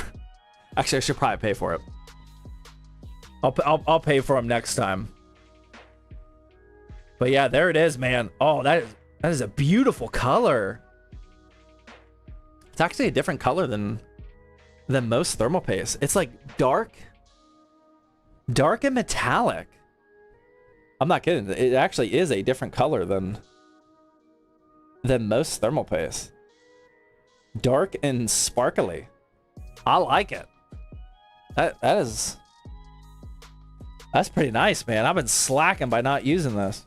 Actually, I should probably pay for it. I'll pay for them next time. But yeah, there it is, man. Oh, that is a beautiful color. It's actually a different color than most thermal paste. It's like dark and metallic. I'm not kidding. It actually is a different color than most thermal paste. Dark and sparkly. I like it. That's pretty nice, man. I've been slacking by not using this.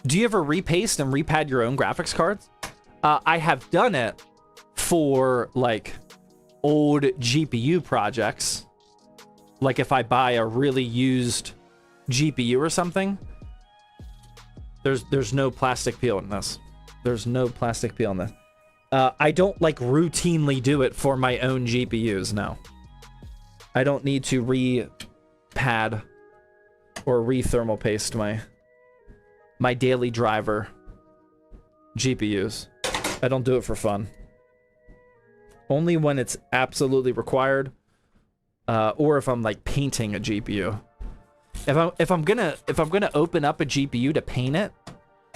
Do you ever repaste and repad your own graphics cards? I have done it for like old GPU projects. Like if I buy a really used GPU or something, there's no plastic peel in this. There's no plastic peel in this. I don't like routinely do it for my own GPUs, no. I don't need to re-pad or re-thermal paste my daily driver GPUs. I don't do it for fun. Only when it's absolutely required, or if I'm like painting a GPU. If I'm gonna open up a GPU to paint it,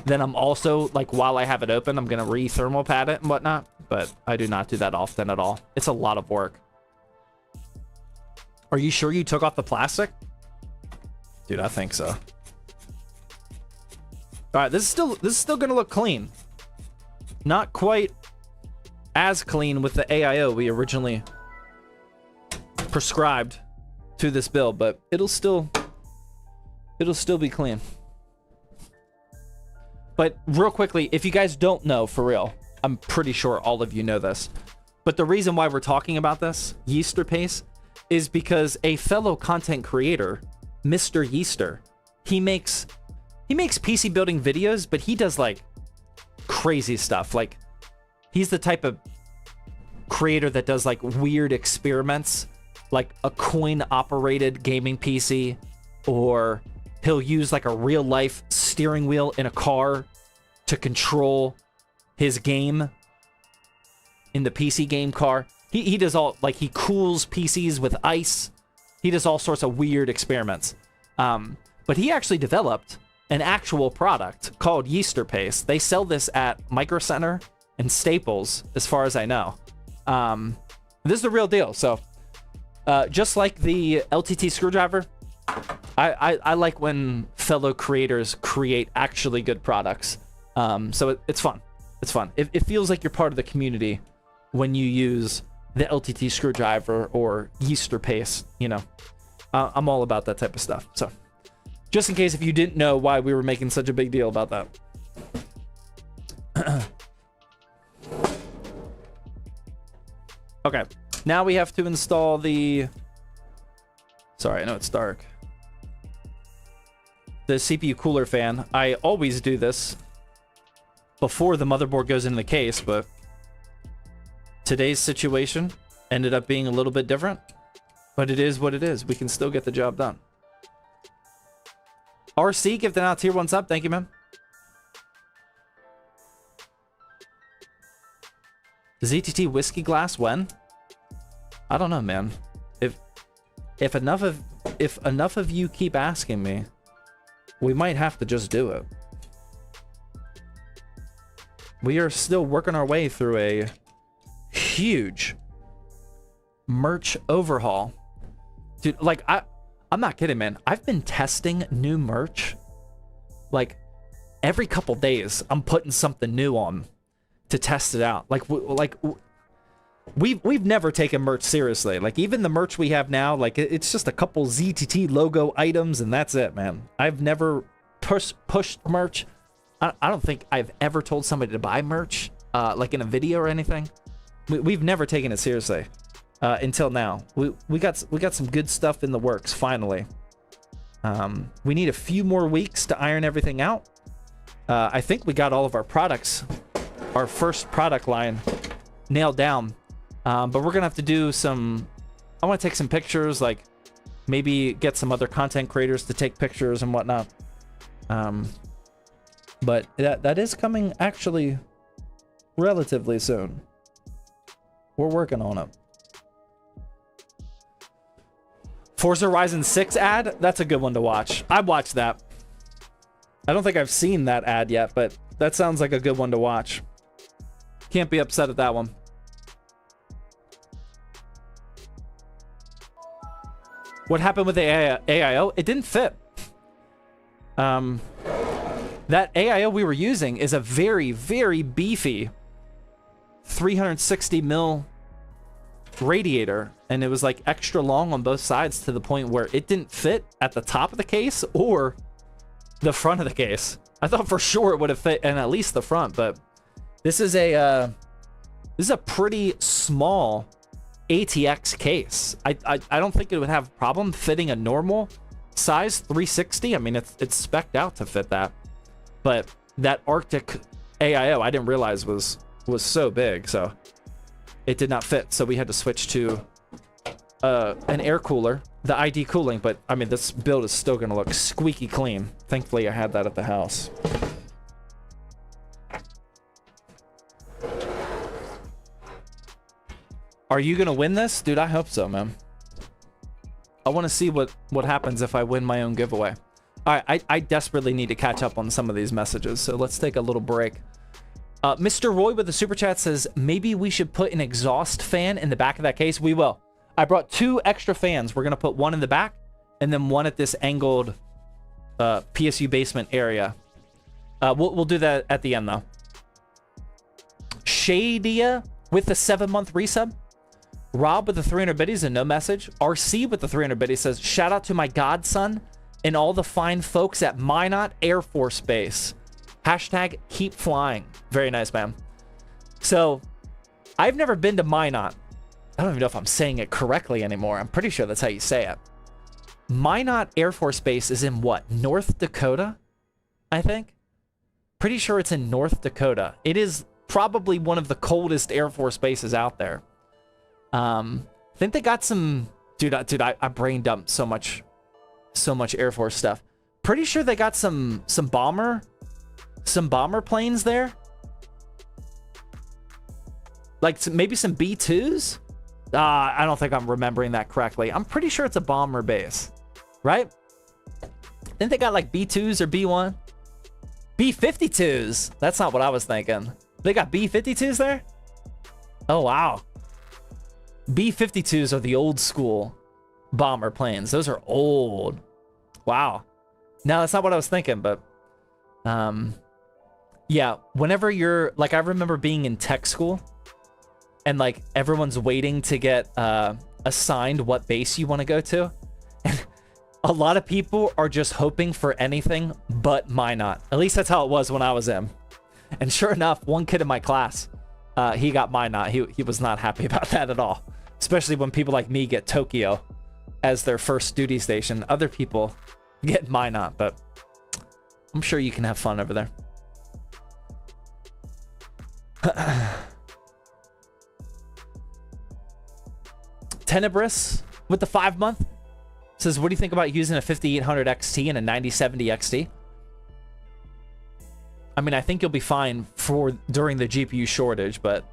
then I'm also like, while I have it open, I'm gonna re-thermal pad it and whatnot. But I do not do that often at all. It's a lot of work. Are you sure you took off the plastic? Dude, I think so. All right, this is still gonna look clean. Not quite as clean with the AIO we originally prescribed to this build, but it'll still be clean. But real quickly, if you guys don't know, for real, I'm pretty sure all of you know this, but the reason why we're talking about this, yeaster paste, is because a fellow content creator, Mr. Yeaster, he makes PC building videos, but he does like crazy stuff. Like, he's the type of creator that does like weird experiments, like a coin operated gaming PC, or he'll use like a real life steering wheel in a car to control his game in the PC game car. He does all, like, he cools PCs with ice. He does all sorts of weird experiments. But he actually developed an actual product called yeaster paste. They sell this at Micro Center and Staples, as far as I know. This is the real deal. So just like the LTT screwdriver, I like when fellow creators create actually good products. So it's fun. It's fun. It feels like you're part of the community when you use the LTT screwdriver or yeaster paste, you know. I'm all about that type of stuff. So just in case if you didn't know why we were making such a big deal about that. Okay, now we have to install the... Sorry, I know it's dark. The CPU cooler fan. I always do this before the motherboard goes into the case, but today's situation ended up being a little bit different. But it is what it is. We can still get the job done. RC, gifting out tier 1 sub. Thank you, man. ZTT whiskey glass when? I don't know, man. If enough of you keep asking me, we might have to just do it. We are still working our way through a huge merch overhaul. Dude, like, I'm not kidding, man. I've been testing new merch. Like, every couple days, I'm putting something new on to test it out. We've never taken merch seriously. Like, even the merch we have now, like, it's just a couple ZTT logo items, and that's it, man. I've never pushed merch. I don't think I've ever told somebody to buy merch, like in a video or anything. We've never taken it seriously until now. We got some good stuff in the works, finally. We need a few more weeks to iron everything out. I think we got all of our products, our first product line, nailed down. But we're gonna have to do some, I want to take some pictures, like maybe get some other content creators to take pictures and whatnot. But that is coming actually relatively soon. We're working on it. Forza Horizon 6 ad, that's a good one to watch. I watched that. I don't think I've seen that ad yet, but that sounds like a good one to watch. Can't be upset at that one. What happened with the AIO? It didn't fit. That AIO we were using is a very, very beefy 360 mil radiator, and it was like extra long on both sides to the point where it didn't fit at the top of the case or the front of the case. I thought for sure it would have fit in at least the front, but this is a pretty small ATX case. I don't think it would have a problem fitting a normal size 360. I mean, it's spec'd out to fit that, but that Arctic AIO I didn't realize was so big, so it did not fit. So we had to switch to an air cooler, the ID cooling. But I mean, this build is still gonna look squeaky clean. Thankfully, I had that at the house. Are you gonna win this? Dude, I hope so, man. I want to see what happens if I win my own giveaway. All right, I desperately need to catch up on some of these messages, so let's take a little break. Mr. Roy with the super chat says, maybe we should put an exhaust fan in the back of that case. We will. I brought 2 extra fans. We're gonna put one in the back and then one at this angled PSU basement area. We'll do that at the end though. Shadia with the 7-month resub. Rob with the 300 biddies and no message. RC with the 300 biddies says, shout out to my godson and all the fine folks at Minot Air Force Base. Hashtag keep flying. Very nice, man. So, I've never been to Minot. I don't even know if I'm saying it correctly anymore. I'm pretty sure that's how you say it. Minot Air Force Base is in what? North Dakota, I think? Pretty sure it's in North Dakota. It is probably one of the coldest Air Force bases out there. I think they got some... Dude, I brain dumped so much Air Force stuff. Pretty sure they got some bomber planes there. Like maybe some B-2s? I don't think I'm remembering that correctly. I'm pretty sure it's a bomber base, right? Didn't they got like B-2s or B-1? B-52s. That's not what I was thinking. They got B-52s there? Oh, wow. B-52s are the old school bomber planes. Those are old. Wow. No, that's not what I was thinking, but... yeah, whenever you're... Like, I remember being in tech school, and, like, everyone's waiting to get assigned what base you want to go to. And a lot of people are just hoping for anything but Minot. At least that's how it was when I was in. And sure enough, one kid in my class, he got Minot. He was not happy about that at all. Especially when people like me get Tokyo as their first duty station. Other people get Minot, but I'm sure you can have fun over there. Tenebris with the 5-month says, what do you think about using a 5800 XT and a 9070 XT? I mean, I think you'll be fine during the GPU shortage, but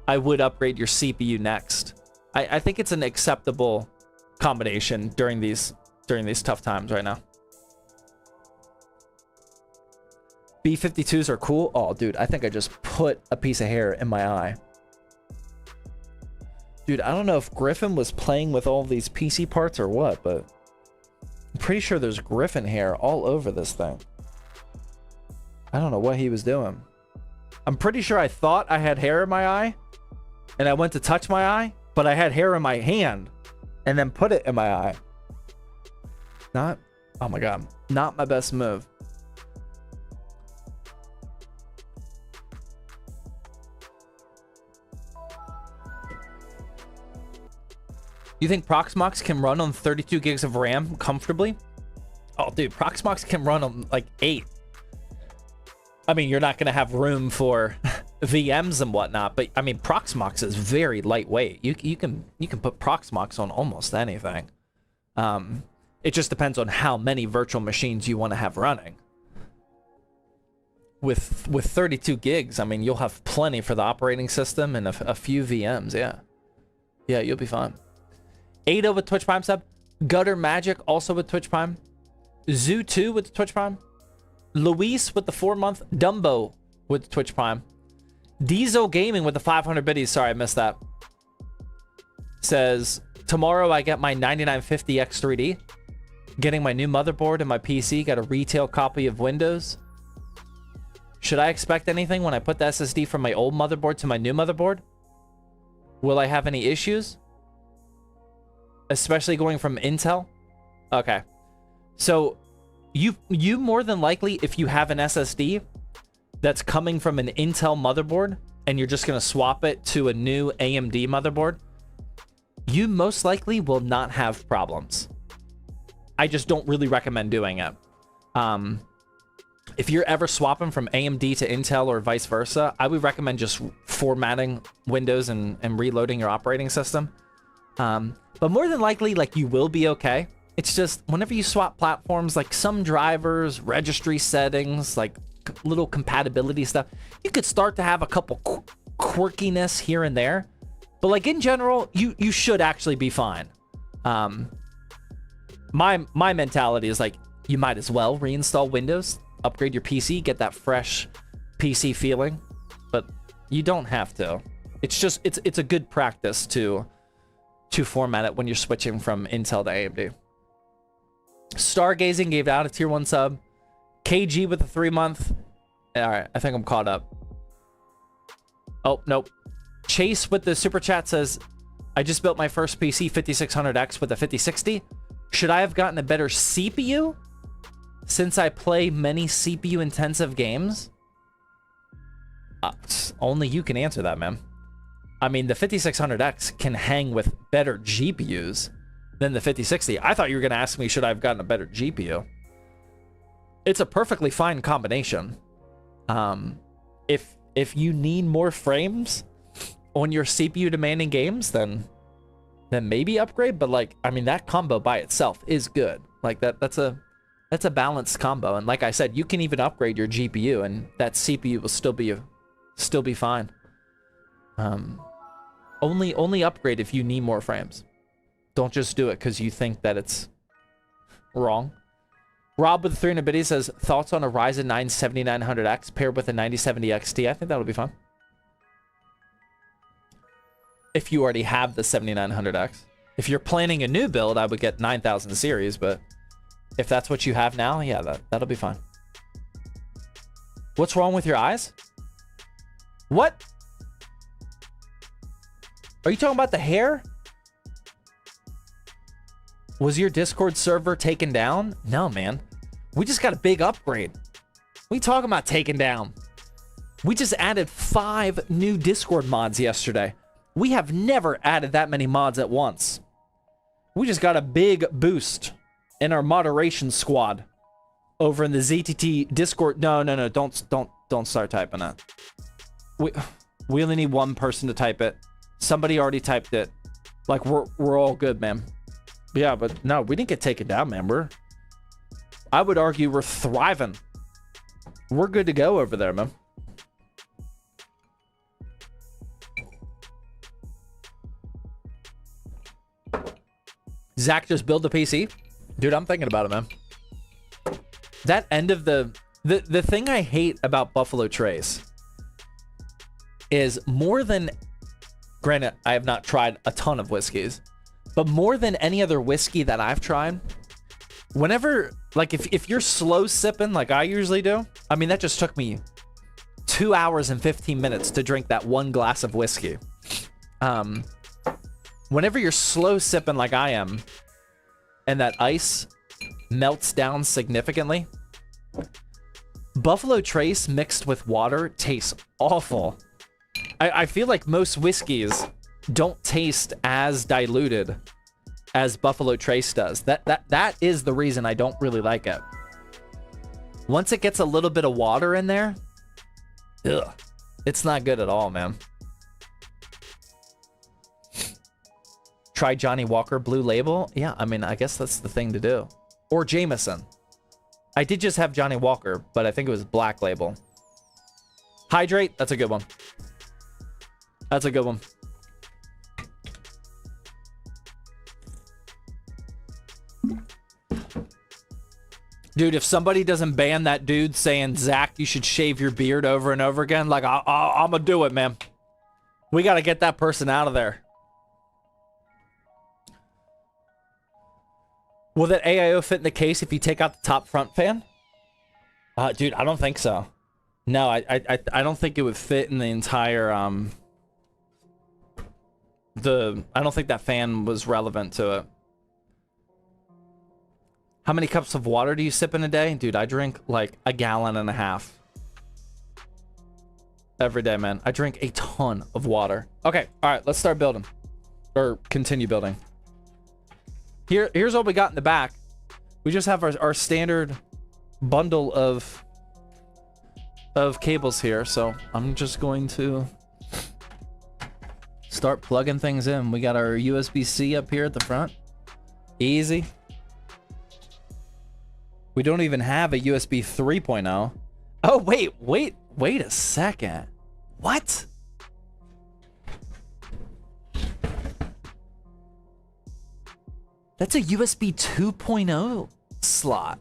I would upgrade your CPU next. I think it's an acceptable combination during these tough times right now. B-52s are cool. Oh, dude, I think I just put a piece of hair in my eye. Dude, I don't know if Griffin was playing with all these PC parts or what, but I'm pretty sure there's Griffin hair all over this thing. I don't know what he was doing. I'm pretty sure I thought I had hair in my eye, and I went to touch my eye, but I had hair in my hand, and then put it in my eye. Oh my god, not my best move. You think Proxmox can run on 32 gigs of RAM comfortably? Oh, dude, Proxmox can run them like 8. I mean, you're not going to have room for VMs and whatnot, but I mean, Proxmox is very lightweight. You can put Proxmox on almost anything. It just depends on how many virtual machines you want to have running. With 32 gigs, I mean, you'll have plenty for the operating system and a few VMs. Yeah, you'll be fine. Ada with Twitch Prime sub. Gutter Magic also with Twitch Prime. Zoo2 with the Twitch Prime. Luis with the 4-month. Dumbo with the Twitch Prime. Diesel Gaming with the 500 biddies. Sorry, I missed that. Says, tomorrow I get my 9950 X3D. Getting my new motherboard and my PC. Got a retail copy of Windows. Should I expect anything when I put the SSD from my old motherboard to my new motherboard? Will I have any issues? Especially going from Intel? Okay. So, you more than likely, if you have an SSD that's coming from an Intel motherboard and you're just going to swap it to a new AMD motherboard, you most likely will not have problems. I just don't really recommend doing it. If you're ever swapping from AMD to Intel or vice versa, I would recommend just formatting Windows and reloading your operating system. But more than likely, like, you will be okay. It's just whenever you swap platforms, like some drivers, registry settings, like little compatibility stuff, you could start to have a couple quirkiness here and there. But like in general, you should actually be fine. My mentality is like, you might as well reinstall Windows, upgrade your PC, get that fresh PC feeling, but you don't have to. It's just it's a good practice to format it when you're switching from Intel to AMD. Stargazing gave out a tier 1 sub. KG with a 3-month. All right, I think I'm caught up. Oh, nope. Chase with the super chat says, I just built my first PC 5600X with a 5060. Should I have gotten a better CPU since I play many CPU intensive games? Only you can answer that, man. I mean, the 5600X can hang with better GPUs than the 5060. I thought you were going to ask me, should I have gotten a better GPU? It's a perfectly fine combination. If you need more frames on your CPU demanding games, then maybe upgrade. But like, I mean, that combo by itself is good. Like that's a balanced combo. And like I said, you can even upgrade your GPU and that CPU will still be fine. Only upgrade if you need more frames. Don't just do it because you think that it's wrong. Rob with 300 biddies says, thoughts on a Ryzen 9 7900X paired with a 9070 XT? I think that'll be fun. If you already have the 7900X. If you're planning a new build, I would get 9000 series, but if that's what you have now, yeah, that'll be fine. What's wrong with your eyes? What? Are you talking about the hair? Was your Discord server taken down? No, man. We just got a big upgrade. What are you talking about taken down? We just added 5 new Discord mods yesterday. We have never added that many mods at once. We just got a big boost in our moderation squad over in the ZTT Discord. No, don't start typing that. We only need one person to type it. Somebody already typed it. Like, we're all good, man. Yeah, but no, we didn't get taken down, man. I would argue we're thriving. We're good to go over there, man. Zach just built the PC? Dude, I'm thinking about it, man. That end of the thing I hate about Buffalo Trace is more than... Granted, I have not tried a ton of whiskeys, but more than any other whiskey that I've tried, whenever, like, if you're slow sipping like I usually do, I mean, that just took me 2 hours and 15 minutes to drink that one glass of whiskey. Whenever you're slow sipping like I am, and that ice melts down significantly, Buffalo Trace mixed with water tastes awful. I feel like most whiskeys don't taste as diluted as Buffalo Trace does. That is the reason I don't really like it. Once it gets a little bit of water in there, ugh, it's not good at all, man. Try Johnny Walker Blue Label. Yeah, I mean, I guess that's the thing to do. Or Jameson. I did just have Johnny Walker, but I think it was Black Label. Hydrate. That's a good one. That's a good one. Dude, if somebody doesn't ban that dude saying, Zach, you should shave your beard over and over again, like, I'm gonna do it, man. We gotta get that person out of there. Will that AIO fit in the case if you take out the top front fan? Dude, I don't think so. No, I don't think it would fit in the entire, I don't think that fan was relevant to it. How many cups of water do you sip in a day? Dude, I drink like 1.5 gallons every day, man. I drink a ton of water. Okay, all right, let's start building. Or continue building. Here's what we got in the back. We just have our standard bundle of cables here. So I'm just going to start plugging things in. We got our USB-C up here at the front. Easy. We don't even have a USB 3.0. Oh, wait a second. What? That's a USB 2.0 slot.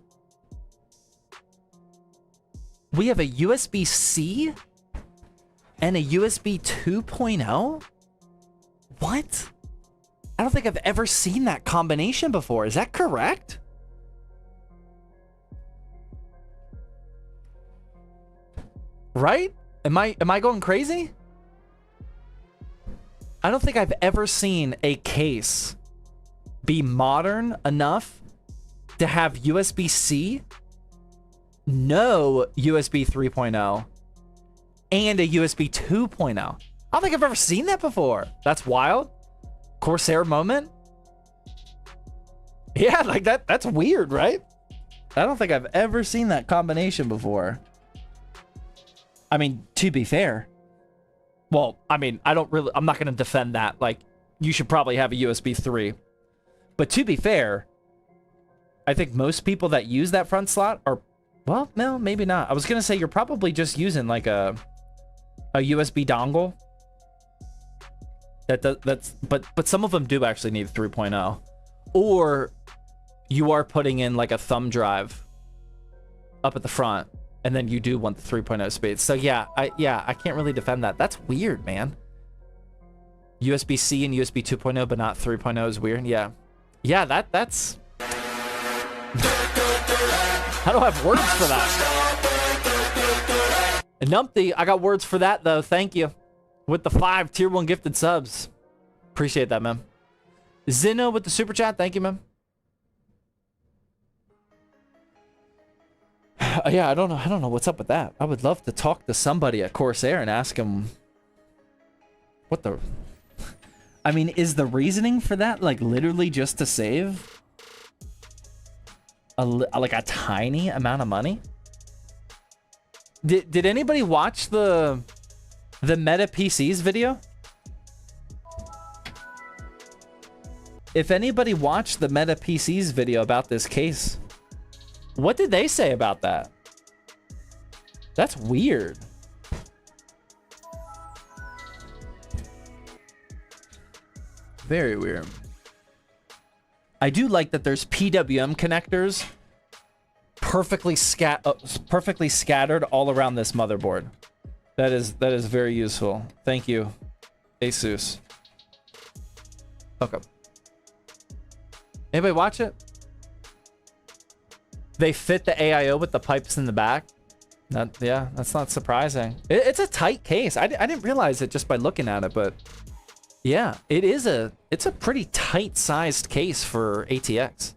We have a USB-C and a USB 2.0? What? I don't think I've ever seen that combination before. Is that correct? Right? Am I going crazy? I don't think I've ever seen a case be modern enough to have USB-C, no USB 3.0, and a USB 2.0. I don't think I've ever seen that before. That's wild. Corsair moment. Yeah, like that's weird, right? I don't think I've ever seen that combination before. I mean, to be fair, well, I mean, I'm not going to defend that. Like, you should probably have a USB 3. But to be fair, I think most people that use that front slot are, well, no, maybe not. I was going to say you're probably just using like a USB dongle. But some of them do actually need 3.0. Or you are putting in like a thumb drive up at the front, and then you do want the 3.0 speed. So yeah, I can't really defend that. That's weird, man. USB-C and USB 2.0, but not 3.0 is weird. Yeah. Yeah, that's... I don't have words for that. Numpty, I got words for that, though. Thank you. With the 5 tier 1 gifted subs. Appreciate that, man. Zeno with the super chat. Thank you, man. Yeah, I don't know what's up with that. I would love to talk to somebody at Corsair and ask them what the... I mean, is the reasoning for that like literally just to save like a tiny amount of money? Did anybody watch the Meta PCs video? If anybody watched the Meta PCs video about this case, what did they say about that? That's weird. Very weird. I do like that there's PWM connectors perfectly scattered all around this motherboard. That is very useful. Thank you, Asus. Okay. Anybody watch it? They fit the AIO with the pipes in the back. Yeah, that's not surprising. It's a tight case. I didn't realize it just by looking at it, but yeah, it's a pretty tight sized case for ATX.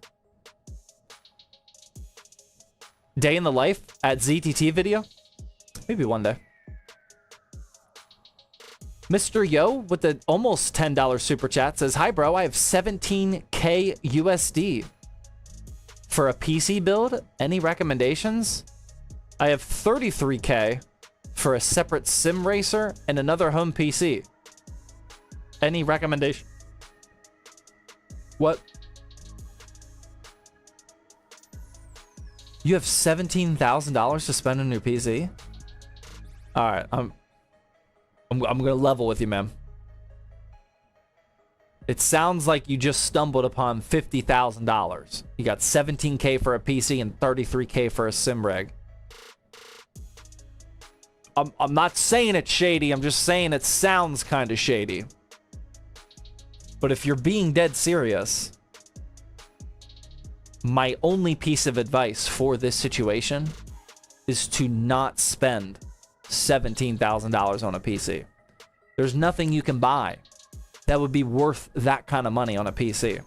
Day in the life at ZTT video? Maybe one day. Mr. Yo with the almost $10 super chat says, hi, bro. I have 17K USD for a PC build. Any recommendations? I have 33K for a separate sim racer and another home PC. Any recommendation? What? You have $17,000 to spend on a new PC? All right, I'm gonna level with you, man. It sounds like you just stumbled upon $50,000. You got 17K for a PC and 33K for a sim rig. I'm not saying it's shady. I'm just saying it sounds kind of shady. But if you're being dead serious, my only piece of advice for this situation is to not spend $17,000 on a PC. There's nothing you can buy that would be worth that kind of money on a PC.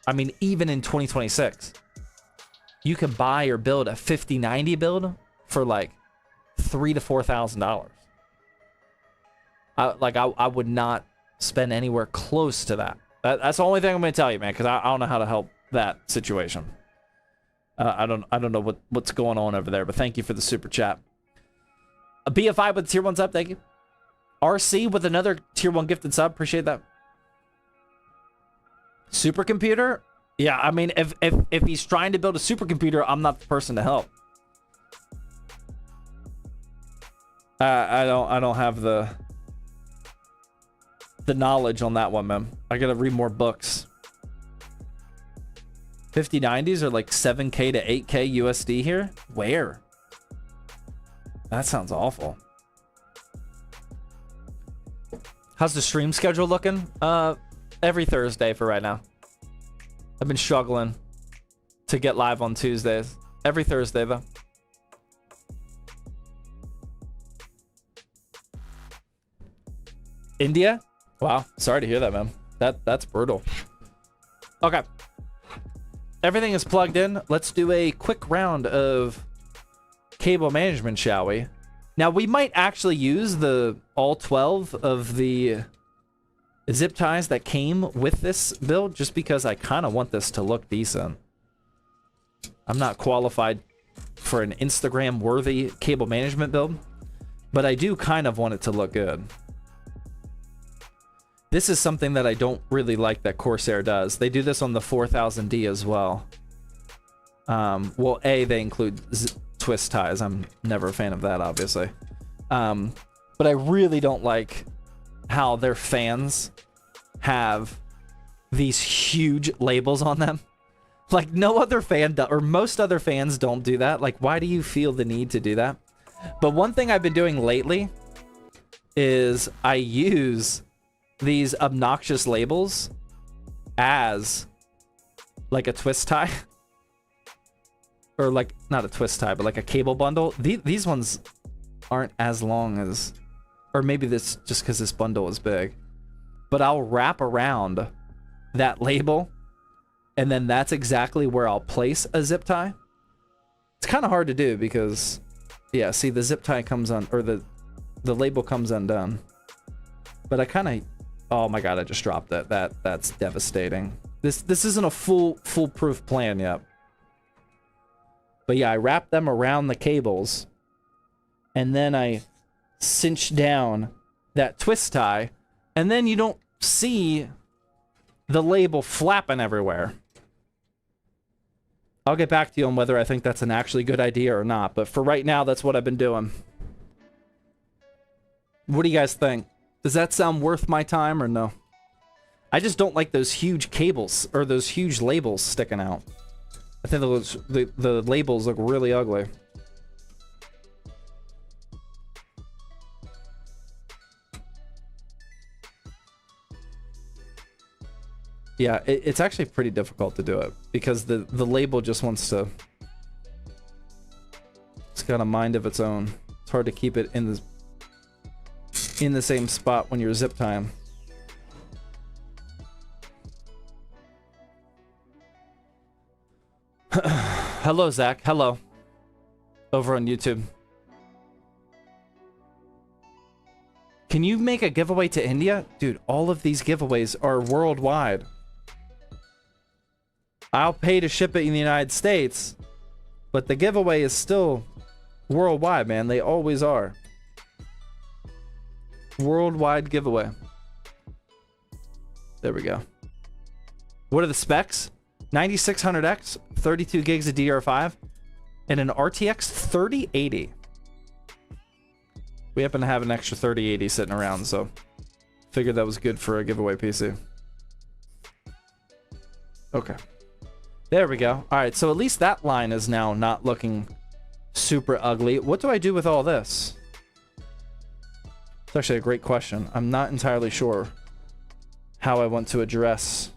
I mean, even in 2026, you can buy or build a 5090 build for like $3,000 to $4,000. I would not spend anywhere close to that. That's the only thing I'm going to tell you, man, because I don't know how to help that situation. I don't know what's going on over there, but thank you for the super chat. A BFI with tier 1 sub, thank you. RC with another tier 1 gifted sub, appreciate that. Supercomputer? Yeah, I mean, if he's trying to build a supercomputer, I'm not the person to help. I don't have the knowledge on that one, man. I gotta read more books. 5090s are like 7K to 8K USD here? Where? That sounds awful. How's the stream schedule looking? Every Thursday for right now. I've been struggling to get live on Tuesdays. Every Thursday, though. India? Wow. Sorry to hear that, man. That's brutal. Okay. Everything is plugged in. Let's do a quick round of cable management, shall we? Now, we might actually use all 12 of the zip ties that came with this build, just because I kind of want this to look decent. I'm not qualified for an Instagram-worthy cable management build, but I do kind of want it to look good. This is something that I don't really like that Corsair does. They do this on the 4000D as well. Well, they include twist ties. I'm never a fan of that, obviously. But I really don't like how their fans have these huge labels on them. Like, no other fan or most other fans don't do that. Like, why do you feel the need to do that? But one thing I've been doing lately is I use these obnoxious labels as like a twist tie. Or like, not a twist tie, but like a cable bundle. These ones aren't as long as, or maybe this just because this bundle is big. But I'll wrap around that label, and then that's exactly where I'll place a zip tie. It's kind of hard to do because, yeah, see, the zip tie comes on, or the label comes undone. But I kind of, oh my god, I just dropped it. That's devastating. This isn't a foolproof plan yet. But yeah, I wrap them around the cables, and then I cinch down that twist tie, and then you don't see the label flapping everywhere. I'll get back to you on whether I think that's an actually good idea or not, but for right now, that's what I've been doing. What do you guys think? Does that sound worth my time or no? I just don't like those huge cables, or those huge labels sticking out. I think the labels look really ugly. Yeah, it's actually pretty difficult to do it because the label just wants to. It's got a mind of its own. It's hard to keep it in the same spot when you're zip tying. Hello, Zach. Hello. Over on YouTube. Can you make a giveaway to India? Dude, all of these giveaways are worldwide. I'll pay to ship it in the United States, but the giveaway is still worldwide, man. They always are. Worldwide giveaway. There we go. What are the specs? 9600X, 32 gigs of DDR5, and an RTX 3080. We happen to have an extra 3080 sitting around, so figured that was good for a giveaway PC. Okay. There we go. All right, so at least that line is now not looking super ugly. What do I do with all this? It's actually a great question. I'm not entirely sure how I want to address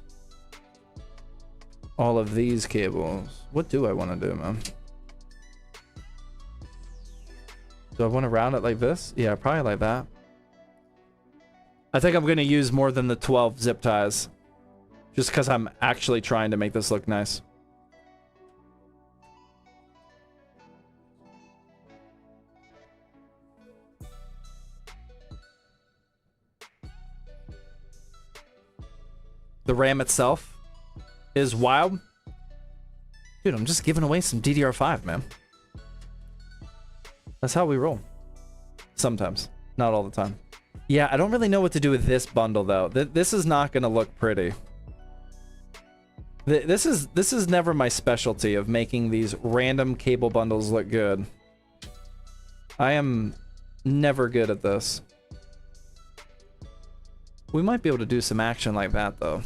all of these cables. What do I want to do, man? Do I want to round it like this? Yeah, probably like that. I think I'm going to use more than the 12 zip ties, just because I'm actually trying to make this look nice. The RAM itself is wild. Dude, I'm just giving away some DDR5, man. That's how we roll. Sometimes. Not all the time. Yeah, I don't really know what to do with this bundle, though. This is not going to look pretty. This is never my specialty of making these random cable bundles look good. I am never good at this. We might be able to do some action like that, though.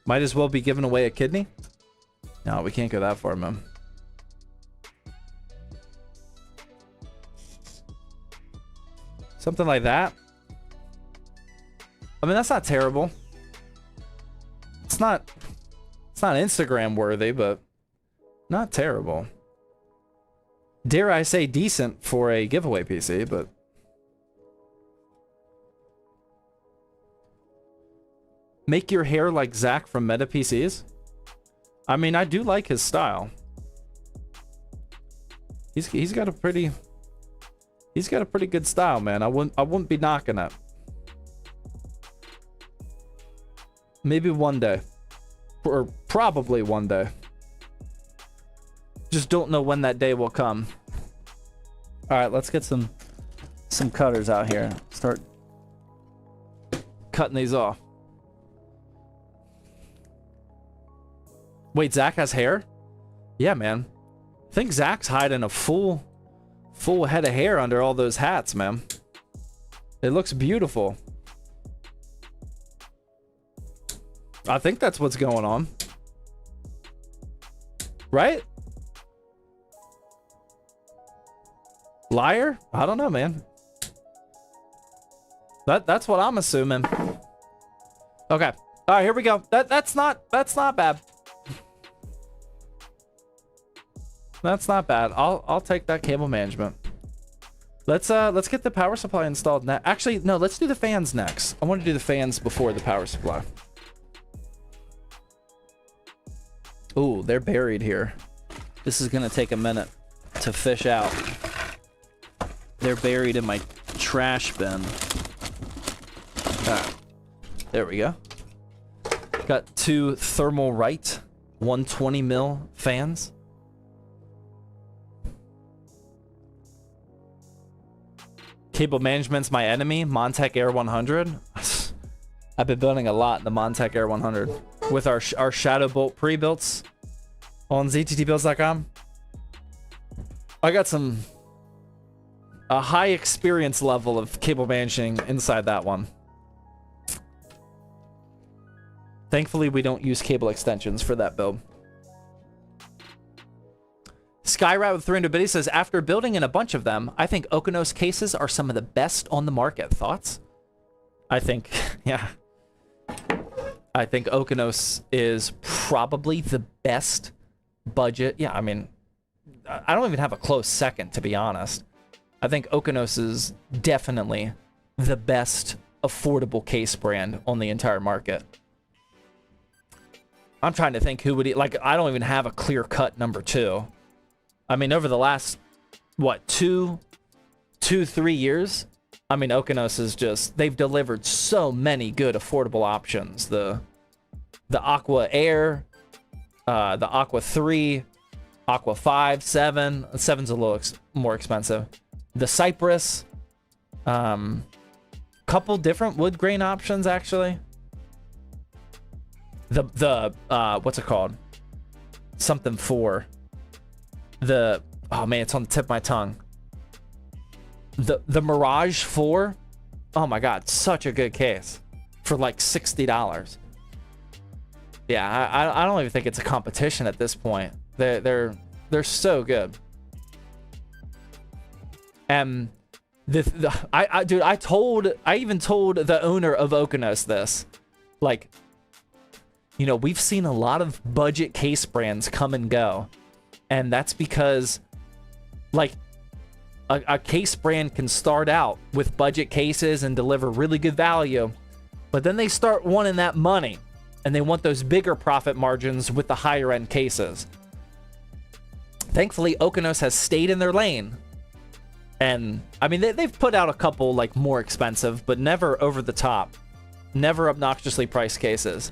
Might as well be giving away a kidney? No, we can't go that far, man. Something like that. I mean, that's not terrible. It's not Instagram worthy, but not terrible. Dare I say decent for a giveaway PC, but make your hair like Zach from Meta PCs? I mean, I do like his style. He's got a pretty good style, man. I wouldn't be knocking it. Maybe one day. Or probably one day. Just don't know when that day will come. Alright, let's get some cutters out here. Start cutting these off. Wait, Zach has hair? Yeah, man. I think Zach's hiding a full head of hair under all those hats, man. It looks beautiful. I think that's what's going on. Right? Liar? I don't know, man. That's what I'm assuming. Okay. All right, here we go. That's not bad. That's not bad. I'll take that cable management. Let's get the power supply installed now. Actually, no, let's do the fans next. I want to do the fans before the power supply. Ooh, they're buried here. This is gonna take a minute to fish out. They're buried in my trash bin. Ah, there we go. Got two thermal right 120 mil fans. Cable management's my enemy. Montech Air 100. I've been building a lot in the Montech Air 100 with our Shadow Bolt pre-builts on zttbuilds.com. I got a high experience level of cable managing inside that one. Thankfully, we don't use cable extensions for that build. Skyrat with 300 biddies says, after building in a bunch of them, I think Okonos cases are some of the best on the market. Thoughts? I think, yeah. I think Okonos is probably the best budget. Yeah, I mean, I don't even have a close second, to be honest. I think Okonos is definitely the best affordable case brand on the entire market. I'm trying to think who would... Like, I don't even have a clear-cut number two. I mean, over the last, what, two 2-3 years, I mean, Okeanos is just, they've delivered so many good affordable options. The Aqua Air, the Aqua 3, Aqua 5, 7. 7's a little more expensive. The Cypress, couple different wood grain options, actually. The what's it called? Something 4. Oh man, it's on the tip of my tongue. The Mirage 4. Oh my god, such a good case for like $60. Yeah, I don't even think it's a competition at this point. They're so good. And dude, I even told the owner of Okeanos this, like, you know, we've seen a lot of budget case brands come and go, and that's because, like, a case brand can start out with budget cases and deliver really good value, but then they start wanting that money, and they want those bigger profit margins with the higher end cases. Thankfully, Okeanos has stayed in their lane. And, I mean, they've put out a couple, like, more expensive, but never over the top. Never obnoxiously priced cases.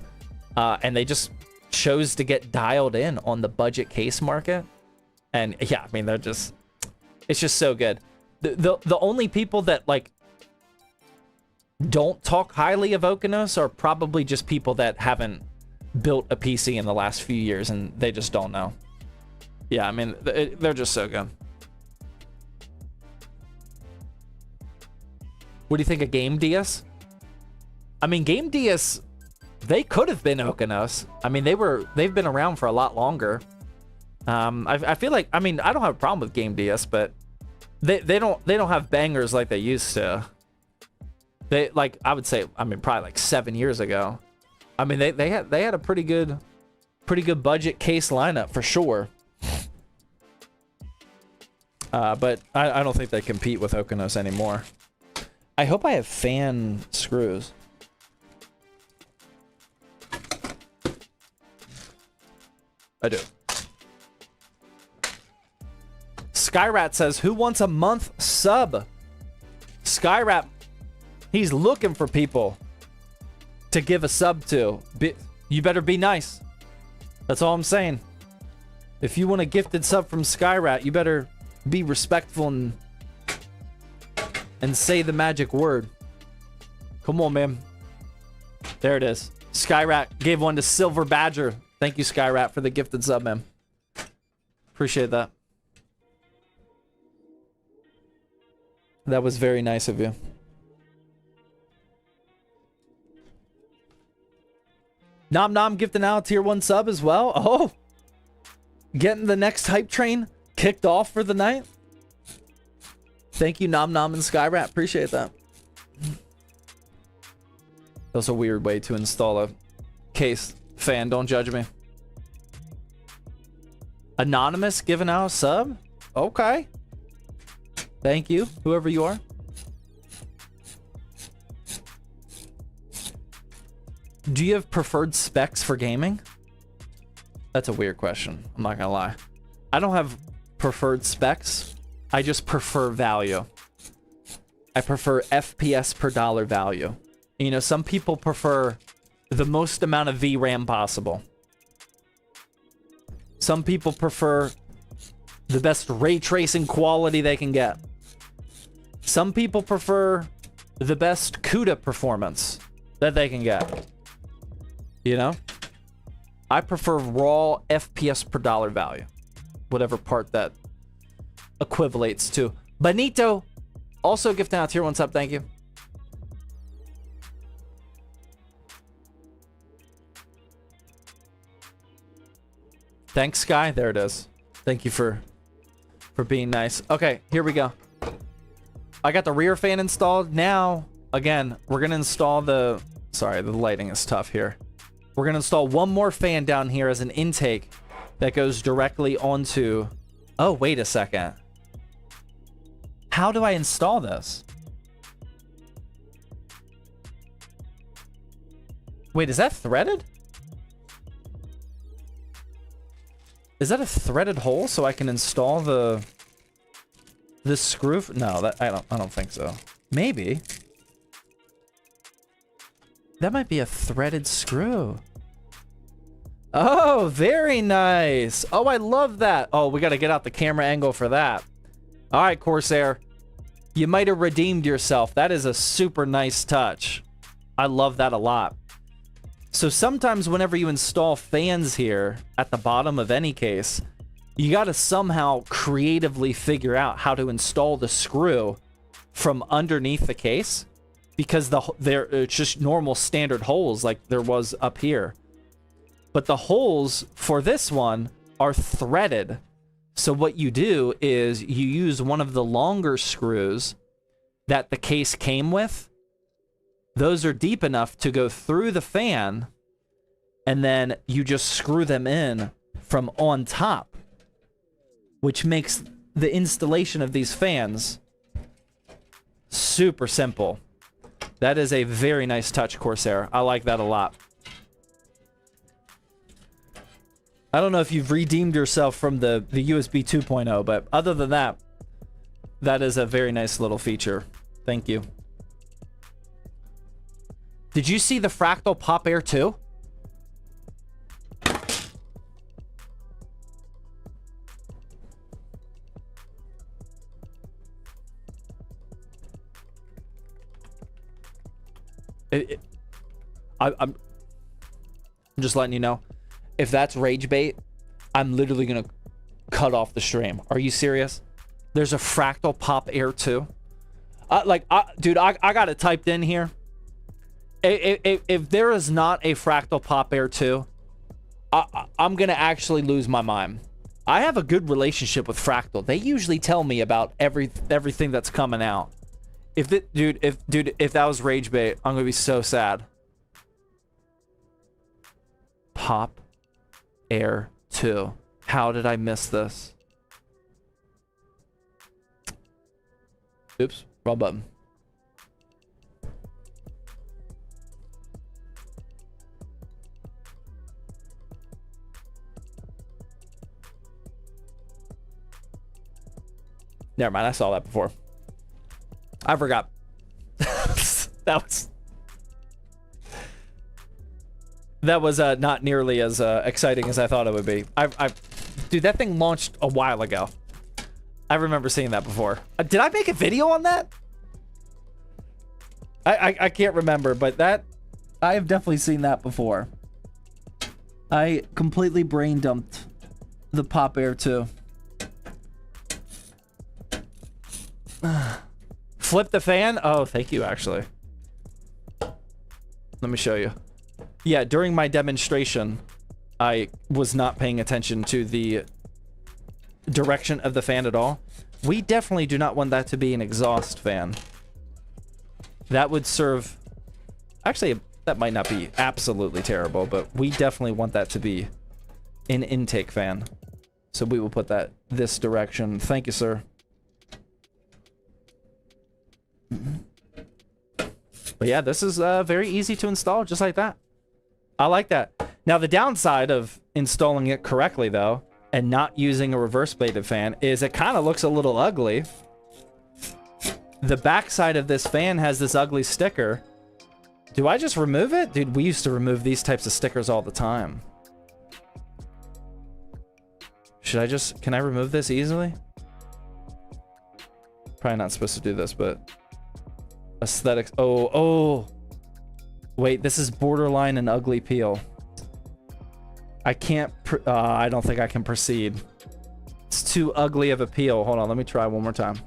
And they just chose to get dialed in on the budget case market. And, yeah, I mean, they're just... It's just so good. The only people that, like, don't talk highly of Okeanos are probably just people that haven't built a PC in the last few years, and they just don't know. Yeah, I mean, they're just so good. What do you think of Game DS? I mean, Game DS, they could have been Okeanos. I mean, they've been around for a lot longer. I feel like, I mean, I don't have a problem with Game DS, but they don't have bangers like they used to. They, like, I would say, I mean, probably like 7 years ago. I mean, they had a pretty good budget case lineup for sure. But I don't think they compete with Okeanos anymore. I hope I have fan screws. I do. Skyrat says, who wants a month sub? Skyrat, he's looking for people to give a sub to. You better be nice. That's all I'm saying. If you want a gifted sub from Skyrat, you better be respectful and say the magic word. Come on, man. There it is. Skyrat gave one to Silver Badger. Thank you, Skyrat, for the gifted sub, man. Appreciate that. That was very nice of you. Nom Nom gifting out tier 1 sub as well. Oh, getting the next hype train kicked off for the night. Thank you, Nom Nom and Skyrat. Appreciate that. That's a weird way to install a case. Fan, don't judge me. Anonymous giving out a sub? Okay. Thank you, whoever you are. Do you have preferred specs for gaming? That's a weird question. I'm not gonna lie. I don't have preferred specs. I just prefer value. I prefer FPS per dollar value. You know, some people prefer the most amount of VRAM possible. Some people prefer the best ray tracing quality they can get. Some people prefer the best CUDA performance that they can get. You know? I prefer raw FPS per dollar value. Whatever part that equivalates to. Benito, also gifting out tier 1 sub, thank you. Thanks, Sky. There it is. Thank you for being nice. Okay, here we go. I got the rear fan installed. Now, again, we're gonna install the... Sorry, the lighting is tough here. We're gonna install one more fan down here as an intake that goes directly onto... Oh, wait a second. How do I install this? Wait, is that threaded? Is that a threaded hole so I can install the The screw? No, that I don't think so. Maybe. That might be a threaded screw. Oh, very nice. Oh, I love that. Oh, we got to get out the camera angle for that. All right, Corsair. You might have redeemed yourself. That is a super nice touch. I love that a lot. So sometimes whenever you install fans here at the bottom of any case, you got to somehow creatively figure out how to install the screw from underneath the case, because it's just normal standard holes like there was up here. But the holes for this one are threaded. So what you do is you use one of the longer screws that the case came with. Those are deep enough to go through the fan, and then you just screw them in from on top, which makes the installation of these fans super simple. That is a very nice touch, Corsair. I like that a lot. I don't know if you've redeemed yourself from the USB 2.0, but other than that, that is a very nice little feature. Thank you. Did you see the Fractal Pop Air 2? I'm just letting you know, if that's rage bait, I'm literally gonna cut off the stream. Are you serious? There's a Fractal Pop Air 2. Dude, I got it typed in here. If there is not a Fractal Pop Air 2, I'm gonna actually lose my mind. I have a good relationship with Fractal. They usually tell me about everything that's coming out. If that was rage bait, I'm gonna be so sad. Pop Air 2. How did I miss this? Oops, wrong button. Never mind, I saw that before. I forgot. That was not nearly as exciting as I thought it would be. Dude, that thing launched a while ago. I remember seeing that before. Did I make a video on that? I can't remember, but that I have definitely seen that before. I completely brain dumped the Pop Air 2. Flip the fan? Oh, thank you, actually. Let me show you. Yeah, during my demonstration, I was not paying attention to the direction of the fan at all. We definitely do not want that to be an exhaust fan. That would serve... Actually, that might not be absolutely terrible, but we definitely want that to be an intake fan. So we will put that this direction. Thank you, sir. But yeah, this is very easy to install, just like that. I like that. Now, the downside of installing it correctly, though, and not using a reverse bladed fan, is it kind of looks a little ugly. The backside of this fan has this ugly sticker. Do I just remove it? Dude, we used to remove these types of stickers all the time. Should I just... Can I remove this easily? Probably not supposed to do this, but... Aesthetics. Oh. Wait, this is borderline an ugly peel. I can't... I don't think I can proceed. It's too ugly of a peel. Hold on, let me try one more time.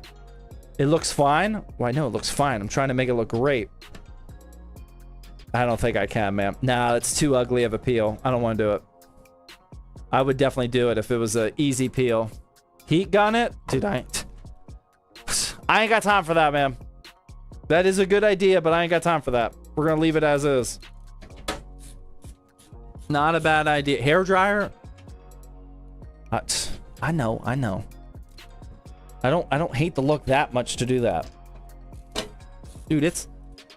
It looks fine? Well, I know it looks fine. I'm trying to make it look great. I don't think I can, man. Nah, it's too ugly of a peel. I don't want to do it. I would definitely do it if it was an easy peel. Heat gun it? Dude, I ain't got time for that, man. That is a good idea, but I ain't got time for that. We're gonna leave it as is. Not a bad idea. Hair dryer? I know. I don't hate the look that much to do that. Dude, it's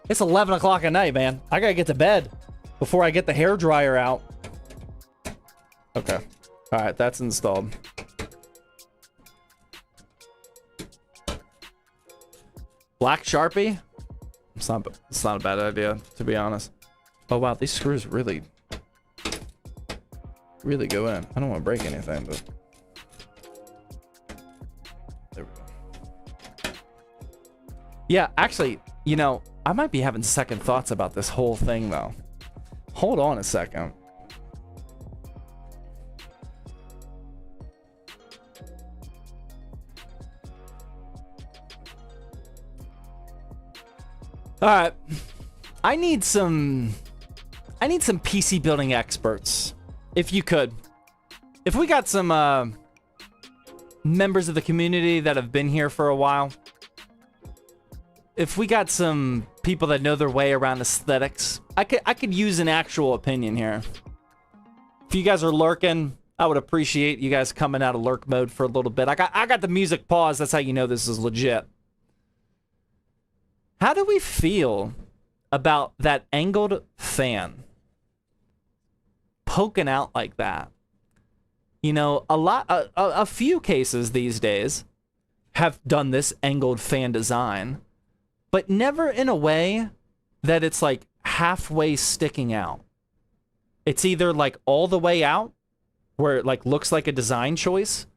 11 o'clock at night, man. I gotta get to bed before I get the hair dryer out. Okay. All right, that's installed. Black Sharpie? It's not a bad idea, to be honest. Oh wow, these screws really go in. I don't want to break anything, but there we go. Yeah, actually, you know, I might be having second thoughts about this whole thing though. Hold on a second. All right, I need some PC building experts, if you could. If we got some members of the community that have been here for a while, if we got some people that know their way around aesthetics, I could use an actual opinion here. If you guys are lurking, I would appreciate you guys coming out of lurk mode for a little bit. I got the music paused. That's how you know this is legit. How do we feel about that angled fan poking out like that? You know, a few cases these days have done this angled fan design, but never in a way that it's like halfway sticking out. It's either like all the way out, where it like looks like a design choice,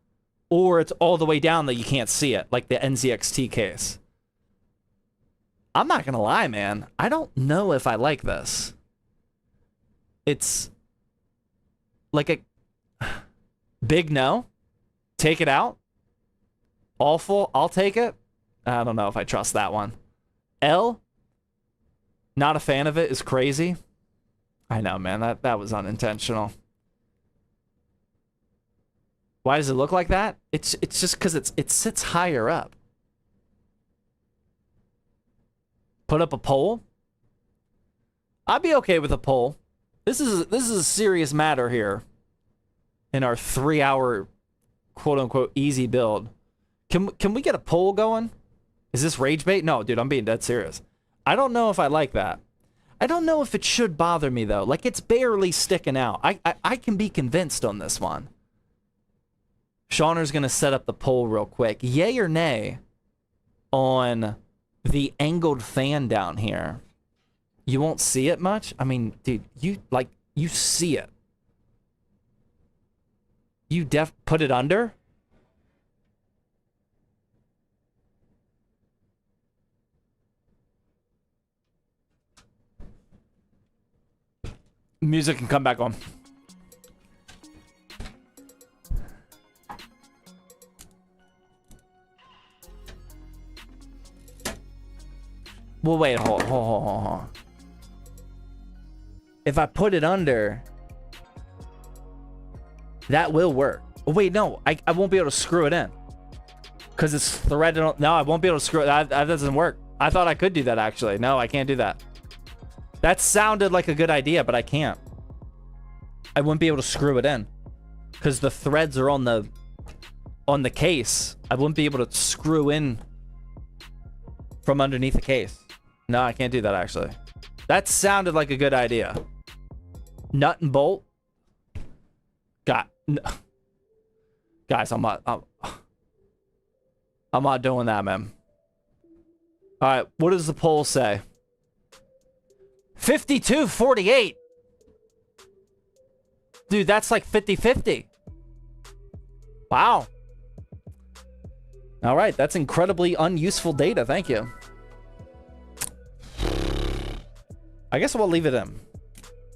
or it's all the way down that you can't see it, like the NZXT case. I'm not gonna lie, man. I don't know if I like this. It's like a big no. Take it out. Awful. I'll take it. I don't know if I trust that one. L. Not a fan of it is crazy. I know, man. That was unintentional. Why does it look like that? It's just because it sits higher up. Put up a poll. I'd be okay with a poll. This is a serious matter here. In our 3-hour, quote unquote, easy build. Can we get a poll going? Is this rage bait? No, dude, I'm being dead serious. I don't know if I like that. I don't know if it should bother me though. Like it's barely sticking out. I can be convinced on this one. Shauner's gonna set up the poll real quick. Yay or nay on the angled fan down here? You won't see it much? I mean, dude, you see it. You put it under? Music can come back on. Well, wait, hold on. If I put it under, that will work. Oh, wait, no, I won't be able to screw it in. Because it's threaded on. No, I won't be able to screw it. That doesn't work. I thought I could do that, actually. No, I can't do that. That sounded like a good idea, but I can't. I wouldn't be able to screw it in. Because the threads are on the case. I wouldn't be able to screw in from underneath the case. No, I can't do that, actually. That sounded like a good idea. Nut and bolt. No. Guys, I'm not doing that, man. All right, what does the poll say? 52-48. Dude, that's like 50-50. Wow. All right, that's incredibly unuseful data. Thank you. I guess we'll leave it in.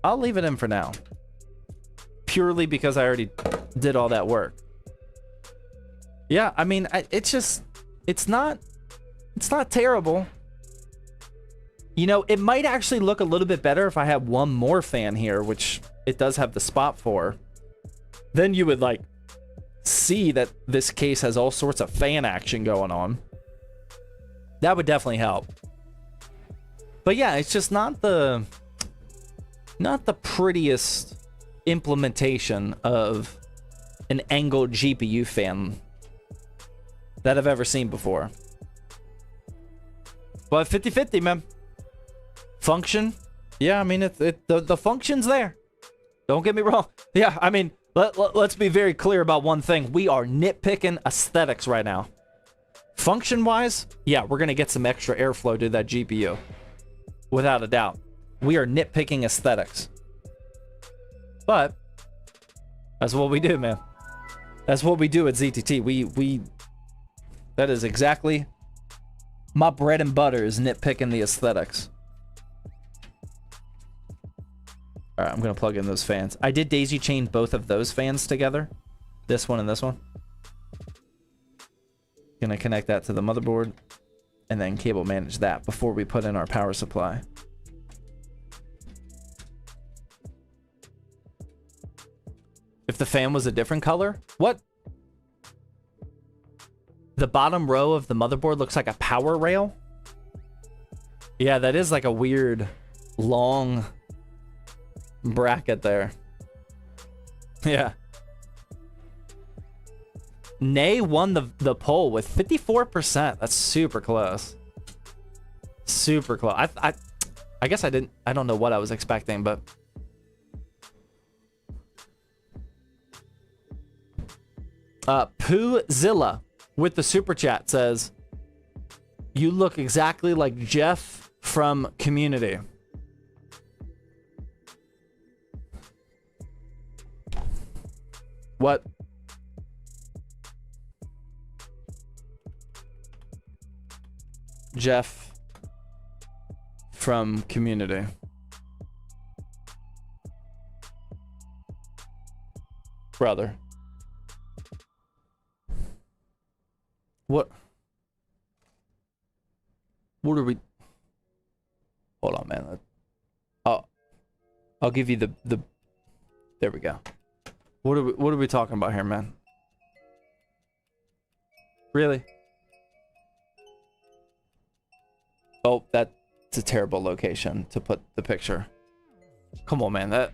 I'll leave it in for now. Purely because I already did all that work. Yeah, I mean, it's not terrible. You know, it might actually look a little bit better if I had one more fan here, which it does have the spot for. Then you would like see that this case has all sorts of fan action going on. That would definitely help. But yeah, it's just not the prettiest implementation of an angled GPU fan that I've ever seen before. But 50-50, man. Function? Yeah, I mean, the function's there. Don't get me wrong. Yeah, I mean, let's be very clear about one thing. We are nitpicking aesthetics right now. Function-wise, yeah, we're going to get some extra airflow to that GPU. Without a doubt. We are nitpicking aesthetics. But that's what we do, man. That's what we do at ZTT. That is exactly my bread and butter, is nitpicking the aesthetics. All right, I'm going to plug in those fans. I did daisy chain both of those fans together. This one and this one. Gonna connect that to the motherboard and then cable manage that before we put in our power supply. If the fan was a different color? What? The bottom row of the motherboard looks like a power rail? Yeah, that is like a weird, long bracket there. Yeah. Nay won the poll with 54%. That's super close. Super close. I guess I don't know what I was expecting, but Poozilla with the super chat says, "You look exactly like Jeff from Community." What? Jeff from Community. Brother. What are we? Hold on, man. I'll give you the. There we go. What are we talking about here, man? Really? Oh, that's a terrible location to put the picture. Come on, man. That.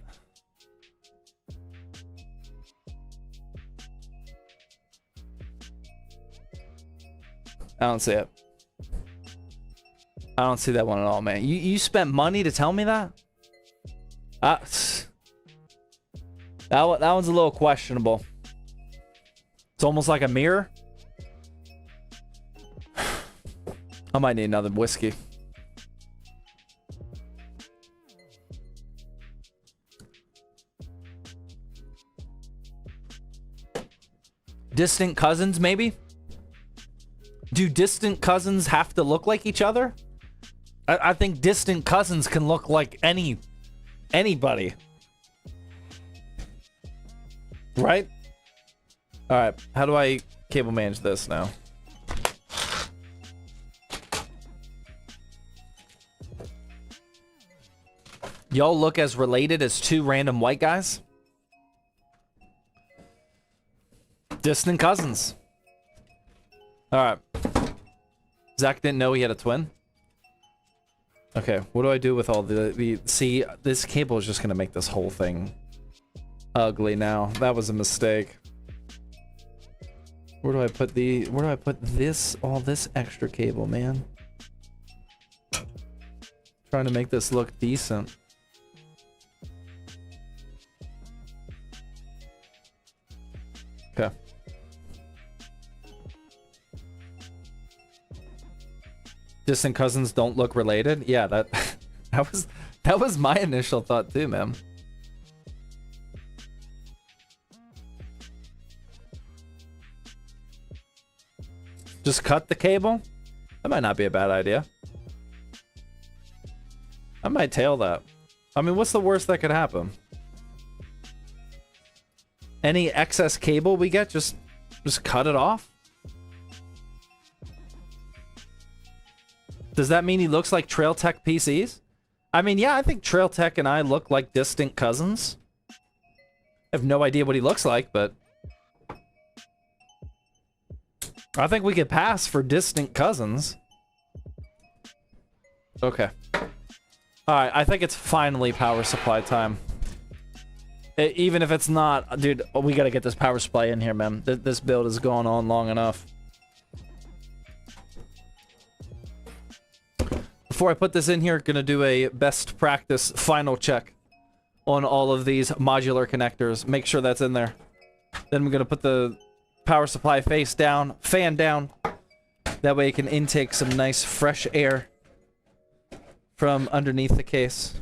I don't see it. I don't see that one at all, man. You spent money to tell me that? That one's a little questionable. It's almost like a mirror. I might need another whiskey. Distant cousins, maybe? Do distant cousins have to look like each other? I think distant cousins can look like anybody. Right? Alright, how do I cable manage this now? Y'all look as related as two random white guys? Distant cousins. Alright. Zach didn't know he had a twin? Okay, what do I do with all the... See, this cable is just gonna make this whole thing ugly now. That was a mistake. Where do I put this, all this extra cable, man? Trying to make this look decent. Okay. Distant cousins don't look related? Yeah, that was my initial thought too, man. Just cut the cable? That might not be a bad idea. I might tail that. I mean, what's the worst that could happen? Any excess cable we get, just cut it off? Does that mean he looks like Trail Tech PCs? I mean, yeah, I think Trail Tech and I look like distant cousins. I have no idea what he looks like, but I think we could pass for distant cousins. Okay. Alright, I think it's finally power supply time. Even if it's not, dude, we gotta get this power supply in here, man. This build has gone on long enough. Before I put this in here, gonna do a best practice final check on all of these modular connectors. Make sure that's in there. Then I'm gonna put the power supply face down, fan down. Then That way it can intake some nice fresh air from underneath the case.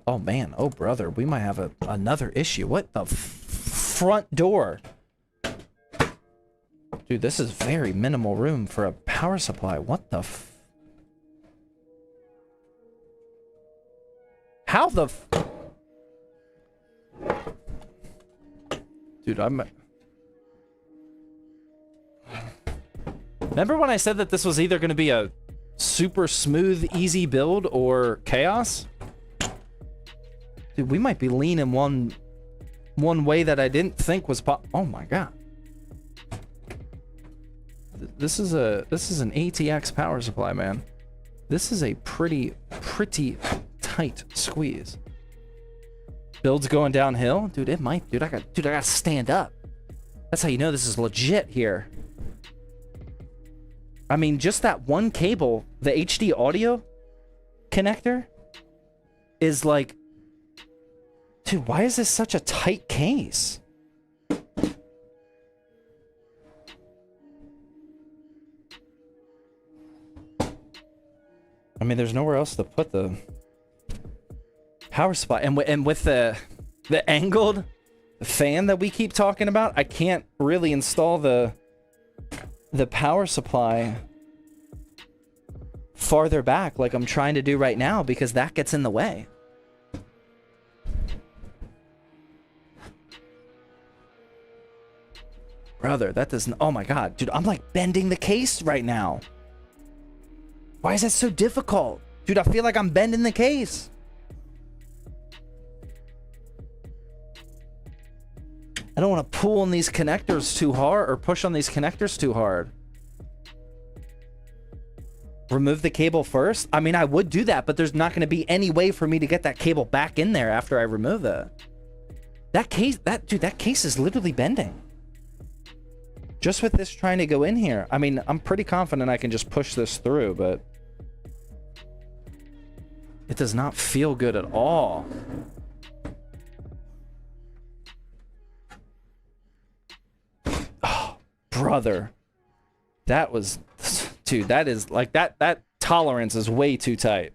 Oh man, oh brother, we might have another issue. What the front door? Dude, this is very minimal room for a power supply. What the How the Dude, Remember when I said that this was either going to be a super smooth, easy build or chaos? Dude, we might be leaning one way that I didn't think was oh my god. This is an ATX power supply, man. This is a pretty tight squeeze. Build's going downhill, dude. It might, dude. I gotta stand up. That's how you know this is legit here. I mean, just that one cable, the HD audio connector, is like, dude. Why is this such a tight case? I mean, there's nowhere else to put the power supply, and with the angled fan that we keep talking about, I can't really install the power supply farther back like I'm trying to do right now because that gets in the way. Brother, that doesn't. Oh my god, dude, I'm like bending the case right now. Why is that so difficult? Dude, I feel like I'm bending the case. I don't want to pull on these connectors too hard or push on these connectors too hard. Remove the cable first? I mean, I would do that, but there's not going to be any way for me to get that cable back in there after I remove it. That case is literally bending. Just with this trying to go in here. I mean, I'm pretty confident I can just push this through, but it does not feel good at all. Oh, brother. That was, dude, that is like that tolerance is way too tight.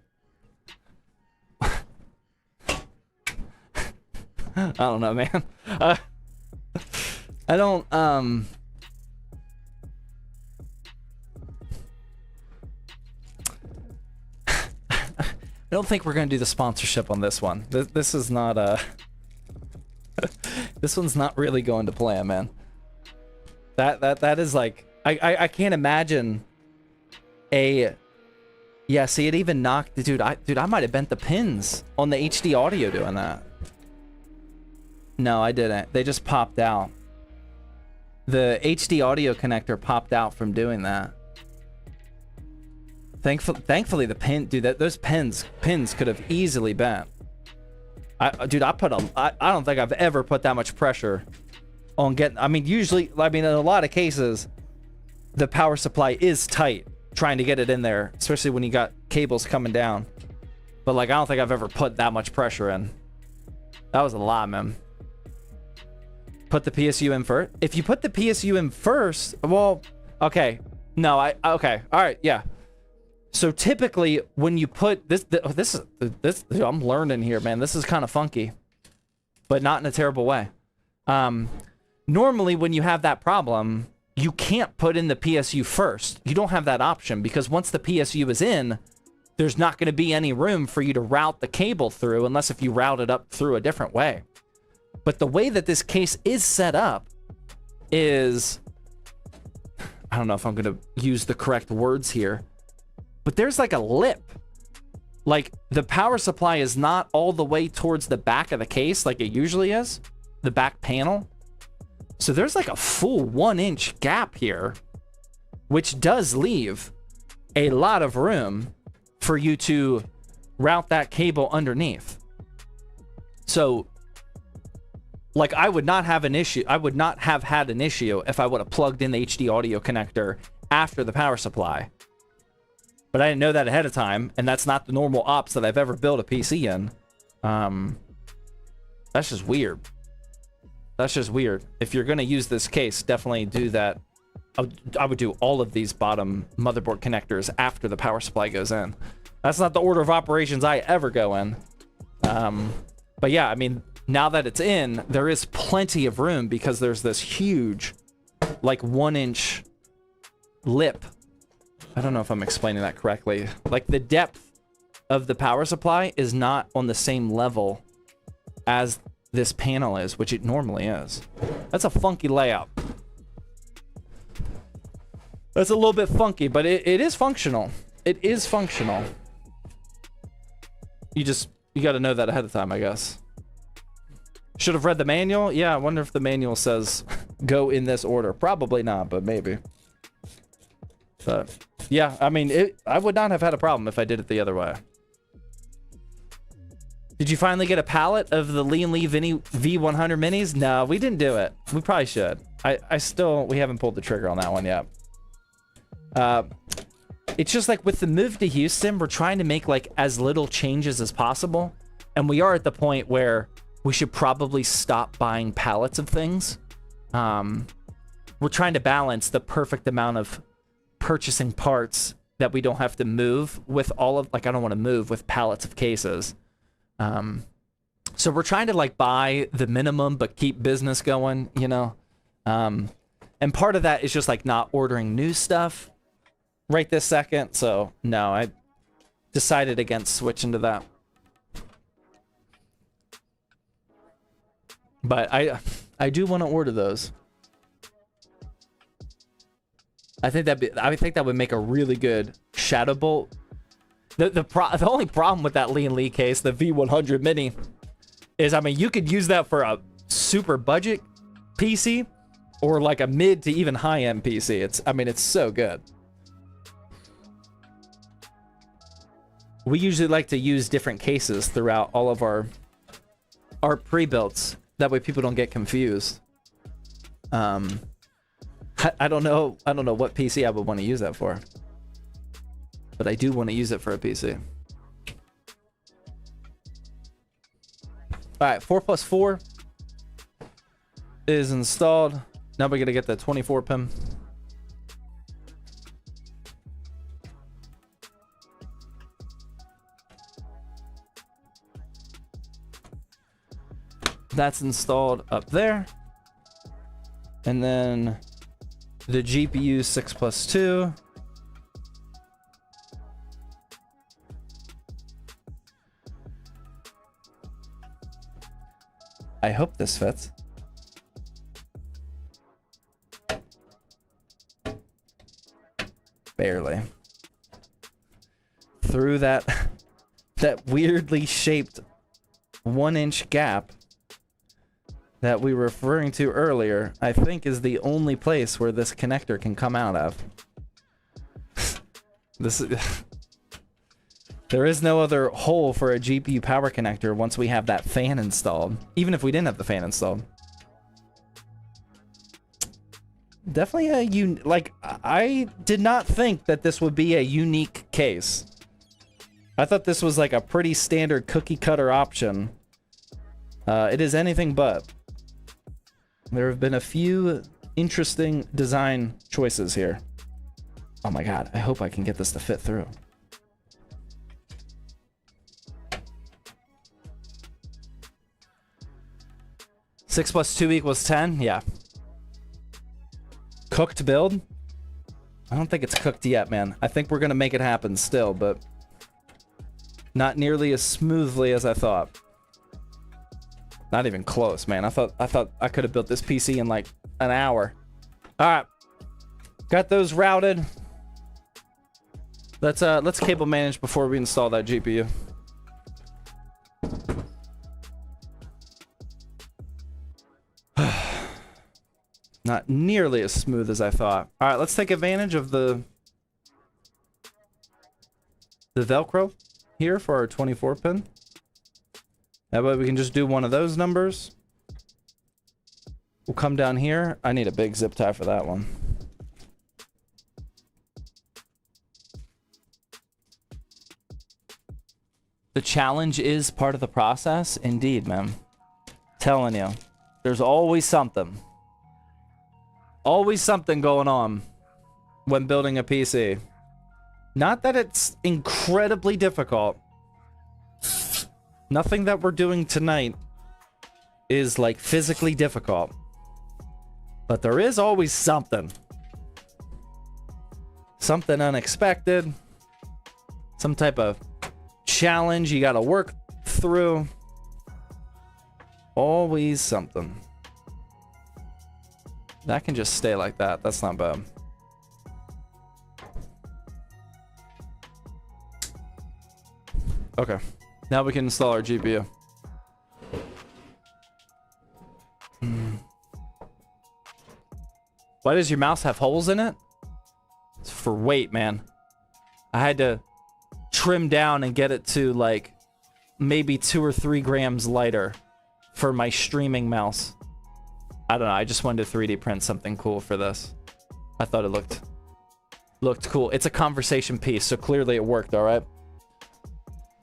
I don't know, man. I don't I don't think we're gonna do the sponsorship on this one. This is not this one's not really going to plan, man. That is like I can't imagine a see, it even knocked dude. I might have bent the pins on the HD audio doing that. No, I didn't. They just popped out. The HD audio connector popped out from doing that. Thankfully, the pin, dude, those pins could have easily bent. I don't think I've ever put that much pressure on getting. I mean, usually, in a lot of cases, the power supply is tight, trying to get it in there, especially when you got cables coming down. But like, I don't think I've ever put that much pressure in. That was a lot, man. Put the PSU in first. If you put the PSU in first, well, okay, no, okay, all right, yeah. So typically, when you put this, I'm learning here, man. This is kind of funky, but not in a terrible way. Normally, when you have that problem, you can't put in the PSU first. You don't have that option because once the PSU is in, there's not going to be any room for you to route the cable through unless if you route it up through a different way. But the way that this case is set up is, I don't know if I'm going to use the correct words here, but there's like a lip. Like the power supply is not all the way towards the back of the case like it usually is, the back panel. So there's like a full 1-inch gap here, which does leave a lot of room for you to route that cable underneath. So like I would not have an issue. I would not have had an issue if I would have plugged in the HD audio connector after the power supply. But I didn't know that ahead of time, and that's not the normal ops that I've ever built a PC in. That's just weird. That's just weird. If you're going to use this case, definitely do that. I would do all of these bottom motherboard connectors after the power supply goes in. That's not the order of operations I ever go in. But yeah, I mean, now that it's in, there is plenty of room because there's this huge, like 1-inch lip. I don't know if I'm explaining that correctly. Like the depth of the power supply is not on the same level as this panel is, which it normally is. That's a funky layout. That's a little bit funky, but it is functional. It is functional. You got to know that ahead of time, I guess. Should have read the manual. Yeah, I wonder if the manual says go in this order. Probably not, but maybe. But yeah, I mean, I would not have had a problem if I did it the other way. Did you finally get a pallet of the Lee & Lee V100 minis? No, we didn't do it. We probably should. We haven't pulled the trigger on that one yet. It's just like with the move to Houston, we're trying to make like as little changes as possible. And we are at the point where we should probably stop buying pallets of things. We're trying to balance the perfect amount of purchasing parts that we don't have to move with all of, like, I don't want to move with pallets of cases. So we're trying to like buy the minimum, but keep business going, you know? And part of that is just like not ordering new stuff right this second. So no, I decided against switching to that. But I do want to order those. I think that would make a really good Shadow Bolt. The only problem with that Lee & Lee case, the V100 Mini, is, I mean, you could use that for a super budget PC or like a mid to even high-end PC. I mean, it's so good. We usually like to use different cases throughout all of our pre-builts. That way people don't get confused. I don't know what PC I would want to use that for. But I do want to use it for a PC. All right, 4+4 is installed. Now we're going to get the 24 pin. That's installed up there. And then the GPU 6+2. I hope this fits. Barely. Through that weirdly shaped 1-inch gap that we were referring to earlier, I think is the only place where this connector can come out of. There is no other hole for a GPU power connector once we have that fan installed. Even if we didn't have the fan installed. Definitely I did not think that this would be a unique case. I thought this was like a pretty standard cookie cutter option. It is anything but. There have been a few interesting design choices here. Oh my god, I hope I can get this to fit through. Six plus 2 equals 10? Yeah. Cooked build? I don't think it's cooked yet, man. I think we're gonna make it happen still, but not nearly as smoothly as I thought. Not even close, man. I thought I could have built this PC in like an hour. All right, got those routed. Let's cable manage before we install that GPU. Not nearly as smooth as I thought. All right, let's take advantage of the Velcro here for our 24 pin. That way we can just do one of those numbers. We'll come down here. I need a big zip tie for that one. The challenge is part of the process. Indeed, man. Telling you. There's always something. Always something going on when building a PC. Not that it's incredibly difficult. Nothing that we're doing tonight is like physically difficult. But there is always something. Something unexpected. Some type of challenge you gotta work through. Always something. That can just stay like that. That's not bad. Okay. Now we can install our GPU. Why does your mouse have holes in it? It's for weight, man. I had to trim down and get it to like maybe 2 or 3 grams lighter for my streaming mouse. I don't know. I just wanted to 3D print something cool for this. I thought it looked cool. It's a conversation piece, so clearly it worked. All right.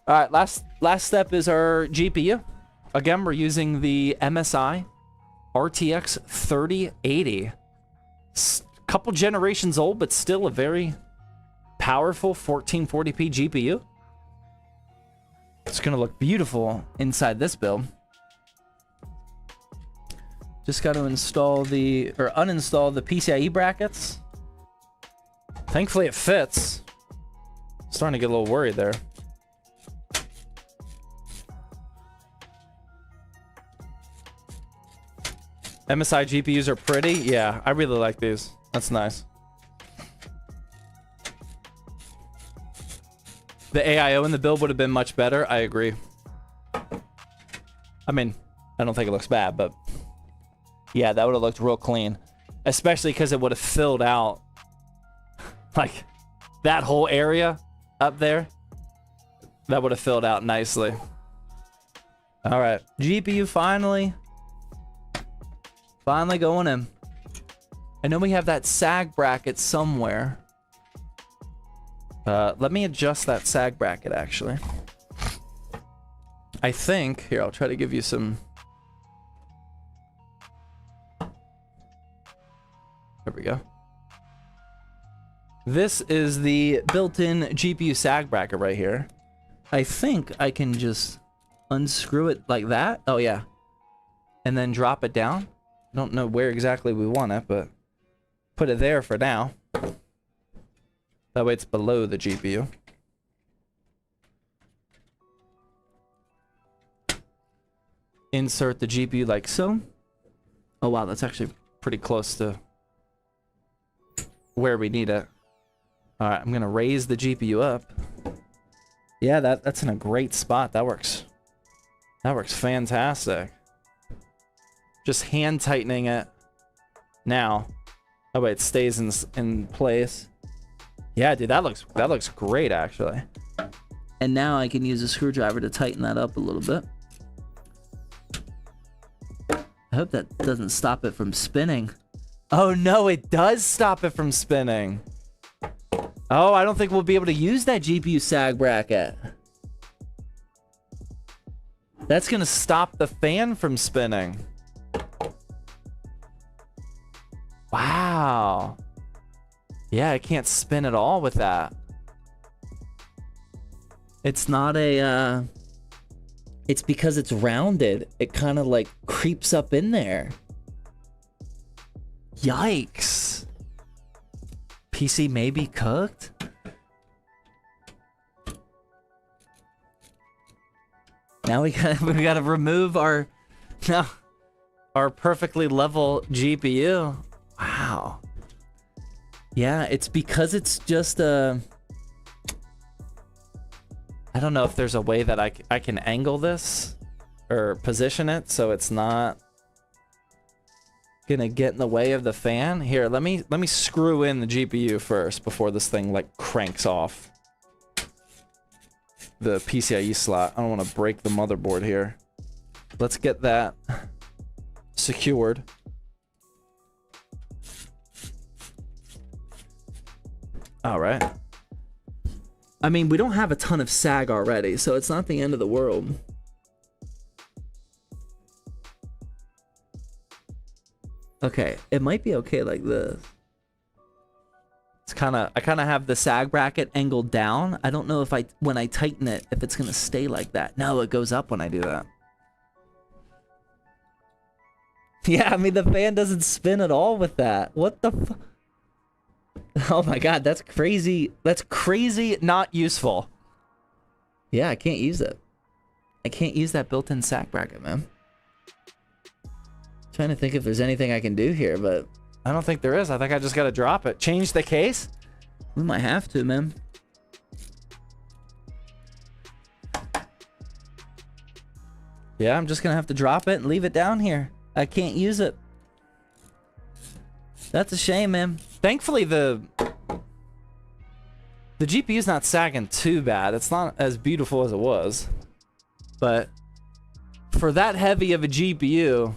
All right. Last step is our GPU. Again, we're using the MSI RTX 3080. Couple generations old, but still a very powerful 1440p GPU. It's gonna look beautiful inside this build. Just got to install uninstall the PCIe brackets. Thankfully it fits. Starting to get a little worried there. MSI GPUs are pretty. Yeah, I really like these. That's nice. The AIO in the build would have been much better. I agree. I mean, I don't think it looks bad, but yeah, that would have looked real clean. Especially because it would have filled out like that whole area up there. That would have filled out nicely. All right, GPU finally going in. I know we have that sag bracket somewhere. Let me adjust that sag bracket, actually. I think... Here, I'll try to give you some... There we go. This is the built-in GPU sag bracket right here. I think I can just unscrew it like that. Oh, yeah. And then drop it down. I don't know where exactly we want it, but put it there for now. That way it's below the GPU. Insert the GPU like so. Oh wow, that's actually pretty close to where we need it. Alright, I'm gonna raise the GPU up. Yeah, that's in a great spot. That works. That works fantastic. Just hand tightening it now. Oh wait, it stays in place. Yeah, dude, that looks great actually. And now I can use a screwdriver to tighten that up a little bit. I hope that doesn't stop it from spinning. Oh no, it does stop it from spinning. Oh, I don't think we'll be able to use that GPU sag bracket. That's gonna stop the fan from spinning. Wow. Yeah, I can't spin at all with that. It's not a, it's because it's rounded. It kind of like creeps up in there. Yikes. PC may be cooked? Now we gotta remove our perfectly level GPU. Wow. Yeah, it's because it's just I don't know if there's a way that I can angle this or position it so it's not gonna get in the way of the fan. Here, let me screw in the GPU first before this thing like cranks off the PCIe slot. I don't want to break the motherboard here. Let's get that secured. All right. I mean, we don't have a ton of sag already, so it's not the end of the world. Okay, it might be okay like this. It's I kind of have the sag bracket angled down. I don't know if when I tighten it, if it's gonna stay like that. No, it goes up when I do that. Yeah, I mean, the fan doesn't spin at all with that. What the Oh my god, that's crazy. That's crazy not useful. Yeah, I can't use it. I can't use that built-in sag bracket, man. Trying to think if there's anything I can do here, but I don't think there is. I think I just gotta drop it. Change the case? We might have to, man. Yeah, I'm just gonna have to drop it and leave it down here. I can't use it. That's a shame, man. Thankfully, the GPU's not sagging too bad. It's not as beautiful as it was. But for that heavy of a GPU,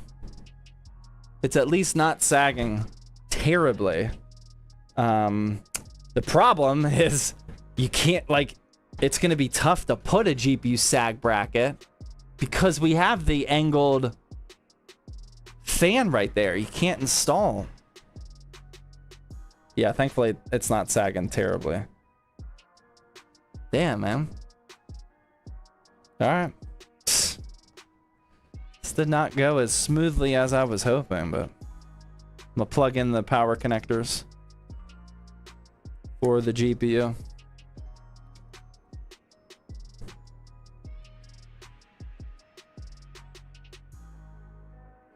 it's at least not sagging terribly. The problem is you can't, like, it's going to be tough to put a GPU sag bracket because we have the angled fan right there. You can't install. Yeah, thankfully it's not sagging terribly. Damn, man. All right. This did not go as smoothly as I was hoping, but I'm gonna plug in the power connectors for the GPU.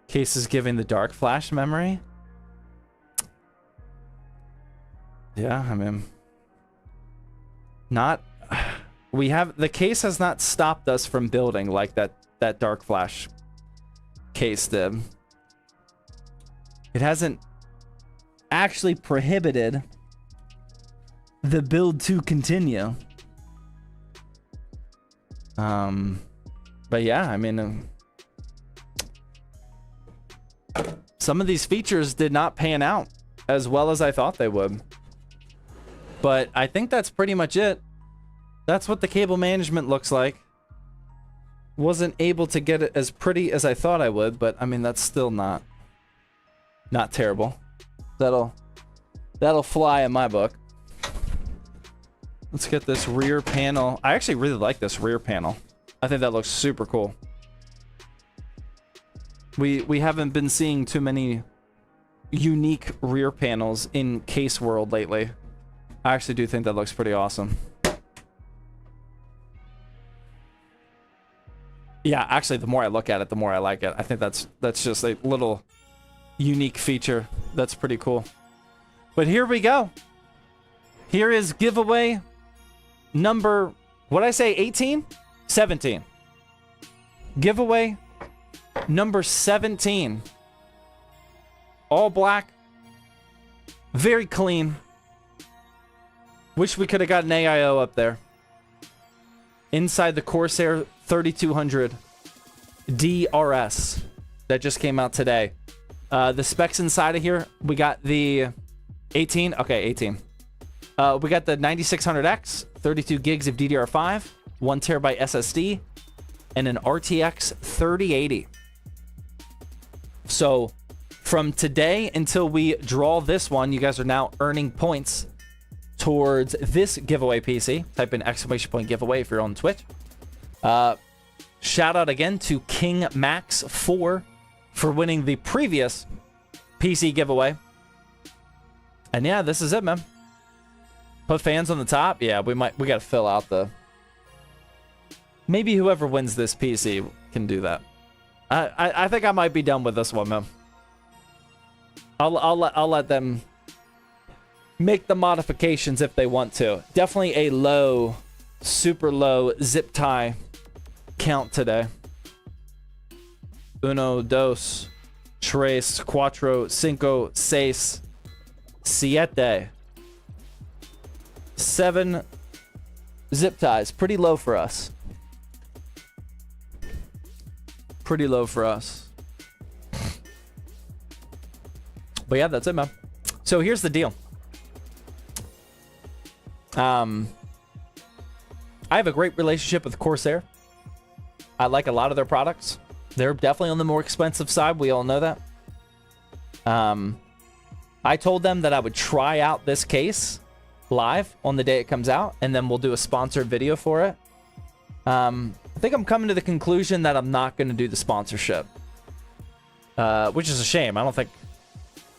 Case is giving the dark flash memory. Yeah, I mean, not, the case has not stopped us from building like that dark flash case did. It hasn't actually prohibited the build to continue. But yeah, I mean, some of these features did not pan out as well as I thought they would. But I think that's pretty much it. That's what the cable management looks like. Wasn't able to get it as pretty as I thought I would, but I mean, that's still not terrible. That'll fly in my book. Let's get this rear panel. I actually really like this rear panel. I think that looks super cool. We haven't been seeing too many unique rear panels in case world lately. I actually do think that looks pretty awesome. Yeah, actually, the more I look at it, the more I like it. I think that's just a little unique feature. That's pretty cool. But here we go. Here is giveaway number, what'd I say, 18? 17. Giveaway number 17. All black. Very clean. Wish we could have got an AIO up there. Inside the Corsair 3200 DRS that just came out today. The specs inside of here, we got the 18. Okay, 18. We got the 9600X, 32 gigs of DDR5, 1 terabyte SSD, and an RTX 3080. So from today until we draw this one, you guys are now earning points towards this giveaway PC. Type in ! giveaway if you're on Twitch. Shout out again to King Max 4 for winning the previous PC giveaway. And yeah, this is it, man. Put fans on the top. Yeah, we gotta fill out the, maybe whoever wins this PC can do that. I think I might be done with this one, man. I'll let them make the modifications if they want to. Definitely a low, super low zip tie count today. Uno, dos, tres, cuatro, cinco, seis, siete. 7 zip ties. Pretty low for us. Pretty low for us. But yeah, that's it, man. So here's the deal. I have a great relationship with Corsair. I like a lot of their products. They're definitely on the more expensive side. We all know that. I told them that I would try out this case live on the day it comes out, and then we'll do a sponsored video for it. I think I'm coming to the conclusion that I'm not going to do the sponsorship, which is a shame. I don't think,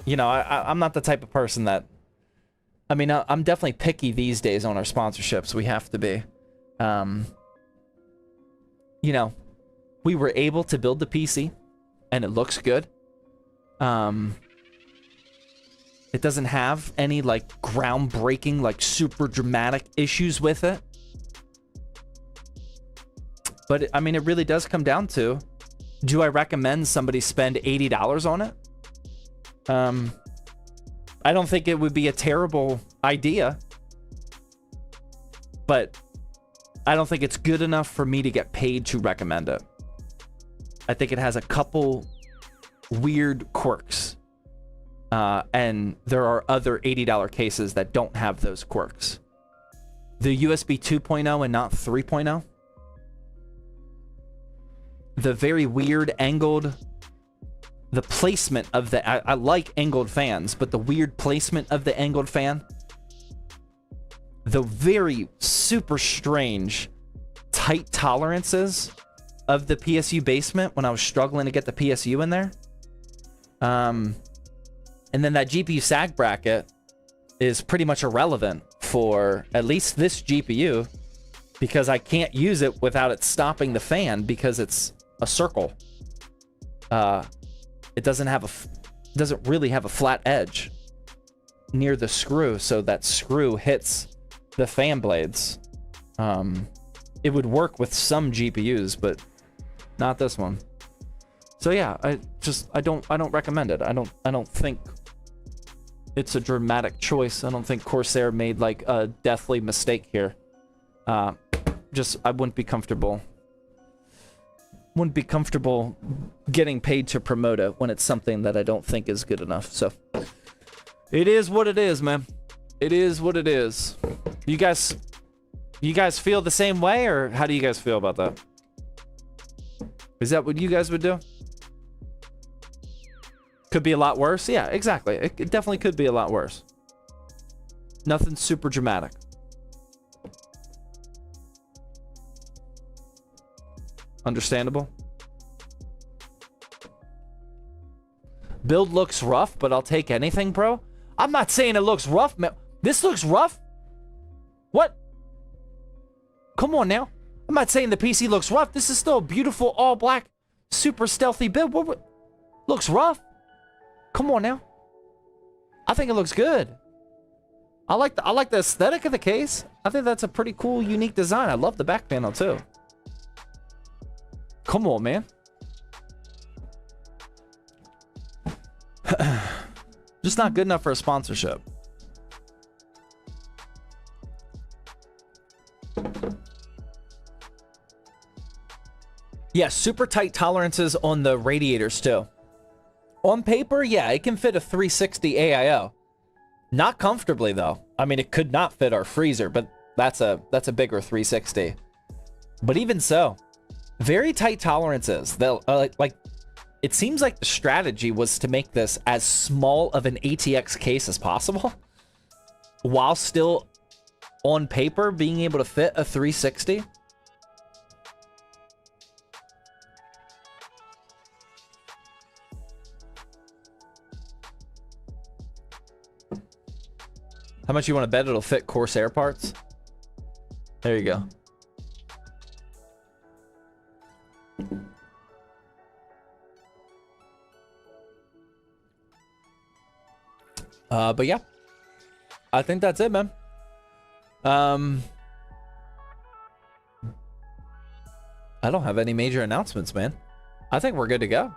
you know, I'm not the type of person that, I mean, I'm definitely picky these days on our sponsorships. We have to be. You know, we were able to build the PC, and it looks good. It doesn't have any, like, groundbreaking, like, super dramatic issues with it. But, I mean, it really does come down to, do I recommend somebody spend $80 on it? I don't think it would be a terrible idea. But I don't think it's good enough for me to get paid to recommend it. I think it has a couple weird quirks. And there are other $80 cases that don't have those quirks. The USB 2.0 and not 3.0. The very weird angled... The placement of the... I like angled fans, but the weird placement of the angled fan. The very super strange tight tolerances of the PSU basement when I was struggling to get the PSU in there. And then that GPU sag bracket is pretty much irrelevant for at least this GPU because I can't use it without it stopping the fan because it's a circle. It doesn't really have a flat edge near the screw, so that screw hits the fan blades. It would work with some GPUs, but not this one. So yeah, I don't recommend it. I don't think it's a dramatic choice. I don't think Corsair made like a deathly mistake here. I wouldn't be comfortable. Wouldn't be comfortable getting paid to promote it when it's something that I don't think is good enough. So it is what it is, man. It is what it is. You guys feel the same way, or how do you guys feel about that? Is that what you guys would do? Could be a lot worse. Yeah, exactly. It definitely could be a lot worse. Nothing super dramatic. Understandable. Build looks rough, but I'll take anything, bro. I'm not saying it looks rough, man. This looks rough? What? Come on now. I'm not saying the PC looks rough. This is still a beautiful all black, super stealthy build. What? Looks rough? Come on now. I think it looks good. I like the aesthetic of the case. I think that's a pretty cool, unique design. I love the back panel too. Come on, man. Just not good enough for a sponsorship. Yeah, super tight tolerances on the radiators too. On paper, yeah, it can fit a 360 AIO. Not comfortably though. I mean, it could not fit our freezer, but that's a bigger 360. But even so, very tight tolerances. They'll like it seems like the strategy was to make this as small of an ATX case as possible, while still on paper being able to fit a 360. How much you want to bet it'll fit Corsair parts? There you go. But yeah, I think that's it, man. I don't have any major announcements, man. I think we're good to go.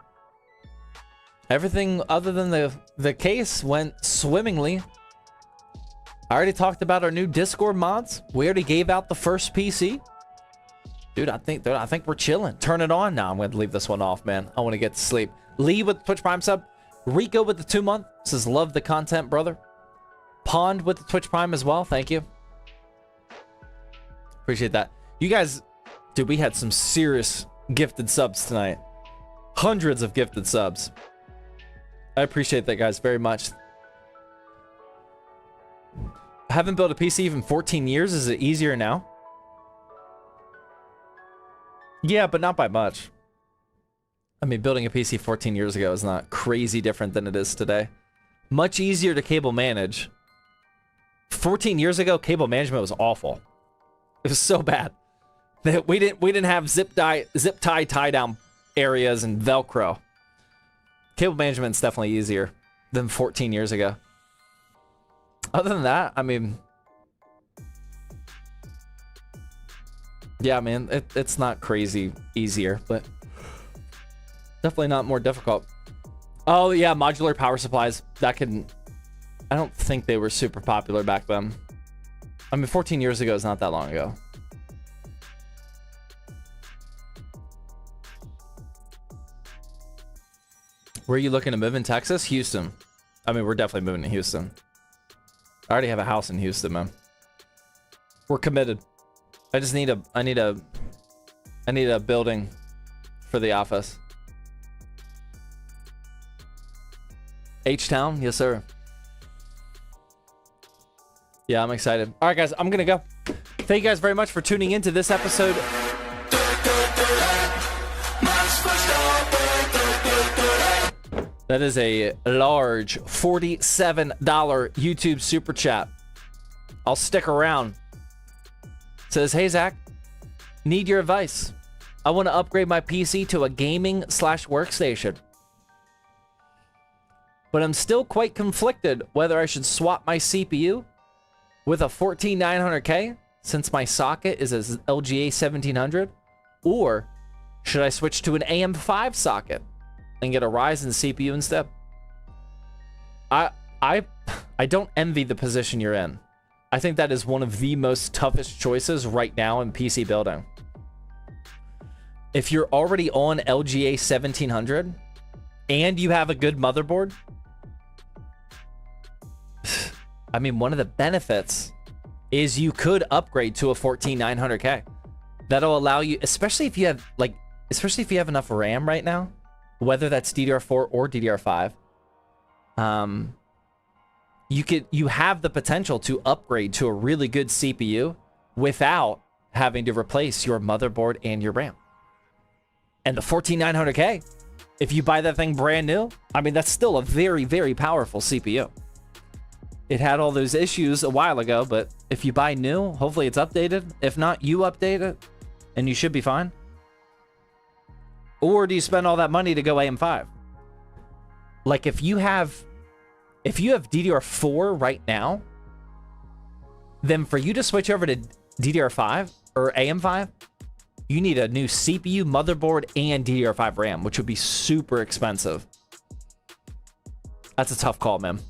Everything other than the case went swimmingly. I already talked about our new Discord mods. We already gave out the first PC. Dude, I think we're chilling. Turn it on. Now I'm going to leave this one off, man. I want to get to sleep. Lee with the Twitch Prime sub. Rico with the 2-month. Says, love the content, brother. Pond with the Twitch Prime as well. Thank you. Appreciate that. You guys, dude, we had some serious gifted subs tonight. Hundreds of gifted subs. I appreciate that, guys, very much. I haven't built a PC in 14 years. Is it easier now? Yeah, but not by much. I mean, building a PC 14 years ago is not crazy different than it is today. Much easier to cable manage. 14 years ago, cable management was awful. It was so bad that we didn't have zip tie down areas and Velcro. Cable management's definitely easier than 14 years ago. Other than that, I mean, yeah, man, it's not crazy easier, but definitely not more difficult. Oh yeah, modular power supplies. That can, I don't think they were super popular back then. I mean, 14 years ago is not that long ago. Where are you looking to move in Texas? Houston. I mean, we're definitely moving to Houston. I already have a house in Houston, man. We're committed. I just need I need a building for the office. H-Town? Yes, sir. Yeah, I'm excited. All right, guys, I'm going to go. Thank you guys very much for tuning into this episode. That is a large $47 YouTube super chat. I'll stick around. Says, hey, Zach, need your advice. I want to upgrade my PC to a gaming/workstation. But I'm still quite conflicted whether I should swap my CPU with a 14900K since my socket is a LGA 1700, or should I switch to an AM5 socket and get a Ryzen CPU instead? I don't envy the position you're in. I think that is one of the most toughest choices right now in PC building. If you're already on LGA 1700 and you have a good motherboard, I mean, one of the benefits is you could upgrade to a 14900K. That'll allow you, especially if you have enough RAM right now, whether that's DDR4 or DDR5, you have the potential to upgrade to a really good CPU without having to replace your motherboard and your RAM. And the 14900K, if you buy that thing brand new, I mean, that's still a very, very powerful CPU. It had all those issues a while ago, but if you buy new, hopefully it's updated. If not, you update it and you should be fine. Or do you spend all that money to go AM5? Like if you have DDR4 right now, then for you to switch over to DDR5 or AM5, you need a new CPU, motherboard, and DDR5 RAM, which would be super expensive. That's a tough call, man.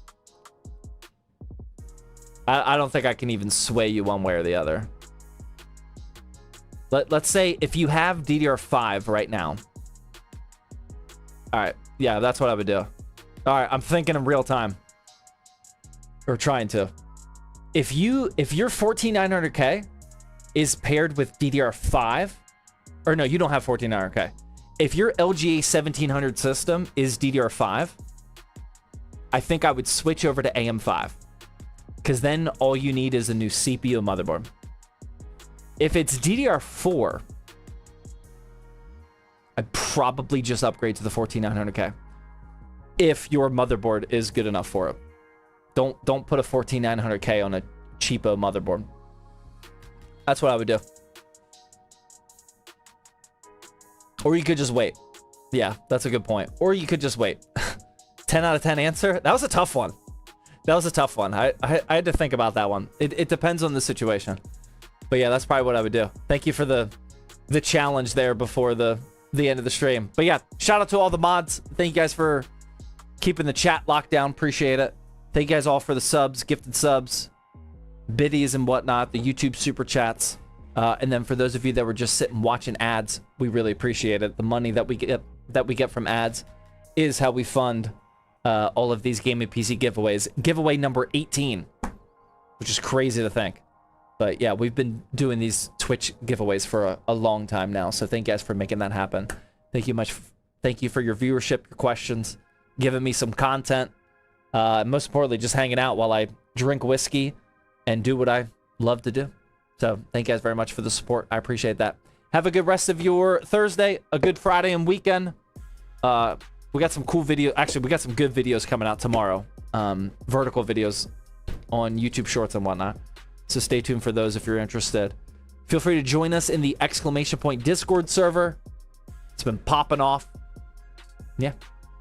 I don't think I can even sway you one way or the other. Let's say if you have DDR5 right now. All right, yeah, that's what I would do. All right, I'm thinking in real time. Or trying to. If your 14900K is paired with DDR5, or no, you don't have 14900K. If your LGA 1700 system is DDR5, I think I would switch over to AM5. Because then all you need is a new CPU and motherboard. If it's DDR4, I'd probably just upgrade to the 14900K. If your motherboard is good enough for it. Don't put a 14900K on a cheapo motherboard. That's what I would do. Or you could just wait. Yeah, that's a good point. Or you could just wait. 10 out of 10 answer? That was a tough one. That was a tough one. I had to think about that one. It depends on the situation. But yeah, that's probably what I would do. Thank you for the challenge there before the end of the stream. But yeah, shout out to all the mods. Thank you guys for keeping the chat locked down. Appreciate it. Thank you guys all for the subs, gifted subs, biddies and whatnot, the YouTube super chats. And then for those of you that were just sitting watching ads, we really appreciate it. The money that we get from ads is how we fund all of these gaming PC giveaways. Giveaway number 18, which is crazy to think. But yeah, we've been doing these Twitch giveaways for a long time now. So thank you guys for making that happen. Thank you for your viewership, your questions. giving me some content. Most importantly, just hanging out while I drink whiskey and do what I love to do. So thank you guys very much for the support. I appreciate that. Have a good rest of your Thursday, a good Friday and weekend. We got some cool video. Actually, we got some good videos coming out tomorrow. Vertical videos on YouTube Shorts and whatnot. So stay tuned for those if you're interested. Feel free to join us in the Discord server. It's been popping off. Yeah.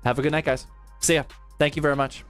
Have a good night, guys. See ya. Thank you very much.